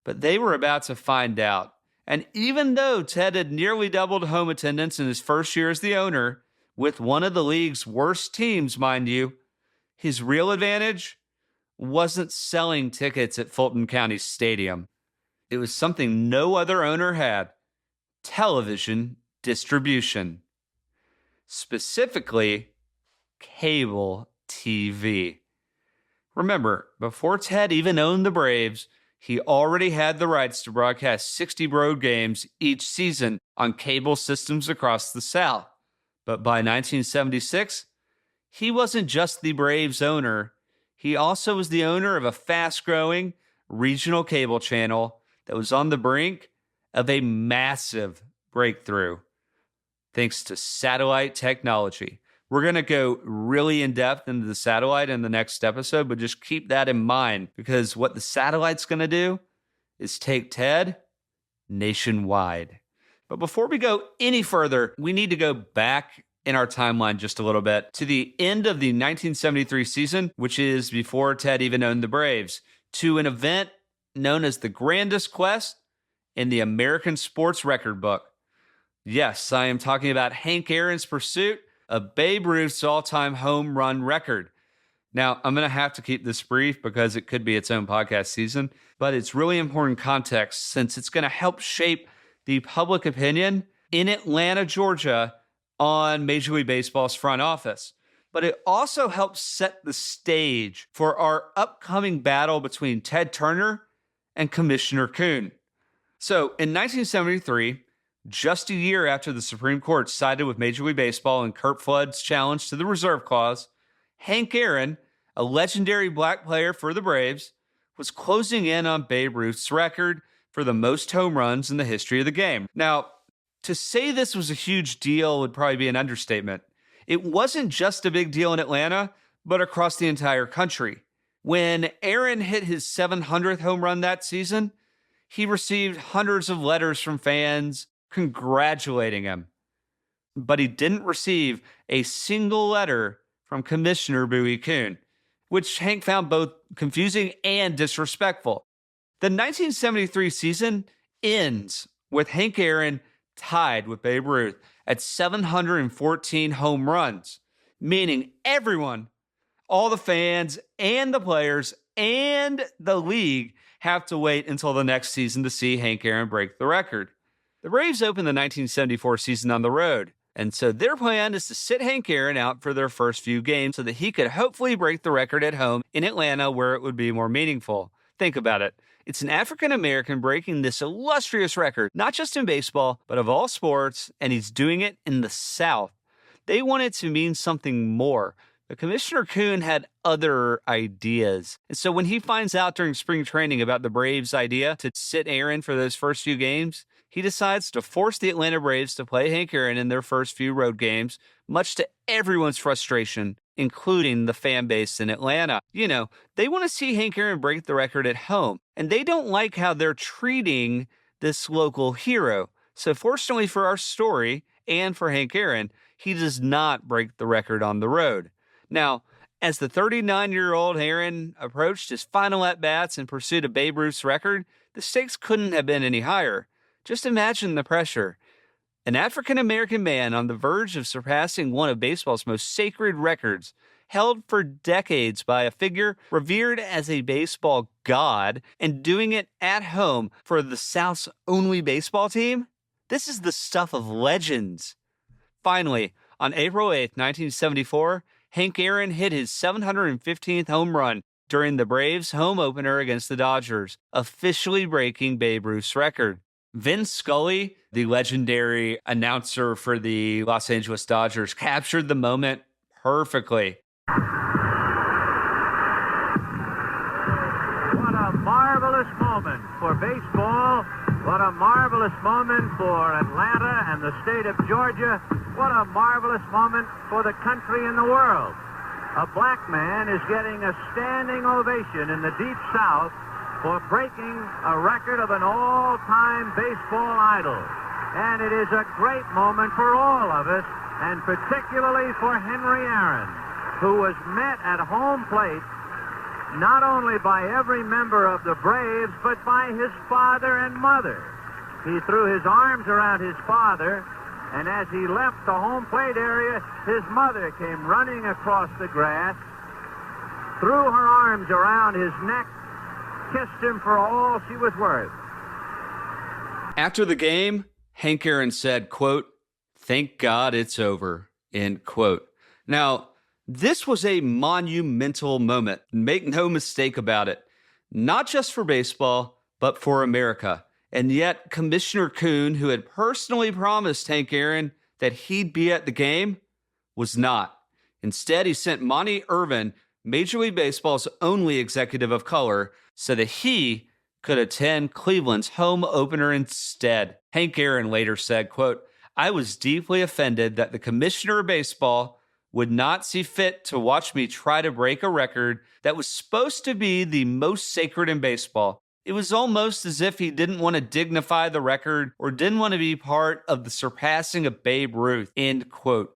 But they were about to find out. And even though Ted had nearly doubled home attendance in his first year as the owner, with one of the league's worst teams, mind you, his real advantage wasn't selling tickets at Fulton County Stadium. It was something no other owner had: television distribution. Specifically, cable TV. Remember, before Ted even owned the Braves, he already had the rights to broadcast 60 road games each season on cable systems across the South. But by 1976, he wasn't just the Braves owner. He also was the owner of a fast-growing regional cable channel that was on the brink of a massive breakthrough, thanks to satellite technology. We're going to go really in-depth into the satellite in the next episode, but just keep that in mind, because what the satellite's going to do is take Ted nationwide. But before we go any further, we need to go back in our timeline just a little bit to the end of the 1973 season, which is before Ted even owned the Braves, to an event known as the grandest quest in the American sports record book. Yes, I am talking about Hank Aaron's pursuit of Babe Ruth's all-time home run record. Now, I'm going to have to keep this brief because it could be its own podcast season, but it's really important context since it's going to help shape the public opinion in Atlanta, Georgia, on Major League Baseball's front office. But it also helps set the stage for our upcoming battle between Ted Turner and Commissioner Kuhn. So, in 1973, just a year after the Supreme Court sided with Major League Baseball and Curt Flood's challenge to the reserve clause, Hank Aaron, a legendary black player for the Braves, was closing in on Babe Ruth's record for the most home runs in the history of the game. Now, To say this was a huge deal would probably be an understatement. It wasn't just a big deal in Atlanta, but across the entire country. When Aaron hit his 700th home run that season, he received hundreds of letters from fans congratulating him. But he didn't receive a single letter from Commissioner Bowie Kuhn, which Hank found both confusing and disrespectful. The 1973 season ends with Hank Aaron tied with Babe Ruth at 714 home runs, meaning everyone, all the fans and the players and the league have to wait until the next season to see Hank Aaron break the record. The Braves opened the 1974 season on the road, and so their plan is to sit Hank Aaron out for their first few games so that he could hopefully break the record at home in Atlanta where it would be more meaningful. Think about it. It's an African-American breaking this illustrious record, not just in baseball, but of all sports, and he's doing it in the South. They want it to mean something more. But Commissioner Kuhn had other ideas. And so when he finds out during spring training about the Braves' idea to sit Aaron for those first few games, he decides to force the Atlanta Braves to play Hank Aaron in their first few road games, much to everyone's frustration, including the fan base in Atlanta. You know, they want to see Hank Aaron break the record at home, and they don't like how they're treating this local hero. So fortunately for our story and for Hank Aaron, he does not break the record on the road. Now, as the 39-year-old Aaron approached his final at-bats in pursuit of Babe Ruth's record, the stakes couldn't have been any higher. Just imagine the pressure. An African-American man on the verge of surpassing one of baseball's most sacred records, held for decades by a figure revered as a baseball god, and doing it at home for the South's only baseball team? This is the stuff of legends. Finally, on April 8, 1974, Hank Aaron hit his 715th home run during the Braves' home opener against the Dodgers, officially breaking Babe Ruth's record. Vin Scully, the legendary announcer for the Los Angeles Dodgers, captured the moment perfectly. What a marvelous moment for baseball. What a marvelous moment for Atlanta and the state of Georgia. What a marvelous moment for the country and the world. A black man is getting a standing ovation in the Deep South for breaking a record of an all-time baseball idol. And it is a great moment for all of us, and particularly for Henry Aaron, who was met at home plate not only by every member of the Braves, but by his father and mother. He threw his arms around his father, and as he left the home plate area, his mother came running across the grass, threw her arms around his neck, kissed him for all she was worth. After the game, Hank Aaron said, quote, "Thank God it's over," end quote. Now, this was a monumental moment. Make no mistake about it. Not just for baseball, but for America. And yet, Commissioner Kuhn, who had personally promised Hank Aaron that he'd be at the game, was not. Instead, he sent Monty Irvin, Major League Baseball's only executive of color, so that he could attend Cleveland's home opener instead. Hank Aaron later said, quote, "I was deeply offended that the Commissioner of Baseball would not see fit to watch me try to break a record that was supposed to be the most sacred in baseball. It was almost as if he didn't want to dignify the record or didn't want to be part of the surpassing of Babe Ruth," end quote.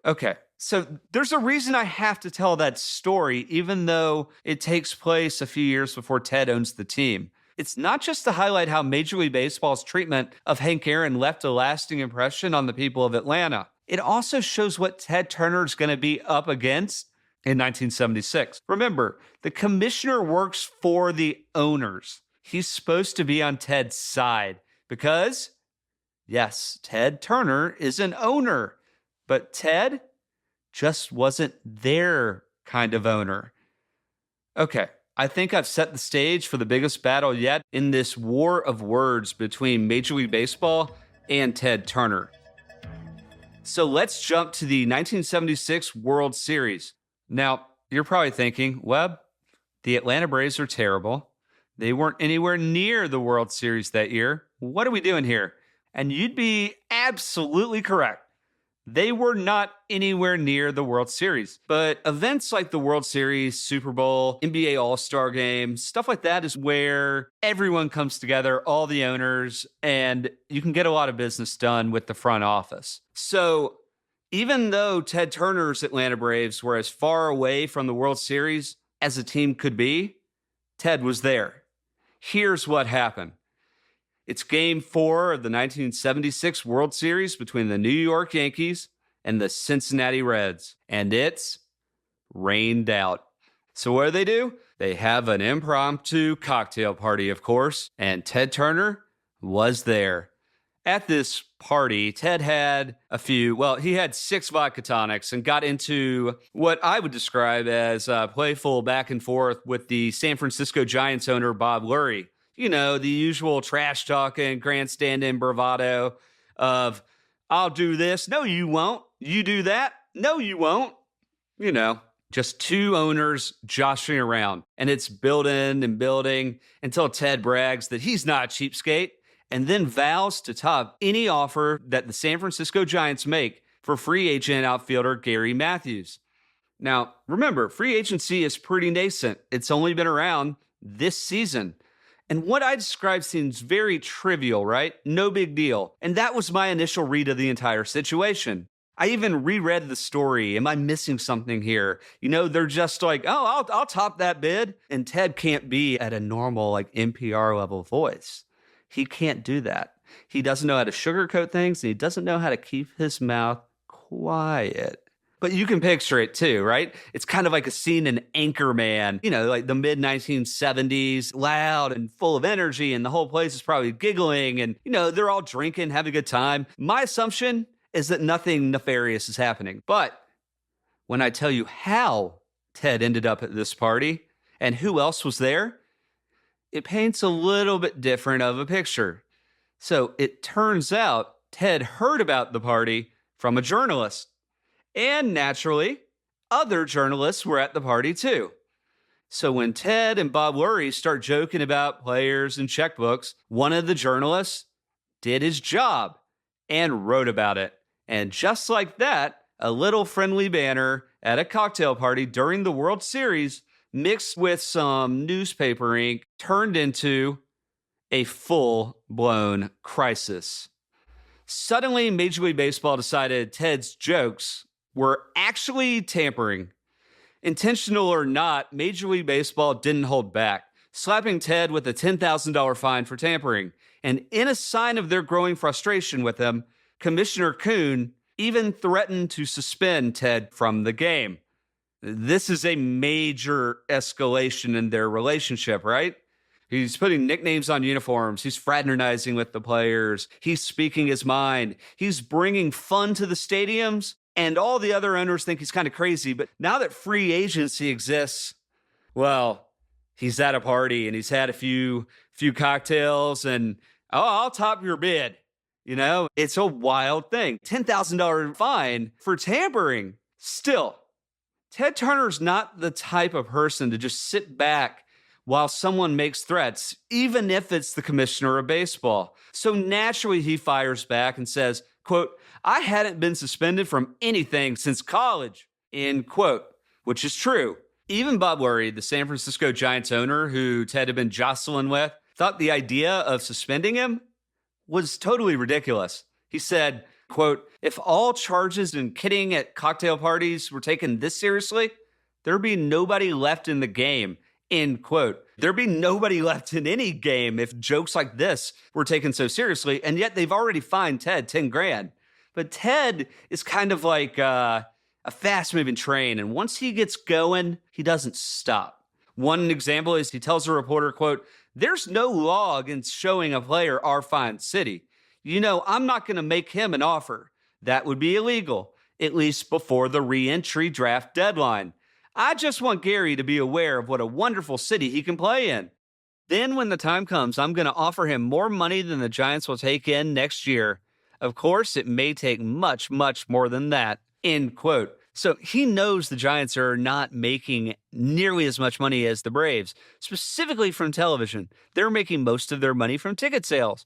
Okay, so there's a reason I have to tell that story, even though it takes place a few years before Ted owns the team. It's not just to highlight how Major League Baseball's treatment of Hank Aaron left a lasting impression on the people of Atlanta. It also shows what Ted Turner's going to be up against in 1976. Remember, the commissioner works for the owners. He's supposed to be on Ted's side because, yes, Ted Turner is an owner, but Ted just wasn't their kind of owner. Okay, I think I've set the stage for the biggest battle yet in this war of words between Major League Baseball and Ted Turner. So let's jump to the 1976 World Series. Now, you're probably thinking, Webb, the Atlanta Braves are terrible. They weren't anywhere near the World Series that year. What are we doing here? And you'd be absolutely correct. They were not anywhere near the World Series. But events like the World Series, Super Bowl, NBA All-Star Game, stuff like that is where everyone comes together, all the owners, and you can get a lot of business done with the front office. So even though Ted Turner's Atlanta Braves were as far away from the World Series as a team could be, Ted was there. Here's what happened. It's Game 4 of the 1976 World Series between the New York Yankees and the Cincinnati Reds, and it's rained out. So what do? They have an impromptu cocktail party, of course, and Ted Turner was there. At this party, Ted had he had 6 vodka tonics and got into what I would describe as playful back and forth with the San Francisco Giants owner, Bob Lurie. You know, the usual trash talking, grandstanding bravado of, I'll do this. No, you won't. You do that. No, you won't. You know, just 2 owners joshing around. And it's building and building until Ted brags that he's not a cheapskate and then vows to top any offer that the San Francisco Giants make for free agent outfielder Gary Matthews. Now, remember, free agency is pretty nascent. It's only been around this season. And what I described seems very trivial, right? No big deal. And that was my initial read of the entire situation. I even reread the story. Am I missing something here? You know, they're just like, oh, I'll top that bid. And Ted can't be at a normal, like, NPR level voice. He can't do that. He doesn't know how to sugarcoat things, and he doesn't know how to keep his mouth quiet. But you can picture it too, right? It's kind of like a scene in Anchorman, you know, like the mid-1970s, loud and full of energy, and the whole place is probably giggling, and, you know, they're all drinking, having a good time. My assumption is that nothing nefarious is happening. But when I tell you how Ted ended up at this party and who else was there, it paints a little bit different of a picture. So it turns out Ted heard about the party from a journalist. And naturally, other journalists were at the party too. So when Ted and Bob Lurie start joking about players and checkbooks, one of the journalists did his job and wrote about it. And just like that, a little friendly banner at a cocktail party during the World Series mixed with some newspaper ink turned into a full-blown crisis. Suddenly, Major League Baseball decided Ted's jokes were actually tampering. Intentional or not, Major League Baseball didn't hold back, slapping Ted with a $10,000 fine for tampering. And in a sign of their growing frustration with him, Commissioner Kuhn even threatened to suspend Ted from the game. This is a major escalation in their relationship, right? He's putting nicknames on uniforms. He's fraternizing with the players. He's speaking his mind. He's bringing fun to the stadiums. And all the other owners think he's kind of crazy. But now that free agency exists, well, he's at a party and he's had a few cocktails and, I'll top your bid. You know, it's a wild thing. $10,000 fine for tampering. Still, Ted Turner's not the type of person to just sit back while someone makes threats, even if it's the commissioner of baseball. So naturally, he fires back and says, quote, I hadn't been suspended from anything since college, end quote, which is true. Even Bob Lurie, the San Francisco Giants owner who Ted had been jostling with, thought the idea of suspending him was totally ridiculous. He said, quote, if all charges and kidding at cocktail parties were taken this seriously, there'd be nobody left in the game, end quote. There'd be nobody left in any game if jokes like this were taken so seriously, and yet they've already fined Ted $10,000. But Ted is kind of like a fast-moving train, and once he gets going, he doesn't stop. One example is he tells a reporter, quote, there's no law against showing a player our fine city. You know, I'm not going to make him an offer. That would be illegal, at least before the re-entry draft deadline. I just want Gary to be aware of what a wonderful city he can play in. Then when the time comes, I'm going to offer him more money than the Giants will take in next year. Of course, it may take much, much more than that, end quote. So he knows the Giants are not making nearly as much money as the Braves, specifically from television. They're making most of their money from ticket sales.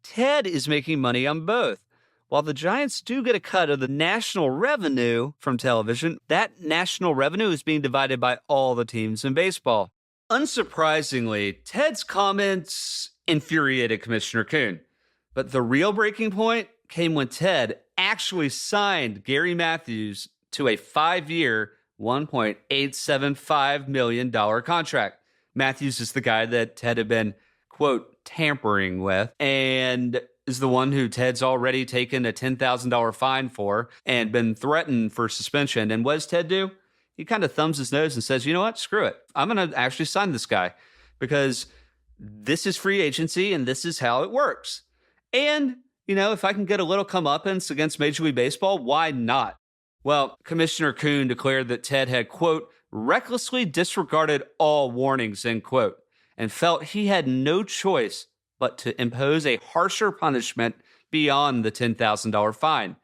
Ted is making money on both. while the Giants do get a cut of the national revenue from television, that national revenue is being divided by all the teams in baseball. Unsurprisingly, Ted's comments infuriated Commissioner Kuhn. But the real breaking point came when Ted actually signed Gary Matthews to a 5-year, $1.875 million contract. Matthews is the guy that Ted had been, quote, tampering with, and is the one who Ted's already taken a $10,000 fine for and been threatened for suspension. And what does Ted do? He kind of thumbs his nose and says, you know what, screw it. I'm going to actually sign this guy because this is free agency and this is how it works. And, you know, if I can get a little comeuppance against Major League Baseball, why not? Well, Commissioner Kuhn declared that Ted had, quote, recklessly disregarded all warnings, end quote, and felt he had no choice but to impose a harsher punishment beyond the $10,000 fine.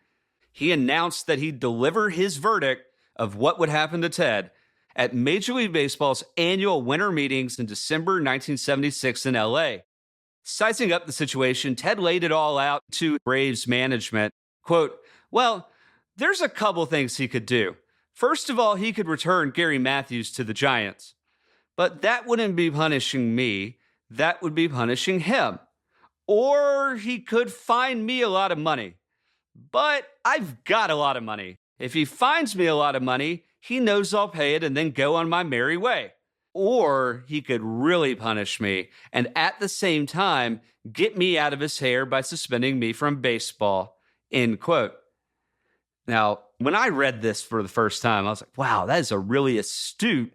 He announced that he'd deliver his verdict of what would happen to Ted at Major League Baseball's annual winter meetings in December 1976 in LA. Sizing up the situation, Ted laid it all out to Braves management. Quote, well, there's a couple things he could do. First of all, he could return Gary Matthews to the Giants. But that wouldn't be punishing me. That would be punishing him. Or he could fine me a lot of money. But I've got a lot of money. If he fines me a lot of money, he knows I'll pay it and then go on my merry way. Or he could really punish me and at the same time get me out of his hair by suspending me from baseball, end quote. Now, when I read this for the first time, I was like, wow, that is a really astute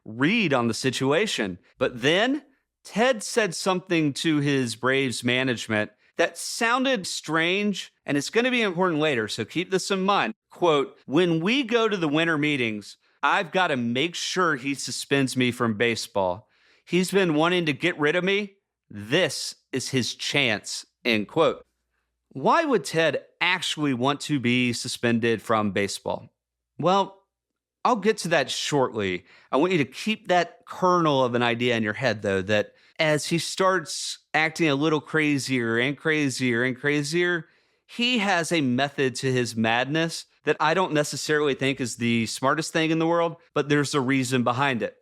read on the situation. But then Ted said something to his Braves management that sounded strange, and it's going to be important later, so keep this in mind. Quote, when we go to the winter meetings, I've got to make sure he suspends me from baseball. He's been wanting to get rid of me. This is his chance, end quote. Why would Ted actually want to be suspended from baseball? Well, I'll get to that shortly. I want you to keep that kernel of an idea in your head, though, that as he starts acting a little crazier and crazier and crazier, he has a method to his madness that I don't necessarily think is the smartest thing in the world, but there's a reason behind it.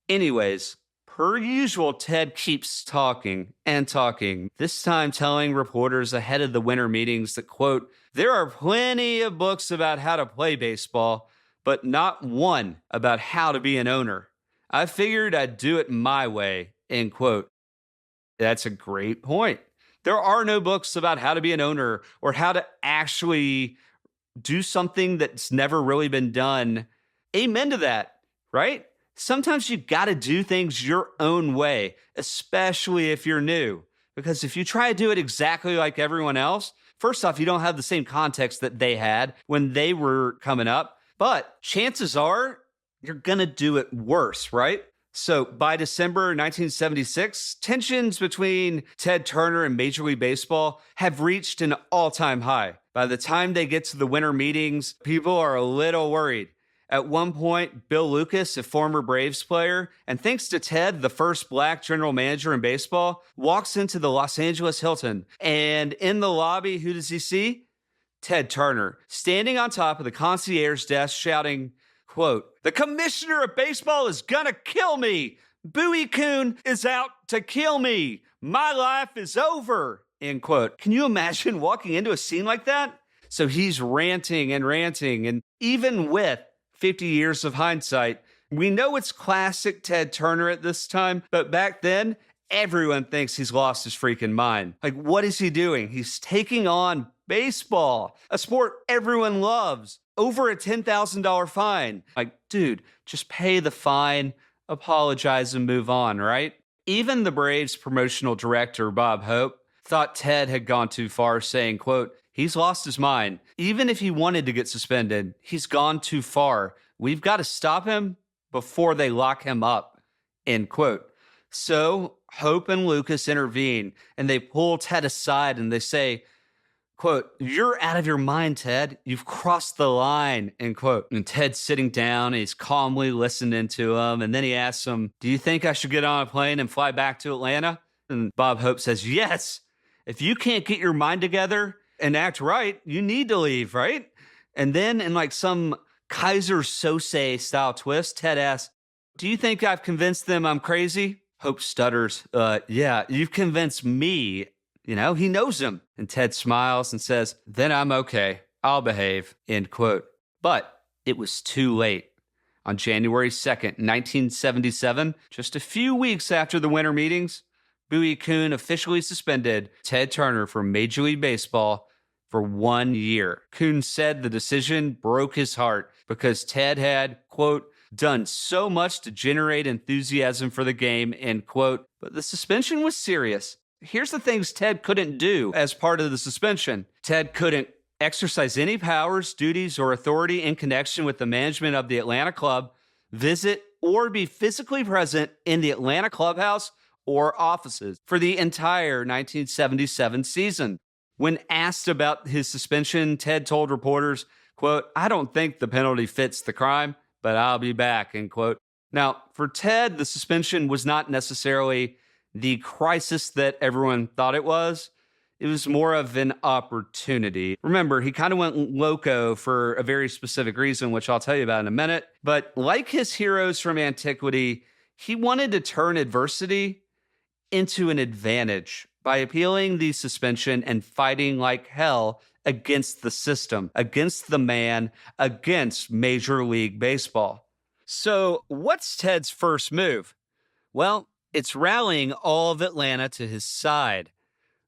Anyways, per usual, Ted keeps talking and talking, this time telling reporters ahead of the winter meetings that, quote, there are plenty of books about how to play baseball, but not one about how to be an owner. I figured I'd do it my way, end quote. That's a great point. There are no books about how to be an owner or how to actually do something that's never really been done. Amen to that, right? Sometimes you got to do things your own way, especially if you're new. Because if you try to do it exactly like everyone else, first off, you don't have the same context that they had when they were coming up. But chances are you're going to do it worse, right? So by December 1976, tensions between Ted Turner and Major League Baseball have reached an all-time high. By the time they get to the winter meetings, people are a little worried. At one point, Bill Lucas, a former Braves player, and thanks to Ted, the first black general manager in baseball, walks into the Los Angeles Hilton. And in the lobby, who does he see? Ted Turner, standing on top of the concierge desk shouting, quote, the commissioner of baseball is gonna kill me. Bowie Kuhn is out to kill me. My life is over, end quote. Can you imagine walking into a scene like that? So he's ranting, and even with 50 years of hindsight, we know it's classic Ted Turner at this time, but back then, everyone thinks he's lost his freaking mind. Like, what is he doing? He's taking on baseball, a sport everyone loves, over a $10,000 fine. Like, dude, just pay the fine, apologize, and move on, right? Even the Braves promotional director, Bob Hope, thought Ted had gone too far, saying, quote, he's lost his mind. Even if he wanted to get suspended, he's gone too far. We've got to stop him before they lock him up, end quote. So Hope and Lucas intervene, and they pull Ted aside, and they say, quote, you're out of your mind, Ted. You've crossed the line, end quote. And Ted's sitting down, and he's calmly listening to him. And then he asks him, do you think I should get on a plane and fly back to Atlanta? And Bob Hope says, yes. If you can't get your mind together, and act right, you need to leave, right? And then in like some Kaiser Sose style twist, Ted asks, do you think I've convinced them I'm crazy? Hope stutters, yeah, you've convinced me. You know, he knows him. And Ted smiles and says, then I'm okay. I'll behave, end quote. But it was too late. On January 2nd, 1977, just a few weeks after the winter meetings, Bowie Kuhn officially suspended Ted Turner from Major League Baseball for 1 year. Kuhn said the decision broke his heart because Ted had, quote, done so much to generate enthusiasm for the game, end quote. But the suspension was serious. Here's the things Ted couldn't do as part of the suspension. Ted couldn't exercise any powers, duties, or authority in connection with the management of the Atlanta club, visit, or be physically present in the Atlanta clubhouse or offices for the entire 1977 season. When asked about his suspension, Ted told reporters, quote, I don't think the penalty fits the crime, but I'll be back, end quote. Now, for Ted, the suspension was not necessarily the crisis that everyone thought it was. It was more of an opportunity. Remember, he kind of went loco for a very specific reason, which I'll tell you about in a minute. But like his heroes from antiquity, he wanted to turn adversity into an advantage by appealing the suspension and fighting like hell against the system, against the man, against Major League Baseball. So what's Ted's first move? Well, it's rallying all of Atlanta to his side.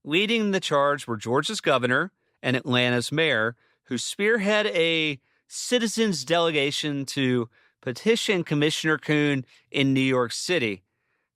Leading the charge were Georgia's governor and Atlanta's mayor, who spearhead a citizens delegation to petition Commissioner Kuhn in New York City,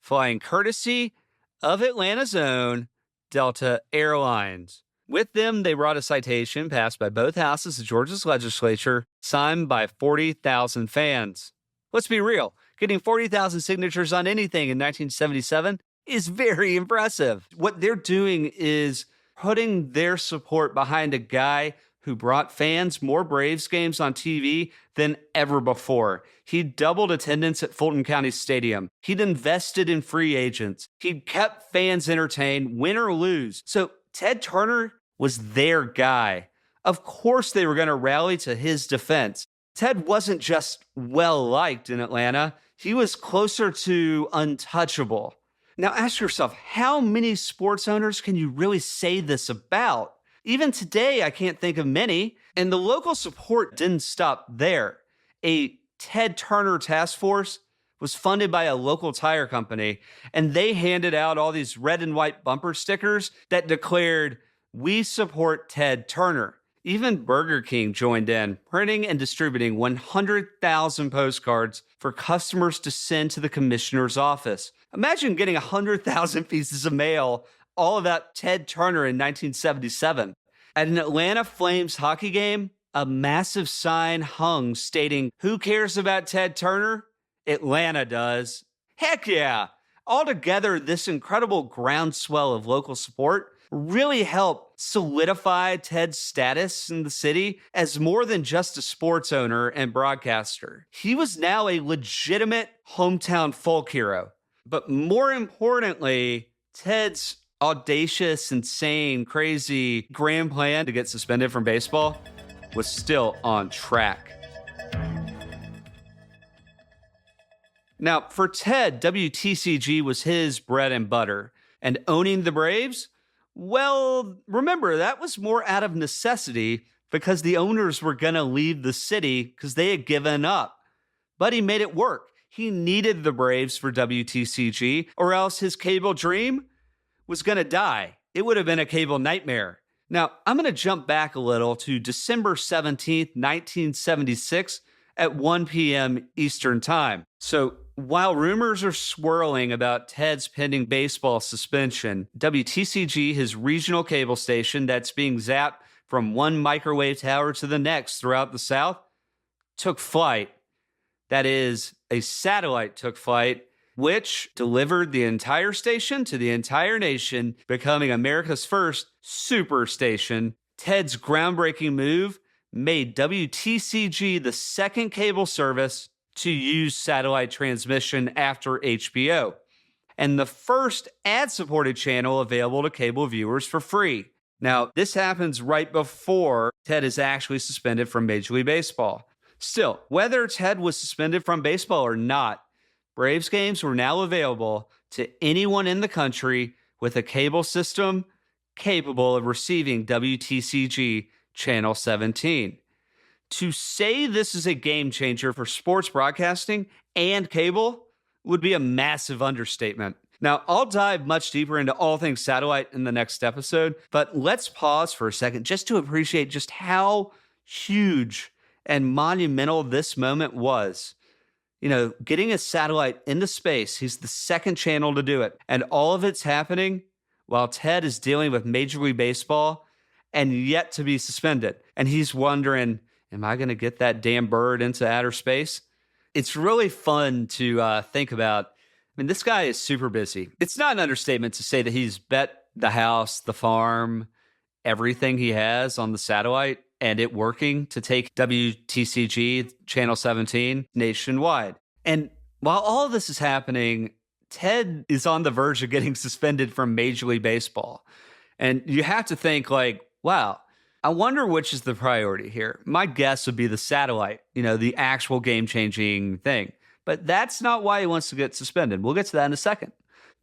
flying courtesy of Atlanta's own Delta Airlines. With them, they brought a citation passed by both houses of Georgia's legislature, signed by 40,000 fans. Let's be real, getting 40,000 signatures on anything in 1977 is very impressive. What they're doing is putting their support behind a guy who brought fans more Braves games on TV than ever before. He doubled attendance at Fulton County Stadium. He'd invested in free agents. He'd kept fans entertained, win or lose. So Ted Turner was their guy. Of course they were going to rally to his defense. Ted wasn't just well-liked in Atlanta. He was closer to untouchable. Now ask yourself, how many sports owners can you really say this about? Even today, I can't think of many, and the local support didn't stop there. A Ted Turner task force was funded by a local tire company, and they handed out all these red and white bumper stickers that declared, "We support Ted Turner." Even Burger King joined in, printing and distributing 100,000 postcards for customers to send to the commissioner's office. Imagine getting 100,000 pieces of mail, all about Ted Turner in 1977. At an Atlanta Flames hockey game, a massive sign hung stating, "Who cares about Ted Turner? Atlanta does." Heck yeah! Altogether, this incredible groundswell of local support really helped solidify Ted's status in the city as more than just a sports owner and broadcaster. He was now a legitimate hometown folk hero. But more importantly, Ted's audacious, insane, crazy grand plan to get suspended from baseball was still on track. Now, for Ted, WTCG was his bread and butter, and owning the Braves, well, remember, that was more out of necessity because the owners were going to leave the city because they had given up. But he made it work. He needed the Braves for WTCG, or else his cable dream was going to die. It would have been a cable nightmare. Now, I'm going to jump back a little to December 17th, 1976 at 1 p.m. Eastern Time. So while rumors are swirling about Ted's pending baseball suspension, WTCG, his regional cable station that's being zapped from one microwave tower to the next throughout the South, took flight. That is, a satellite took flight, which delivered the entire station to the entire nation, becoming America's first super station. Ted's groundbreaking move made WTCG the second cable service to use satellite transmission after HBO, and the first ad-supported channel available to cable viewers for free. Now, this happens right before Ted is actually suspended from Major League Baseball. Still, whether Ted was suspended from baseball or not, Braves games were now available to anyone in the country with a cable system capable of receiving WTCG Channel 17. To say this is a game changer for sports broadcasting and cable would be a massive understatement. Now, I'll dive much deeper into all things satellite in the next episode, but let's pause for a second just to appreciate just how huge and monumental this moment was. You know, getting a satellite into space, he's the second channel to do it, and all of it's happening while Ted is dealing with Major League Baseball and yet to be suspended. And he's wondering, am I going to get that damn bird into outer space? It's really fun to think about. I mean, this guy is super busy. It's not an understatement to say that he's bet the house, the farm, everything he has on the satellite and it working to take WTCG Channel 17 nationwide. And while all of this is happening, Ted is on the verge of getting suspended from Major League Baseball. And you have to think like, wow, I wonder which is the priority here. My guess would be the satellite, you know, the actual game-changing thing. But that's not why he wants to get suspended. We'll get to that in a second.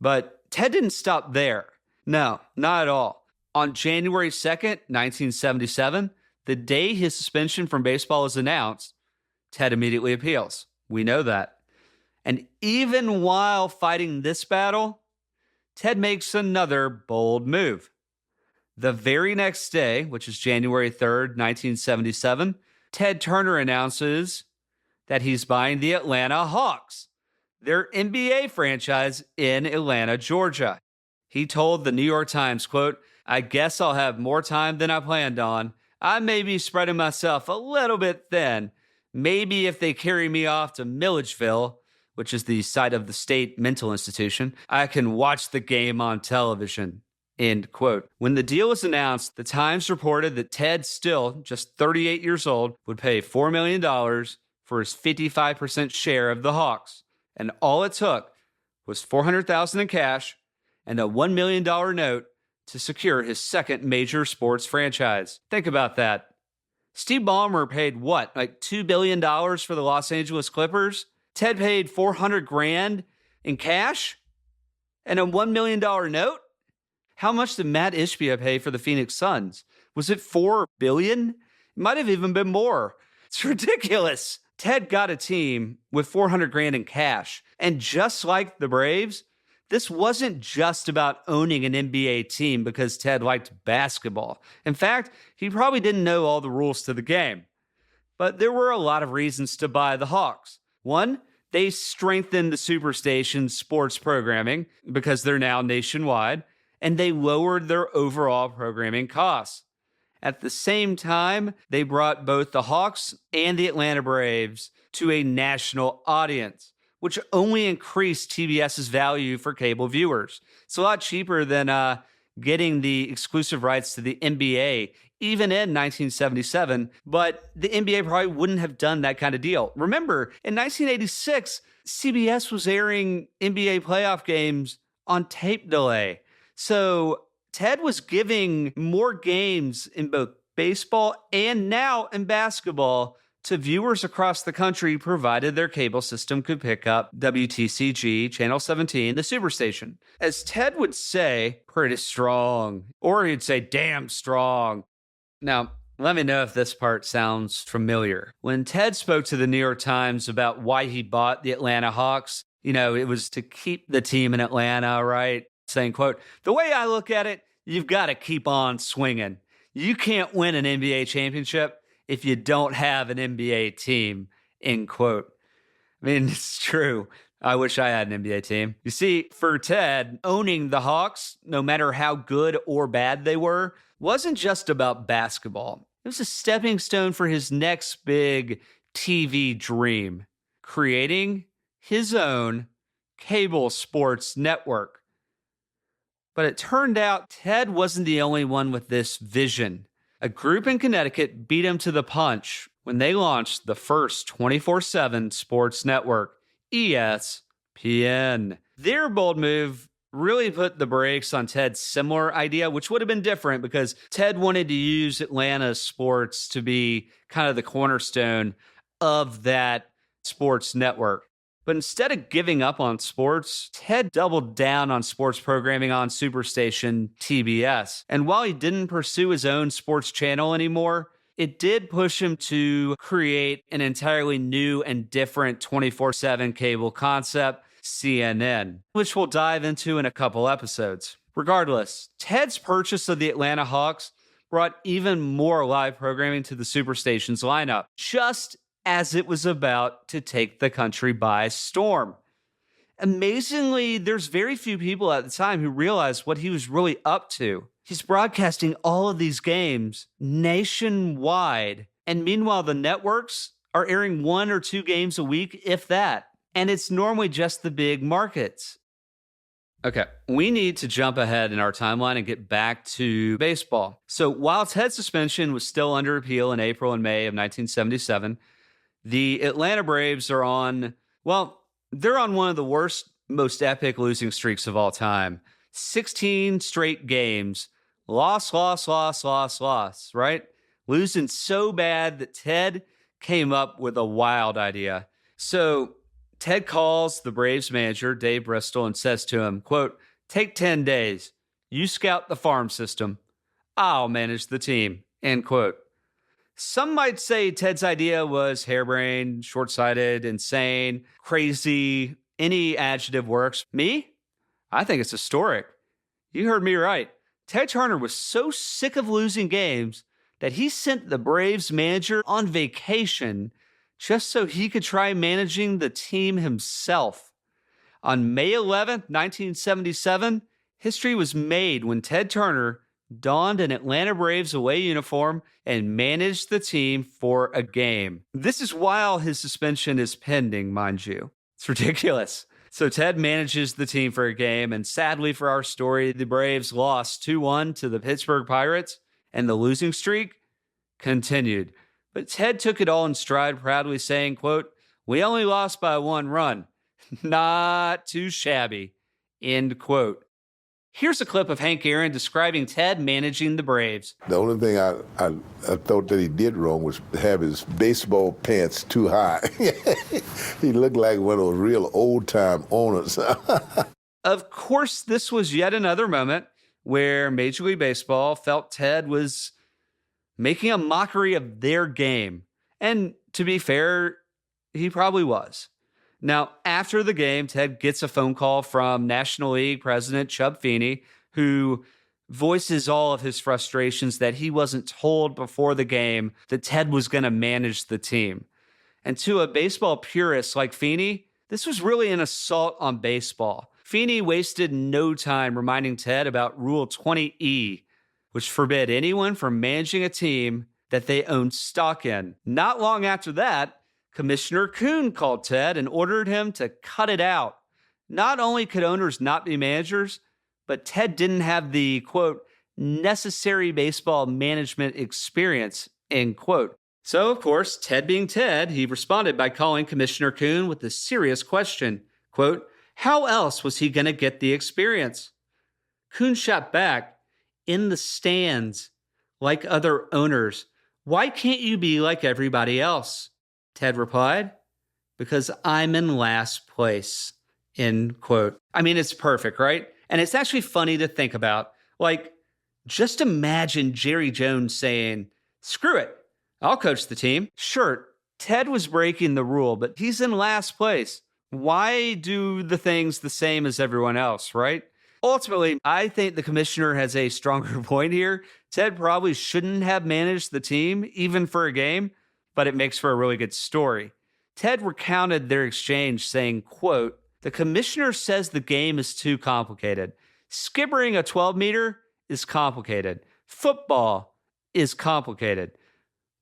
But Ted didn't stop there. No, not at all. On January 2nd, 1977, the day his suspension from baseball is announced, Ted immediately appeals. We know that. And even while fighting this battle, Ted makes another bold move. The very next day, which is January 3rd, 1977, Ted Turner announces that he's buying the Atlanta Hawks, their NBA franchise in Atlanta, Georgia. He told the New York Times, quote, "I guess I'll have more time than I planned on. I may be spreading myself a little bit thin. Maybe if they carry me off to Milledgeville," which is the site of the state mental institution, "I can watch the game on television." End quote. When the deal was announced, the Times reported that Ted, still just 38 years old, would pay $4 million for his 55% share of the Hawks. And all it took was $400,000 in cash and a $1 million note to secure his second major sports franchise. Think about that. Steve Ballmer paid what, like $2 billion for the Los Angeles Clippers? Ted paid $400,000 in cash and a $1 million note? How much did Matt Ishbia pay for the Phoenix Suns? Was it $4 billion? It might have even been more. It's ridiculous. Ted got a team with $400,000 in cash. And just like the Braves, this wasn't just about owning an NBA team because Ted liked basketball. In fact, he probably didn't know all the rules to the game. But there were a lot of reasons to buy the Hawks. One, they strengthened the Superstation's sports programming because they're now nationwide, and they lowered their overall programming costs. At the same time, they brought both the Hawks and the Atlanta Braves to a national audience, which only increased TBS's value for cable viewers. It's a lot cheaper than getting the exclusive rights to the NBA, even in 1977, but the NBA probably wouldn't have done that kind of deal. Remember, in 1986, CBS was airing NBA playoff games on tape delay. So Ted was giving more games in both baseball and now in basketball to viewers across the country, provided their cable system could pick up WTCG, Channel 17, the Superstation. As Ted would say, pretty strong, or he'd say damn strong. Now, let me know if this part sounds familiar. When Ted spoke to the New York Times about why he bought the Atlanta Hawks, you know, it was to keep the team in Atlanta, right? Saying, quote, "The way I look at it, you've got to keep on swinging. You can't win an NBA championship if you don't have an NBA team," end quote. I mean, it's true. I wish I had an NBA team. You see, for Ted, owning the Hawks, no matter how good or bad they were, wasn't just about basketball. It was a stepping stone for his next big TV dream, creating his own cable sports network. But it turned out Ted wasn't the only one with this vision. A group in Connecticut beat him to the punch when they launched the first 24/7 sports network, ESPN. Their bold move really put the brakes on Ted's similar idea, which would have been different because Ted wanted to use Atlanta sports to be kind of the cornerstone of that sports network. But instead of giving up on sports, Ted doubled down on sports programming on Superstation TBS. And while he didn't pursue his own sports channel anymore, it did push him to create an entirely new and different 24/7 cable concept, CNN, which we'll dive into in a couple episodes. Regardless, Ted's purchase of the Atlanta Hawks brought even more live programming to the Superstation's lineup, just as it was about to take the country by storm. Amazingly, there's very few people at the time who realized what he was really up to. He's broadcasting all of these games nationwide, and meanwhile, the networks are airing 1 or 2 games a week, if that. And it's normally just the big markets. Okay, we need to jump ahead in our timeline and get back to baseball. So while Ted's suspension was still under appeal in April and May of 1977, the Atlanta Braves are on, well, they're on one of the worst, most epic losing streaks of all time. 16 straight games. Loss, right? Losing so bad that Ted came up with a wild idea. So Ted calls the Braves manager, Dave Bristol, and says to him, quote, "Take 10 days. You scout the farm system. I'll manage the team," end quote. Some might say Ted's idea was harebrained, short-sighted, insane, crazy. Any adjective works. Me? I think it's historic. You heard me right. Ted Turner was so sick of losing games that he sent the Braves manager on vacation just so he could try managing the team himself. On May 11th, 1977, history was made when Ted Turner donned an Atlanta Braves away uniform and managed the team for a game. This is while his suspension is pending, mind you. It's ridiculous. So Ted manages the team for a game, and sadly for our story, the Braves lost 2-1 to the Pittsburgh Pirates, and the losing streak continued. But Ted took it all in stride, proudly saying, quote, "We only lost by 1 run. Not too shabby," end quote. Here's a clip of Hank Aaron describing Ted managing the Braves. The only thing I thought that he did wrong was have his baseball pants too high. He looked like one of those real old-time owners. Of course, this was yet another moment where Major League Baseball felt Ted was making a mockery of their game. And to be fair, he probably was. Now, after the game, Ted gets a phone call from National League President Chub Feeney, who voices all of his frustrations that he wasn't told before the game that Ted was going to manage the team. And to a baseball purist like Feeney, this was really an assault on baseball. Feeney wasted no time reminding Ted about Rule 20E, which forbid anyone from managing a team that they owned stock in. Not long after that, Commissioner Kuhn called Ted and ordered him to cut it out. Not only could owners not be managers, but Ted didn't have the, quote, necessary baseball management experience, end quote. So, of course, Ted being Ted, he responded by calling Commissioner Kuhn with a serious question, quote, "How else was he going to get the experience?" Kuhn shot back, "In the stands, like other owners. Why can't you be like everybody else?" Ted replied, "Because I'm in last place," end quote. I mean, it's perfect, right? And it's actually funny to think about. Like, just imagine Jerry Jones saying, "Screw it, I'll coach the team." Sure, Ted was breaking the rule, but he's in last place. Why do the things the same as everyone else, right? Ultimately, I think the commissioner has a stronger point here. Ted probably shouldn't have managed the team, even for a game, but it makes for a really good story. Ted recounted their exchange saying, quote, "The commissioner says the game is too complicated. Skippering a 12-meter is complicated. Football is complicated.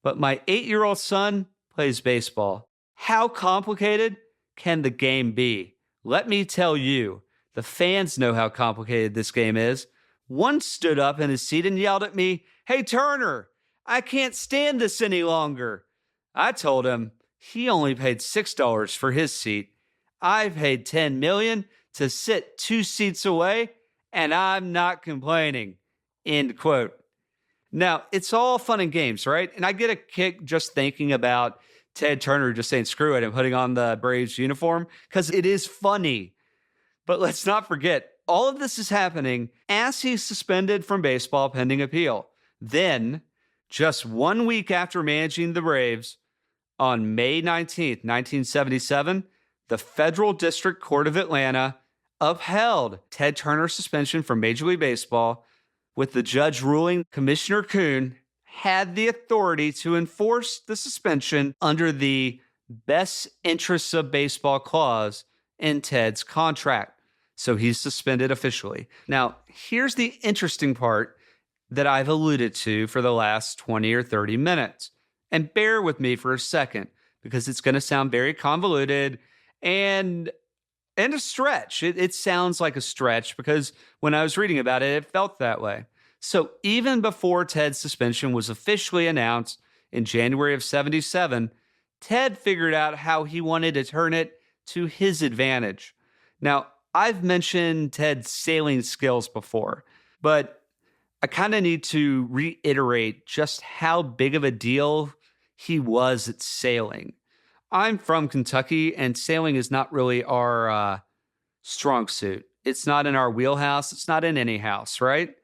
But my 8-year-old son plays baseball. How complicated can the game be? Let me tell you, the fans know how complicated this game is." One stood up in his seat and yelled at me, "Hey, Turner, I can't stand this any longer." I told him he only paid $6 for his seat. I paid $10 million to sit 2 seats away, and I'm not complaining, end quote. Now, it's all fun and games, right? And I get a kick just thinking about Ted Turner just saying screw it and putting on the Braves uniform because it is funny. But let's not forget, all of this is happening as he's suspended from baseball pending appeal. Then, just 1 week after managing the Braves, on May 19th, 1977, the Federal District Court of Atlanta upheld Ted Turner's suspension from Major League Baseball, with the judge ruling Commissioner Kuhn had the authority to enforce the suspension under the best interests of baseball clause in Ted's contract. So he's suspended officially. Now, here's the interesting part that I've alluded to for the last 20 or 30 minutes. And bear with me for a second, because it's going to sound very convoluted and a stretch. It sounds like a stretch because when I was reading about it, it felt that way. So even before Ted's suspension was officially announced in January of 77, Ted figured out how he wanted to turn it to his advantage. Now, I've mentioned Ted's sailing skills before, but I kind of need to reiterate just how big of a deal he was at sailing. I'm from Kentucky, and sailing is not really our strong suit. It's not in our wheelhouse. It's not in any house, right?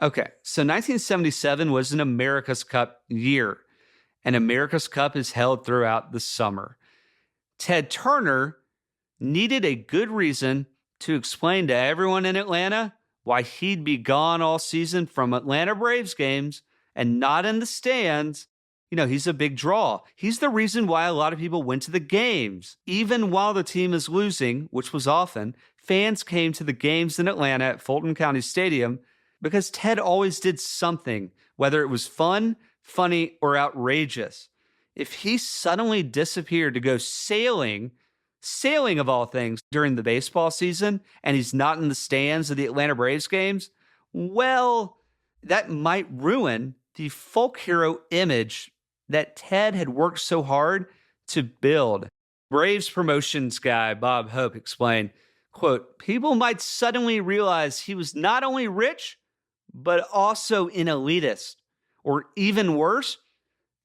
Okay, so 1977 was an America's Cup year, and America's Cup is held throughout the summer. Ted Turner needed a good reason to explain to everyone in Atlanta why he'd be gone all season from Atlanta Braves games and not in the stands. You know, he's a big draw. He's the reason why a lot of people went to the games. Even while the team is losing, which was often, fans came to the games in Atlanta at Fulton County Stadium because Ted always did something, whether it was fun, funny, or outrageous. If he suddenly disappeared to go sailing of all things, during the baseball season, and he's not in the stands of the Atlanta Braves games, well, that might ruin the folk hero image that Ted had worked so hard to build. Braves promotions guy Bob Hope explained, quote, people might suddenly realize he was not only rich, but also an elitist. Or even worse,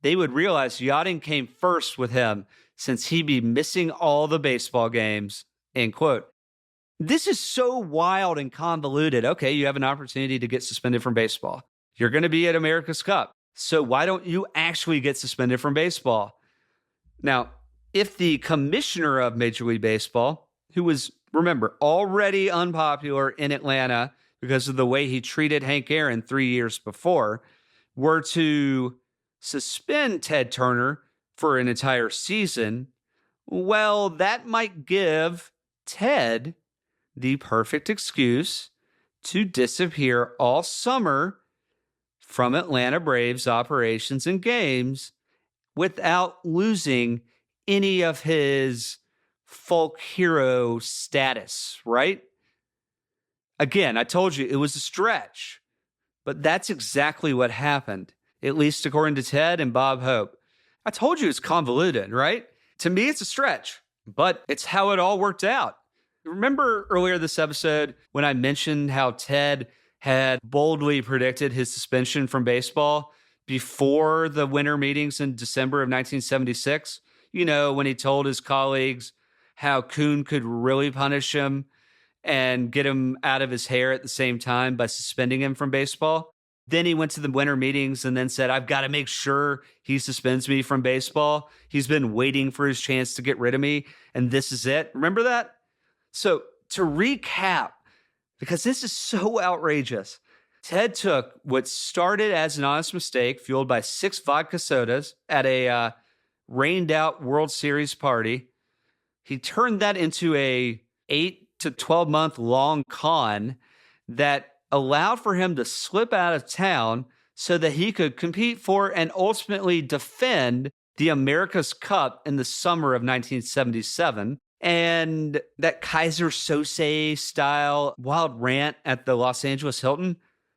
they would realize yachting came first with him since he'd be missing all the baseball games, end quote. This is so wild and convoluted. Okay, you have an opportunity to get suspended from baseball. You're going to be at America's Cup. So why don't you actually get suspended from baseball? Now, if the commissioner of Major League Baseball, who was, remember, already unpopular in Atlanta because of the way he treated Hank Aaron 3 years before, were to suspend Ted Turner for an entire season, well, that might give Ted the perfect excuse to disappear all summer from Atlanta Braves operations and games without losing any of his folk hero status, right? Again, I told you it was a stretch, but that's exactly what happened, at least according to Ted and Bob Hope. I told you it's convoluted, right? To me, it's a stretch, but it's how it all worked out. Remember earlier this episode when I mentioned how Ted had boldly predicted his suspension from baseball before the winter meetings in December of 1976? You know, when he told his colleagues how Kuhn could really punish him and get him out of his hair at the same time by suspending him from baseball. Then he went to the winter meetings and then said, I've got to make sure he suspends me from baseball. He's been waiting for his chance to get rid of me, and this is it. Remember that? So to recap, because this is so outrageous, Ted took what started as an honest mistake fueled by 6 vodka sodas at a rained-out World Series party. He turned that into a 8 to 12-month long con that allowed for him to slip out of town so that he could compete for and ultimately defend the America's Cup in the summer of 1977. And that Kaiser Sose style wild rant at the Los Angeles Hilton,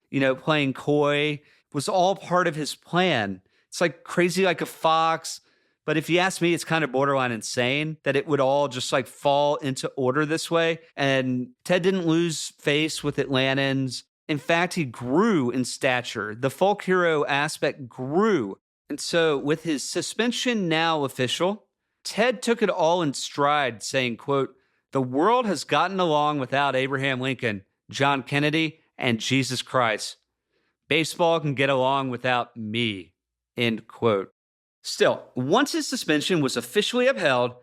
you know, playing coy, was all part of his plan. It's like Crazy Like a Fox, But if you ask me, it's kind of borderline insane that it would all just like fall into order this way. And Ted didn't lose face with Atlantans. In fact, he grew in stature. The folk hero aspect grew. And so with his suspension now official, Ted took it all in stride, saying, quote, "The world has gotten along without Abraham Lincoln, John Kennedy, and Jesus Christ. Baseball can get along without me," end quote. Still, once his suspension was officially upheld,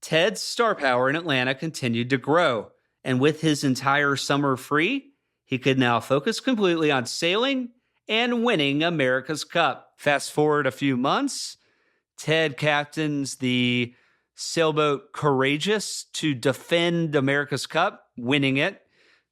Ted's star power in Atlanta continued to grow. And with his entire summer free, he could now focus completely on sailing and winning America's Cup. Fast forward a few months, Ted captains the sailboat Courageous to defend America's Cup, winning it.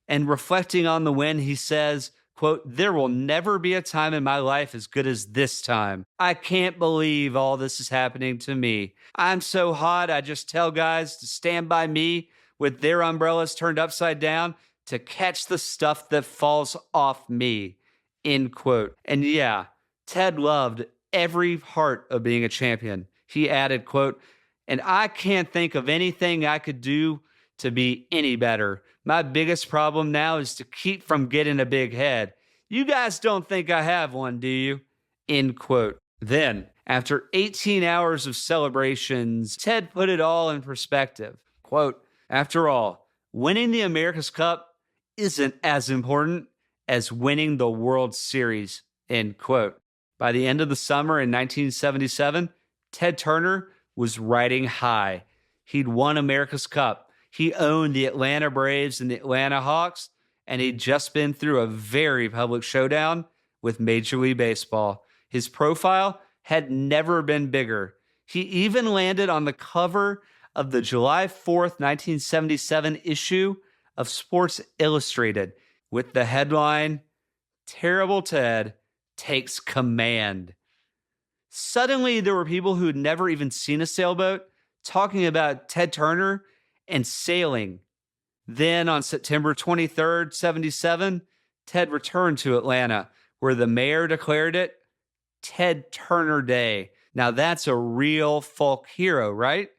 And reflecting on the win, he says, quote, "There will never be a time in my life as good as this time. I can't believe all this is happening to me. I'm so hot, I just tell guys to stand by me with their umbrellas turned upside down to catch the stuff that falls off me," end quote. And yeah, Ted loved every part of being a champion. He added, quote, "And I can't think of anything I could do to be any better. My biggest problem now is to keep from getting a big head. You guys don't think I have one, do you?" End quote. Then, after 18 hours of celebrations, Ted put it all in perspective. Quote, "After all, winning the America's Cup isn't as important as winning the World Series," end quote. By the end of the summer in 1977, Ted Turner was riding high. He'd won America's Cup. He owned the Atlanta Braves and the Atlanta Hawks, and he'd just been through a very public showdown with Major League Baseball. His profile had never been bigger. He even landed on the cover of the July 4th, 1977 issue of Sports Illustrated with the headline, "Terrible Ted Takes Command." Suddenly, there were people who had never even seen a sailboat talking about Ted Turner and sailing. Then on September 23rd, 77, Ted returned to Atlanta, where the mayor declared it Ted Turner Day. Now that's a real folk hero, right?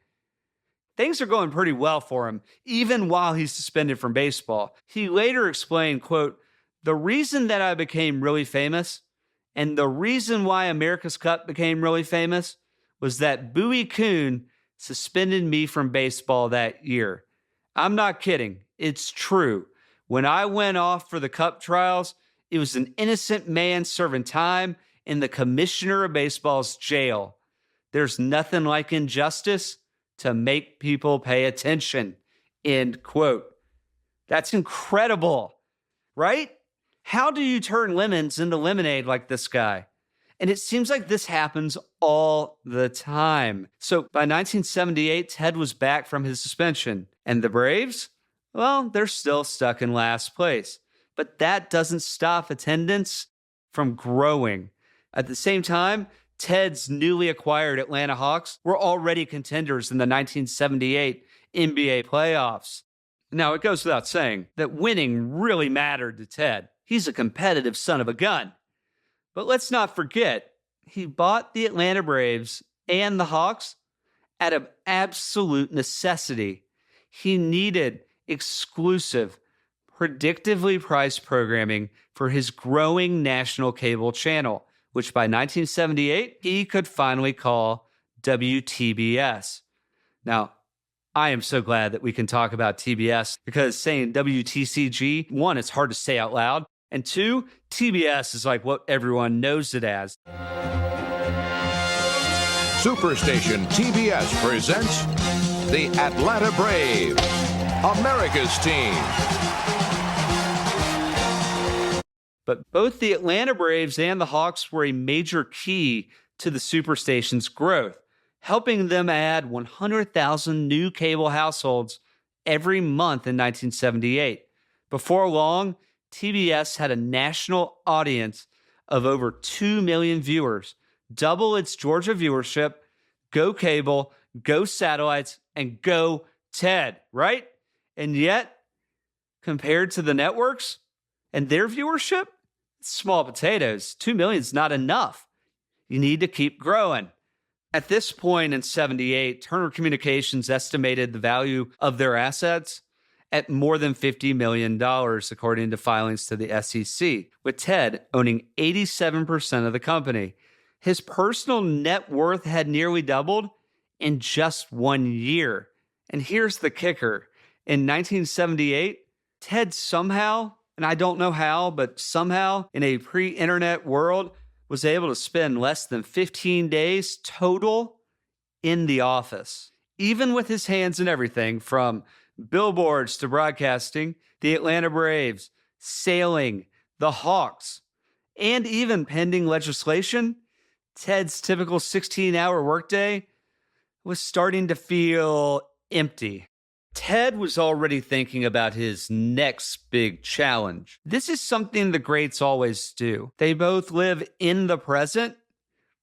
Things are going pretty well for him, even while he's suspended from baseball. He later explained, quote, "The reason that I became really famous and the reason why America's Cup became really famous was that Bowie Kuhn suspended me from baseball that year. I'm not kidding. It's true. When I went off for the Cup trials, it was an innocent man serving time in the commissioner of baseball's jail. There's nothing like injustice to make people pay attention," end quote. That's incredible, right? How do you turn lemons into lemonade like this guy? And it seems like this happens all the time. So by 1978, Ted was back from his suspension. And the Braves? Well, they're still stuck in last place. But that doesn't stop attendance from growing. At the same time, Ted's newly acquired Atlanta Hawks were already contenders in the 1978 NBA playoffs. Now, it goes without saying that winning really mattered to Ted. He's a competitive son of a gun. But let's not forget, he bought the Atlanta Braves and the Hawks out of absolute necessity. He needed exclusive, predictively priced programming for his growing national cable channel, which by 1978, he could finally call WTBS. Now, I am so glad that we can talk about TBS because saying WTCG, one, it's hard to say out loud, and two, TBS is like what everyone knows it as. Superstation TBS presents the Atlanta Braves, America's team. But both the Atlanta Braves and the Hawks were a major key to the Superstation's growth, helping them add 100,000 new cable households every month in 1978. Before long, TBS had a national audience of over 2 million viewers, double its Georgia viewership. Go cable, go satellites, and go Ted, right? And yet, compared to the networks and their viewership, it's small potatoes. 2 million is not enough. You need to keep growing. At this point in 78, Turner Communications estimated the value of their assets at more than $50 million, according to filings to the SEC, with Ted owning 87% of the company. His personal net worth had nearly doubled in just 1 year. And here's the kicker. In 1978, Ted somehow, and I don't know how, but somehow in a pre-internet world, was able to spend less than 15 days total in the office. Even with his hands in everything from billboards to broadcasting, the Atlanta Braves, sailing, the Hawks, and even pending legislation, Ted's typical 16-hour workday was starting to feel empty. Ted was already thinking about his next big challenge. This is something the greats always do. They both live in the present,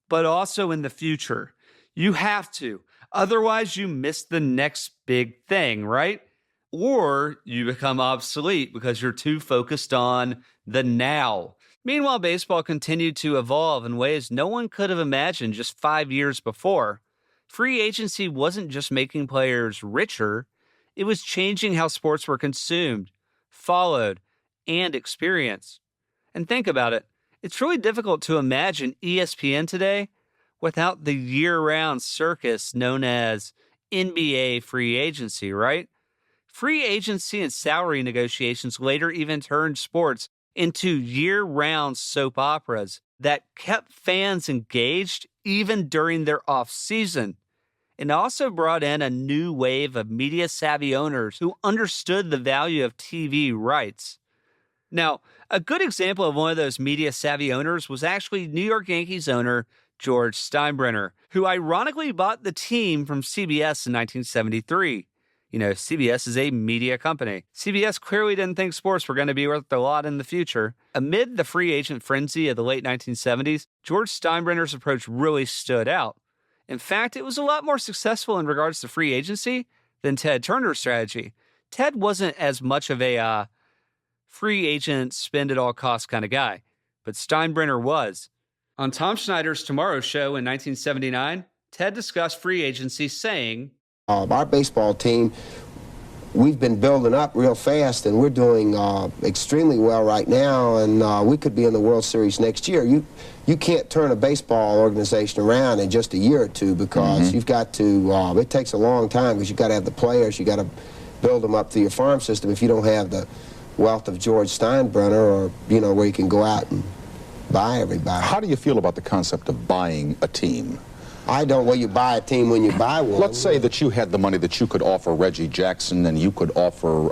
but also in the future. You have to. Otherwise, you miss the next big thing, right? Or you become obsolete because you're too focused on the now. Meanwhile, baseball continued to evolve in ways no one could have imagined just 5 years before. Free agency wasn't just making players richer, it was changing how sports were consumed, followed, and experienced. And think about it. It's really difficult to imagine ESPN today without the year-round circus known as NBA free agency, right? Free agency and salary negotiations later even turned sports into year-round soap operas that kept fans engaged even during their off-season. It also brought in a new wave of media-savvy owners who understood the value of TV rights. Now, a good example of one of those media-savvy owners was actually New York Yankees owner George Steinbrenner, who ironically bought the team from CBS in 1973. You know, CBS is a media company. CBS clearly didn't think sports were going to be worth a lot in the future. Amid the free agent frenzy of the late 1970s, George Steinbrenner's approach really stood out. In fact, it was a lot more successful in regards to free agency than Ted Turner's strategy. Ted wasn't as much of a free agent, spend-at-all-costs kind of guy, but Steinbrenner was. On Tom Schneider's Tomorrow Show in 1979, Ted discussed free agency, saying, our baseball team, we've been building up real fast, and we're doing extremely well right now, and we could be in the World Series next year. You can't turn a baseball organization around in just a year or two because you've got to, it takes a long time because you've got to have the players, you've got to build them up through your farm system if you don't have the wealth of George Steinbrenner or, you know, where you can go out and buy everybody. How do you feel about the concept of buying a team? I don't. Well, you buy a team when you buy one. Let's say that you had the money that you could offer Reggie Jackson and you could offer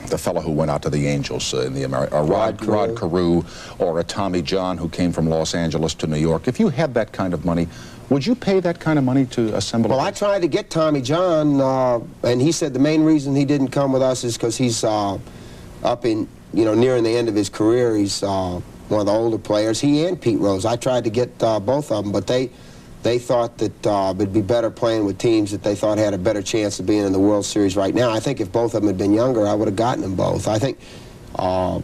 the fellow who went out to the Angels in the Rod Carew, or a Tommy John who came from Los Angeles to New York. If you had that kind of money, would you pay that kind of money to assemble? Well, I tried to get Tommy John, and he said the main reason he didn't come with us is because he's up in, you know, nearing the end of his career. He's one of the older players. He and Pete Rose. I tried to get both of them, but they thought that it'd be better playing with teams that they thought had a better chance of being in the World Series right now. I think if both of them had been younger, I would have gotten them both. I think I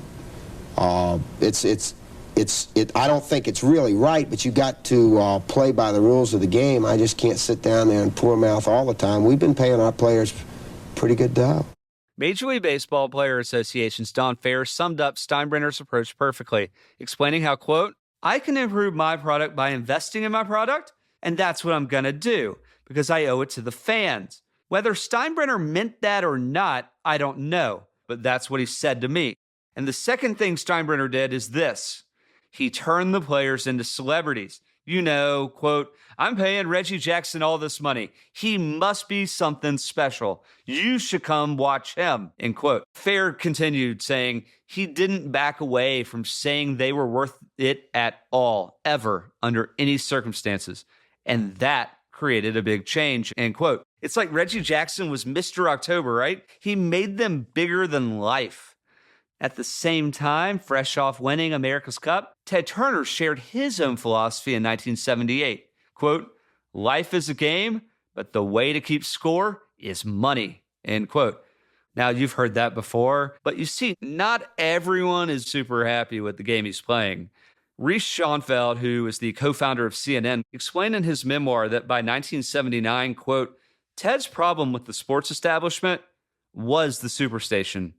don't think it's really right, but you got to play by the rules of the game. I just can't sit down there and poor mouth all the time. We've been paying our players pretty good dough. Major League Baseball Player Association's Don Fair summed up Steinbrenner's approach perfectly, explaining how, quote, I can improve my product by investing in my product, and that's what I'm going to do, because I owe it to the fans. Whether Steinbrenner meant that or not, I don't know, but that's what he said to me. And the second thing Steinbrenner did is this. He turned the players into celebrities. You know, quote, I'm paying Reggie Jackson all this money. He must be something special. You should come watch him, end quote. Fair continued, saying he didn't back away from saying they were worth it at all, ever, under any circumstances. And that created a big change, end quote. It's like Reggie Jackson was Mr. October, right? He made them bigger than life. At the same time, fresh off winning America's Cup, Ted Turner shared his own philosophy in 1978. Quote, life is a game, but the way to keep score is money, end quote. Now, you've heard that before, but you see, not everyone is super happy with the game he's playing. Reese Schonfeld, who is the co-founder of CNN, explained in his memoir that by 1979, quote, Ted's problem with the sports establishment was the superstation.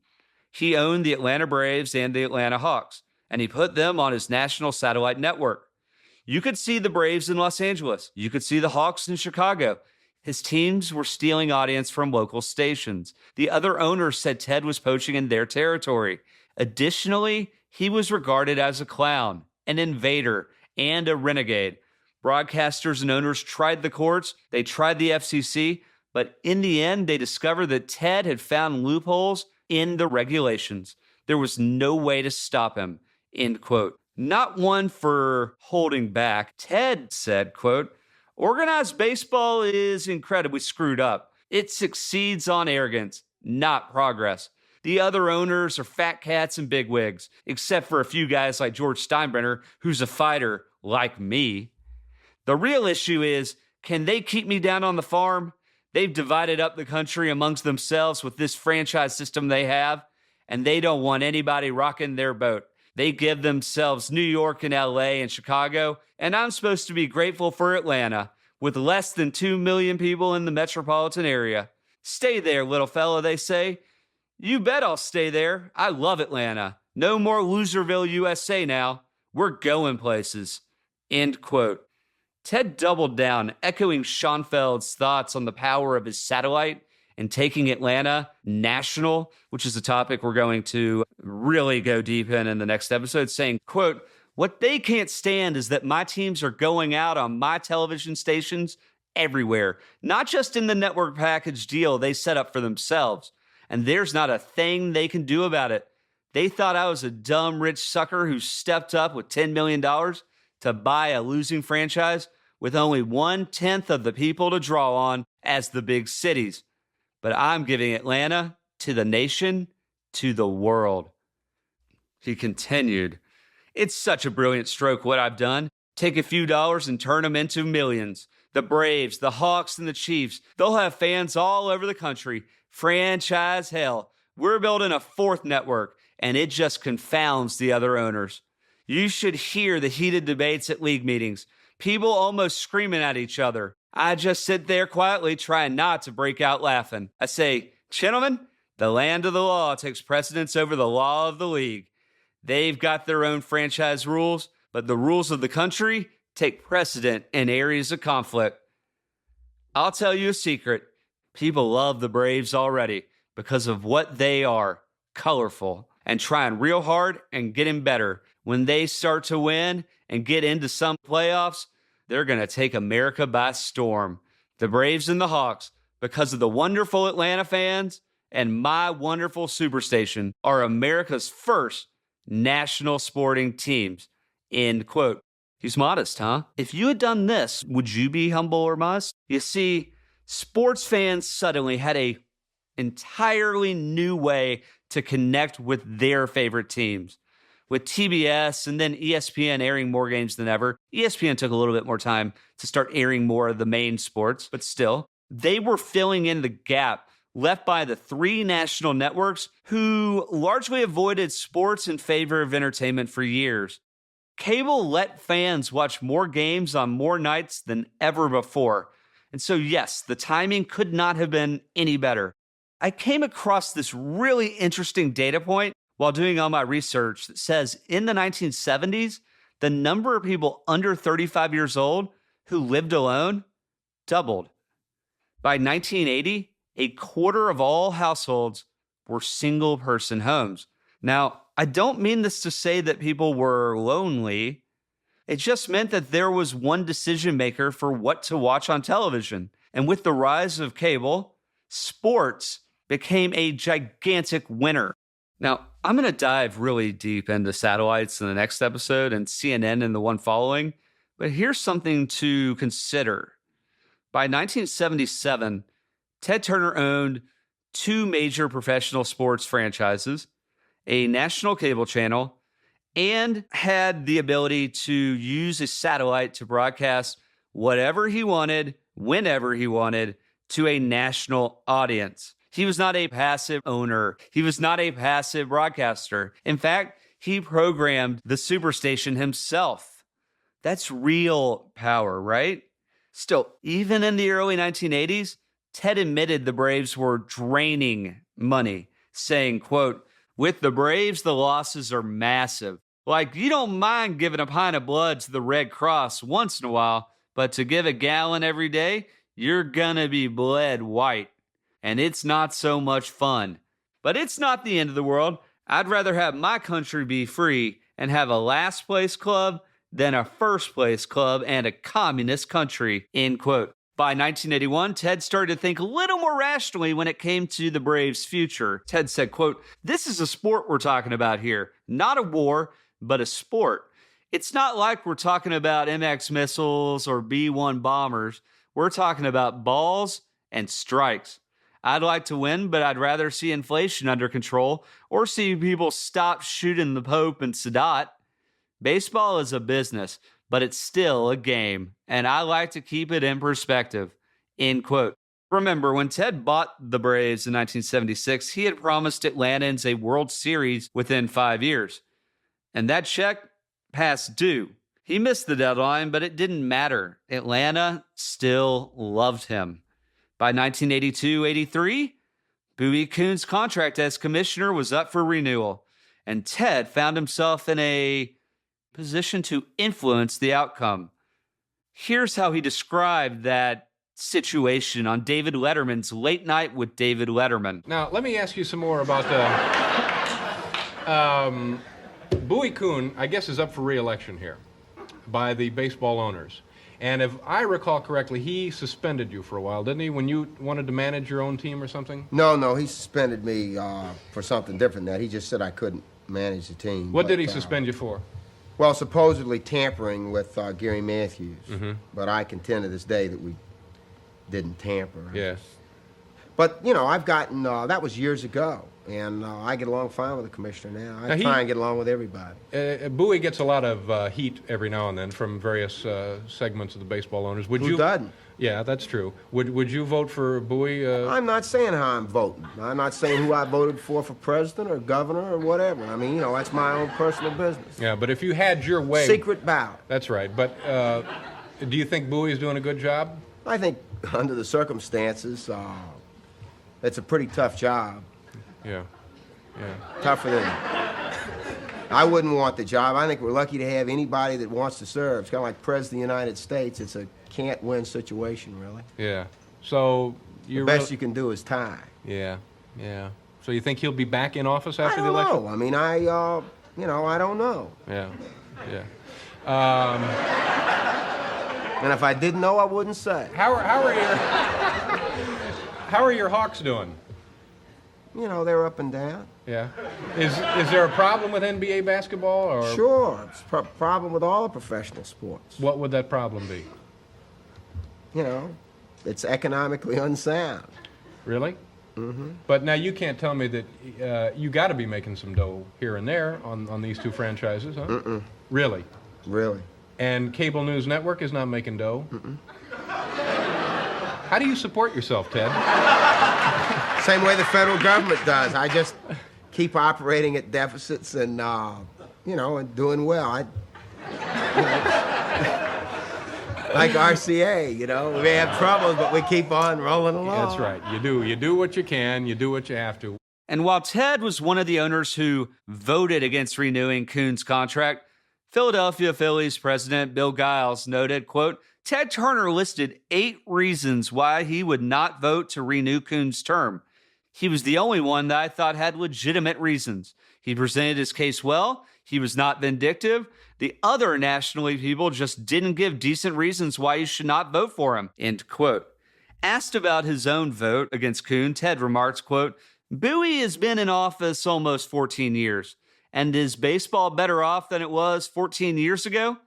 He owned the Atlanta Braves and the Atlanta Hawks, and he put them on his national satellite network. You could see the Braves in Los Angeles. You could see the Hawks in Chicago. His teams were stealing audience from local stations. The other owners said Ted was poaching in their territory. Additionally, he was regarded as a clown, an invader, and a renegade. Broadcasters and owners tried the courts, they tried the FCC, but in the end, they discovered that Ted had found loopholes in the regulations. There was no way to stop him, end quote. Not one for holding back. Ted said, quote, organized baseball is incredibly screwed up. It succeeds on arrogance, not progress. The other owners are fat cats and bigwigs, except for a few guys like George Steinbrenner, who's a fighter like me. The real issue is, can they keep me down on the farm? They've divided up the country amongst themselves with this franchise system they have, and they don't want anybody rocking their boat. They give themselves New York and LA and Chicago, and I'm supposed to be grateful for Atlanta, with less than 2 million people in the metropolitan area. Stay there, little fella, they say. You bet I'll stay there. I love Atlanta. No more Loserville, USA now. We're going places. End quote. Ted doubled down, echoing Schonfeld's thoughts on the power of his satellite and taking Atlanta national, which is a topic we're going to really go deep in the next episode, saying, quote, what they can't stand is that my teams are going out on my television stations everywhere, not just in the network package deal they set up for themselves. And there's not a thing they can do about it. They thought I was a dumb, rich sucker who stepped up with $10 million to buy a losing franchise with only 1/10 of the people to draw on as the big cities. But I'm giving Atlanta to the nation, to the world. He continued, it's such a brilliant stroke what I've done. Take a few dollars and turn them into millions. The Braves, the Hawks, and the Chiefs, they'll have fans all over the country. Franchise hell. We're building a fourth network, and it just confounds the other owners. You should hear the heated debates at league meetings. People almost screaming at each other. I just sit there quietly trying not to break out laughing. I say, gentlemen, the land of the law takes precedence over the law of the league. They've got their own franchise rules, but the rules of the country take precedent in areas of conflict. I'll tell you a secret. People love the Braves already because of what they are, colorful, and trying real hard and getting better. When they start to win and get into some playoffs, they're going to take America by storm. The Braves and the Hawks, because of the wonderful Atlanta fans and my wonderful Superstation, are America's first national sporting teams. End quote. He's modest, huh? If you had done this, would you be humble or modest? You see, sports fans suddenly had a entirely new way to connect with their favorite teams. With TBS and then ESPN airing more games than ever, ESPN took a little bit more time to start airing more of the main sports, but still, they were filling in the gap left by the three national networks who largely avoided sports in favor of entertainment for years. Cable let fans watch more games on more nights than ever before. And so, yes, the timing could not have been any better. I came across this really interesting data point while doing all my research that says in the 1970s, the number of people under 35 years old who lived alone doubled. By 1980, a quarter of all households were single-person homes. Now, I don't mean this to say that people were lonely. It just meant that there was one decision maker for what to watch on television. And with the rise of cable, sports became a gigantic winner. Now, I'm going to dive really deep into satellites in the next episode and CNN in the one following, but here's something to consider. By 1977, Ted Turner owned two major professional sports franchises, a national cable channel, and had the ability to use a satellite to broadcast whatever he wanted, whenever he wanted, to a national audience. He was not a passive owner. He was not a passive broadcaster. In fact, he programmed the Superstation himself. That's real power, right? Still, even in the early 1980s, Ted admitted the Braves were draining money, saying, quote, "With the Braves, the losses are massive. Like, you don't mind giving a pint of blood to the Red Cross once in a while, but to give a gallon every day, you're gonna be bled white. And it's not so much fun. But it's not the end of the world. I'd rather have my country be free and have a last place club than a first place club and a communist country," end quote. By 1981, Ted started to think a little more rationally when it came to the Braves' future. Ted said, quote, "This is a sport we're talking about here, not a war, but a sport. It's not like we're talking about MX missiles or B-1 bombers. We're talking about balls and strikes. I'd like to win, but I'd rather see inflation under control or see people stop shooting the Pope and Sadat. Baseball is a business, but it's still a game, and I like to keep it in perspective," end quote. Remember, when Ted bought the Braves in 1976, he had promised Atlantans a World Series within 5 years. And that check passed due. He missed the deadline, but it didn't matter. Atlanta still loved him. By 1982-83, Bowie Kuhn's contract as commissioner was up for renewal, and Ted found himself in a position to influence the outcome. Here's how he described that situation on David Letterman's Late Night with David Letterman. Now, let me ask you some more about Bowie Kuhn, I guess, is up for re-election here by the baseball owners. And if I recall correctly, he suspended you for a while, didn't he, when you wanted to manage your own team or something? No, he suspended me for something different than that. He just said I couldn't manage the team. What did he suspend you for? Well, supposedly tampering with Gary Matthews. Mm-hmm. But I contend to this day that we didn't tamper. Yes. But, you know, I've gotten, that was years ago, and I get along fine with the commissioner now. I try and get along with everybody. Bowie gets a lot of heat every now and then from various segments of the baseball owners. Who doesn't? Yeah, that's true. Would you vote for Bowie? I'm not saying how I'm voting. I'm not saying who I voted for president or governor or whatever. I mean, you know, that's my own personal business. Yeah, but if you had your way... Secret ballot. That's right. But do you think Bowie is doing a good job? I think under the circumstances, it's a pretty tough job. Yeah. Tougher than... I wouldn't want the job. I think we're lucky to have anybody that wants to serve. It's kind of like President of the United States. It's a can't-win situation, really. Yeah. So the best you can do is tie. Yeah. So you think he'll be back in office after the election? I don't know. I mean, I don't know. Yeah. And if I didn't know, I wouldn't say. How are your Hawks doing? You know, they're up and down. Yeah. Is there a problem with NBA basketball? Or? Sure. It's a problem with all the professional sports. What would that problem be? You know, it's economically unsound. Really? Mm-hmm. But now you can't tell me that you got to be making some dough here and there on these two franchises, huh? Mm-mm. Really? Really. And Cable News Network is not making dough? Mm-mm. How do you support yourself, Ted? Same way the federal government does. I just keep operating at deficits and, and doing well. Like RCA, you know, we may have troubles, but we keep on rolling along. That's right. You do. You do what you can. You do what you have to. And while Ted was one of the owners who voted against renewing Kuhn's contract, Philadelphia Phillies president Bill Giles noted, quote, "Ted Turner listed 8 reasons why he would not vote to renew Kuhn's term. He was the only one that I thought had legitimate reasons. He presented his case well. He was not vindictive. The other National League people just didn't give decent reasons why you should not vote for him," end quote. Asked about his own vote against Kuhn, Ted remarks, quote, "Bowie has been in office almost 14 years. And is baseball better off than it was 14 years ago?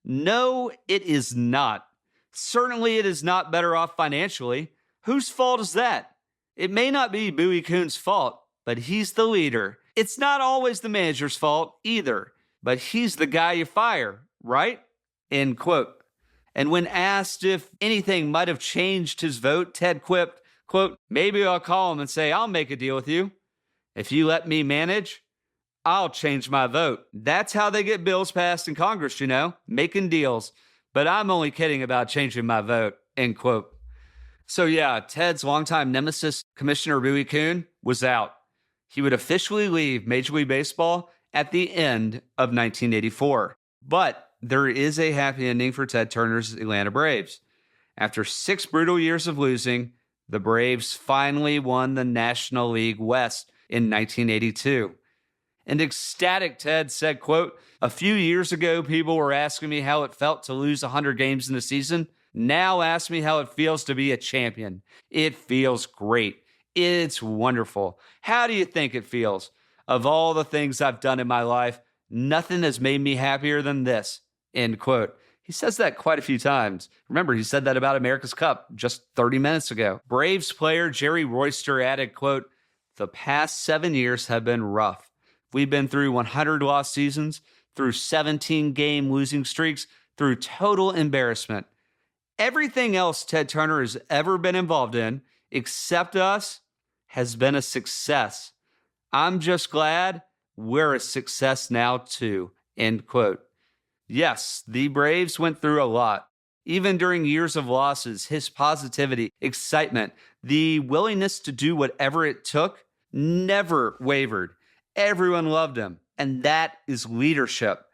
No, it is not. Certainly it is not better off financially. Whose fault is that? It may not be Bowie Kuhn's fault, but he's the leader. It's not always the manager's fault either, but he's the guy you fire, right?" End quote. And when asked if anything might have changed his vote, Ted quipped, quote, "Maybe I'll call him and say, I'll make a deal with you. If you let me manage, I'll change my vote. That's how they get bills passed in Congress, making deals. But I'm only kidding about changing my vote, end quote. So yeah, Ted's longtime nemesis, Commissioner Bowie Kuhn, was out. He would officially leave Major League Baseball at the end of 1984. But there is a happy ending for Ted Turner's Atlanta Braves. After 6 brutal years of losing, the Braves finally won the National League West in 1982. An ecstatic Ted said, quote, "A few years ago, people were asking me how it felt to lose 100 games in a season. Now ask me how it feels to be a champion. It feels great. It's wonderful. How do you think it feels? Of all the things I've done in my life, nothing has made me happier than this," end quote. He says that quite a few times. Remember, he said that about America's Cup just 30 minutes ago. Braves player Jerry Royster added, quote, "The past 7 years have been rough. We've been through 100 lost seasons, through 17-game losing streaks, through total embarrassment. Everything else Ted Turner has ever been involved in, except us, has been a success. I'm just glad we're a success now too," end quote. Yes, the Braves went through a lot. Even during years of losses, his positivity, excitement, the willingness to do whatever it took never wavered. Everyone loved him, and that is leadership.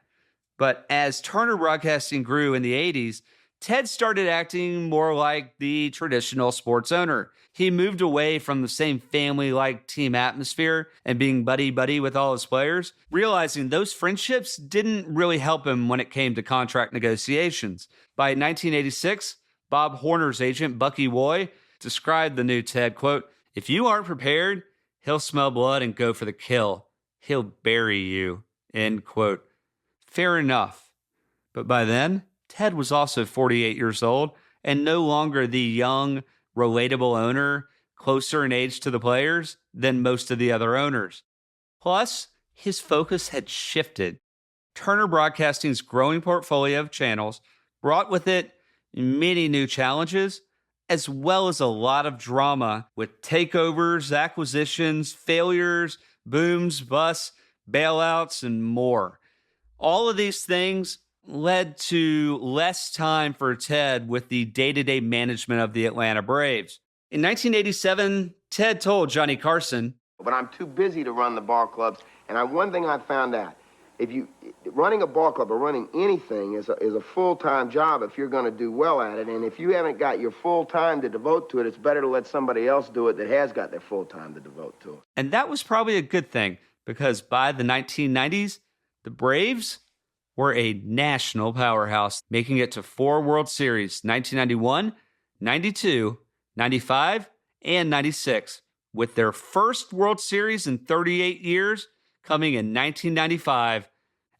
But as Turner Broadcasting grew in the 80s, Ted started acting more like the traditional sports owner. He moved away from the same family-like team atmosphere and being buddy-buddy with all his players, realizing those friendships didn't really help him when it came to contract negotiations. By 1986, Bob Horner's agent, Bucky Woy, described the new Ted, quote, "If you aren't prepared, he'll smell blood and go for the kill. He'll bury you," end quote. Fair enough. But by then, Ted was also 48 years old and no longer the young, relatable owner, closer in age to the players than most of the other owners. Plus, his focus had shifted. Turner Broadcasting's growing portfolio of channels brought with it many new challenges, as well as a lot of drama with takeovers, acquisitions, failures, booms, busts, bailouts, and more. All of these things led to less time for Ted with the day-to-day management of the Atlanta Braves. In 1987, Ted told Johnny Carson, "But I'm too busy to run the ball clubs, and one thing I found out, running a ball club or running anything is a full-time job if you're going to do well at it, and if you haven't got your full time to devote to it, it's better to let somebody else do it that has got their full time to devote to it." And that was probably a good thing, because by the 1990s, the Braves were a national powerhouse, making it to 4 World Series, 1991, 92, 95, and 96, with their first World Series in 38 years coming in 1995,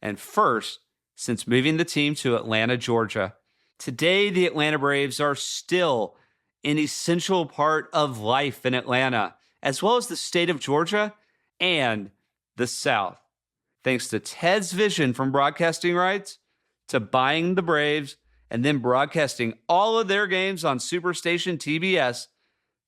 and first since moving the team to Atlanta, Georgia. Today, the Atlanta Braves are still an essential part of life in Atlanta, as well as the state of Georgia and the South. Thanks to Ted's vision from broadcasting rights to buying the Braves and then broadcasting all of their games on Superstation TBS,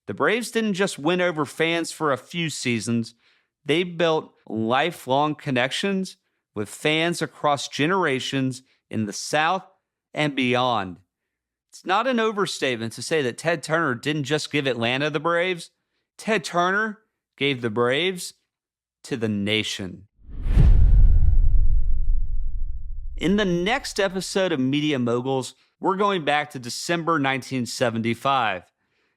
the Braves didn't just win over fans for a few seasons. They built lifelong connections with fans across generations in the South and beyond. It's not an overstatement to say that Ted Turner didn't just give Atlanta the Braves. Ted Turner gave the Braves to the nation. In the next episode of Media Moguls, we're going back to December 1975.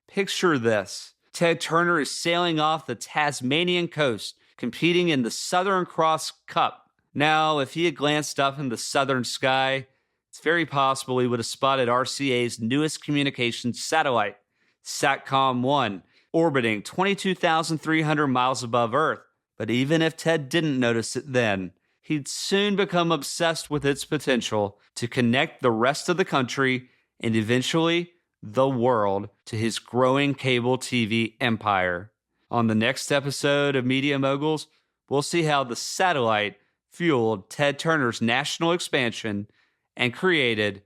Picture this. Ted Turner is sailing off the Tasmanian coast, competing in the Southern Cross Cup. Now, if he had glanced up in the southern sky, it's very possible he would have spotted RCA's newest communications satellite, SATCOM-1, orbiting 22,300 miles above Earth. But even if Ted didn't notice it then, he'd soon become obsessed with its potential to connect the rest of the country and eventually the world to his growing cable TV empire. On the next episode of Media Moguls, we'll see how the satellite fueled Ted Turner's national expansion and created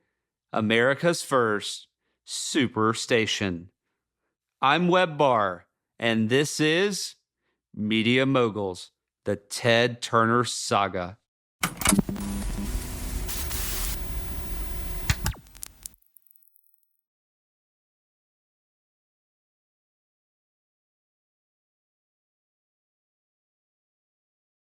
America's first super station. I'm Webb Barr, and this is Media Moguls, the Ted Turner Saga.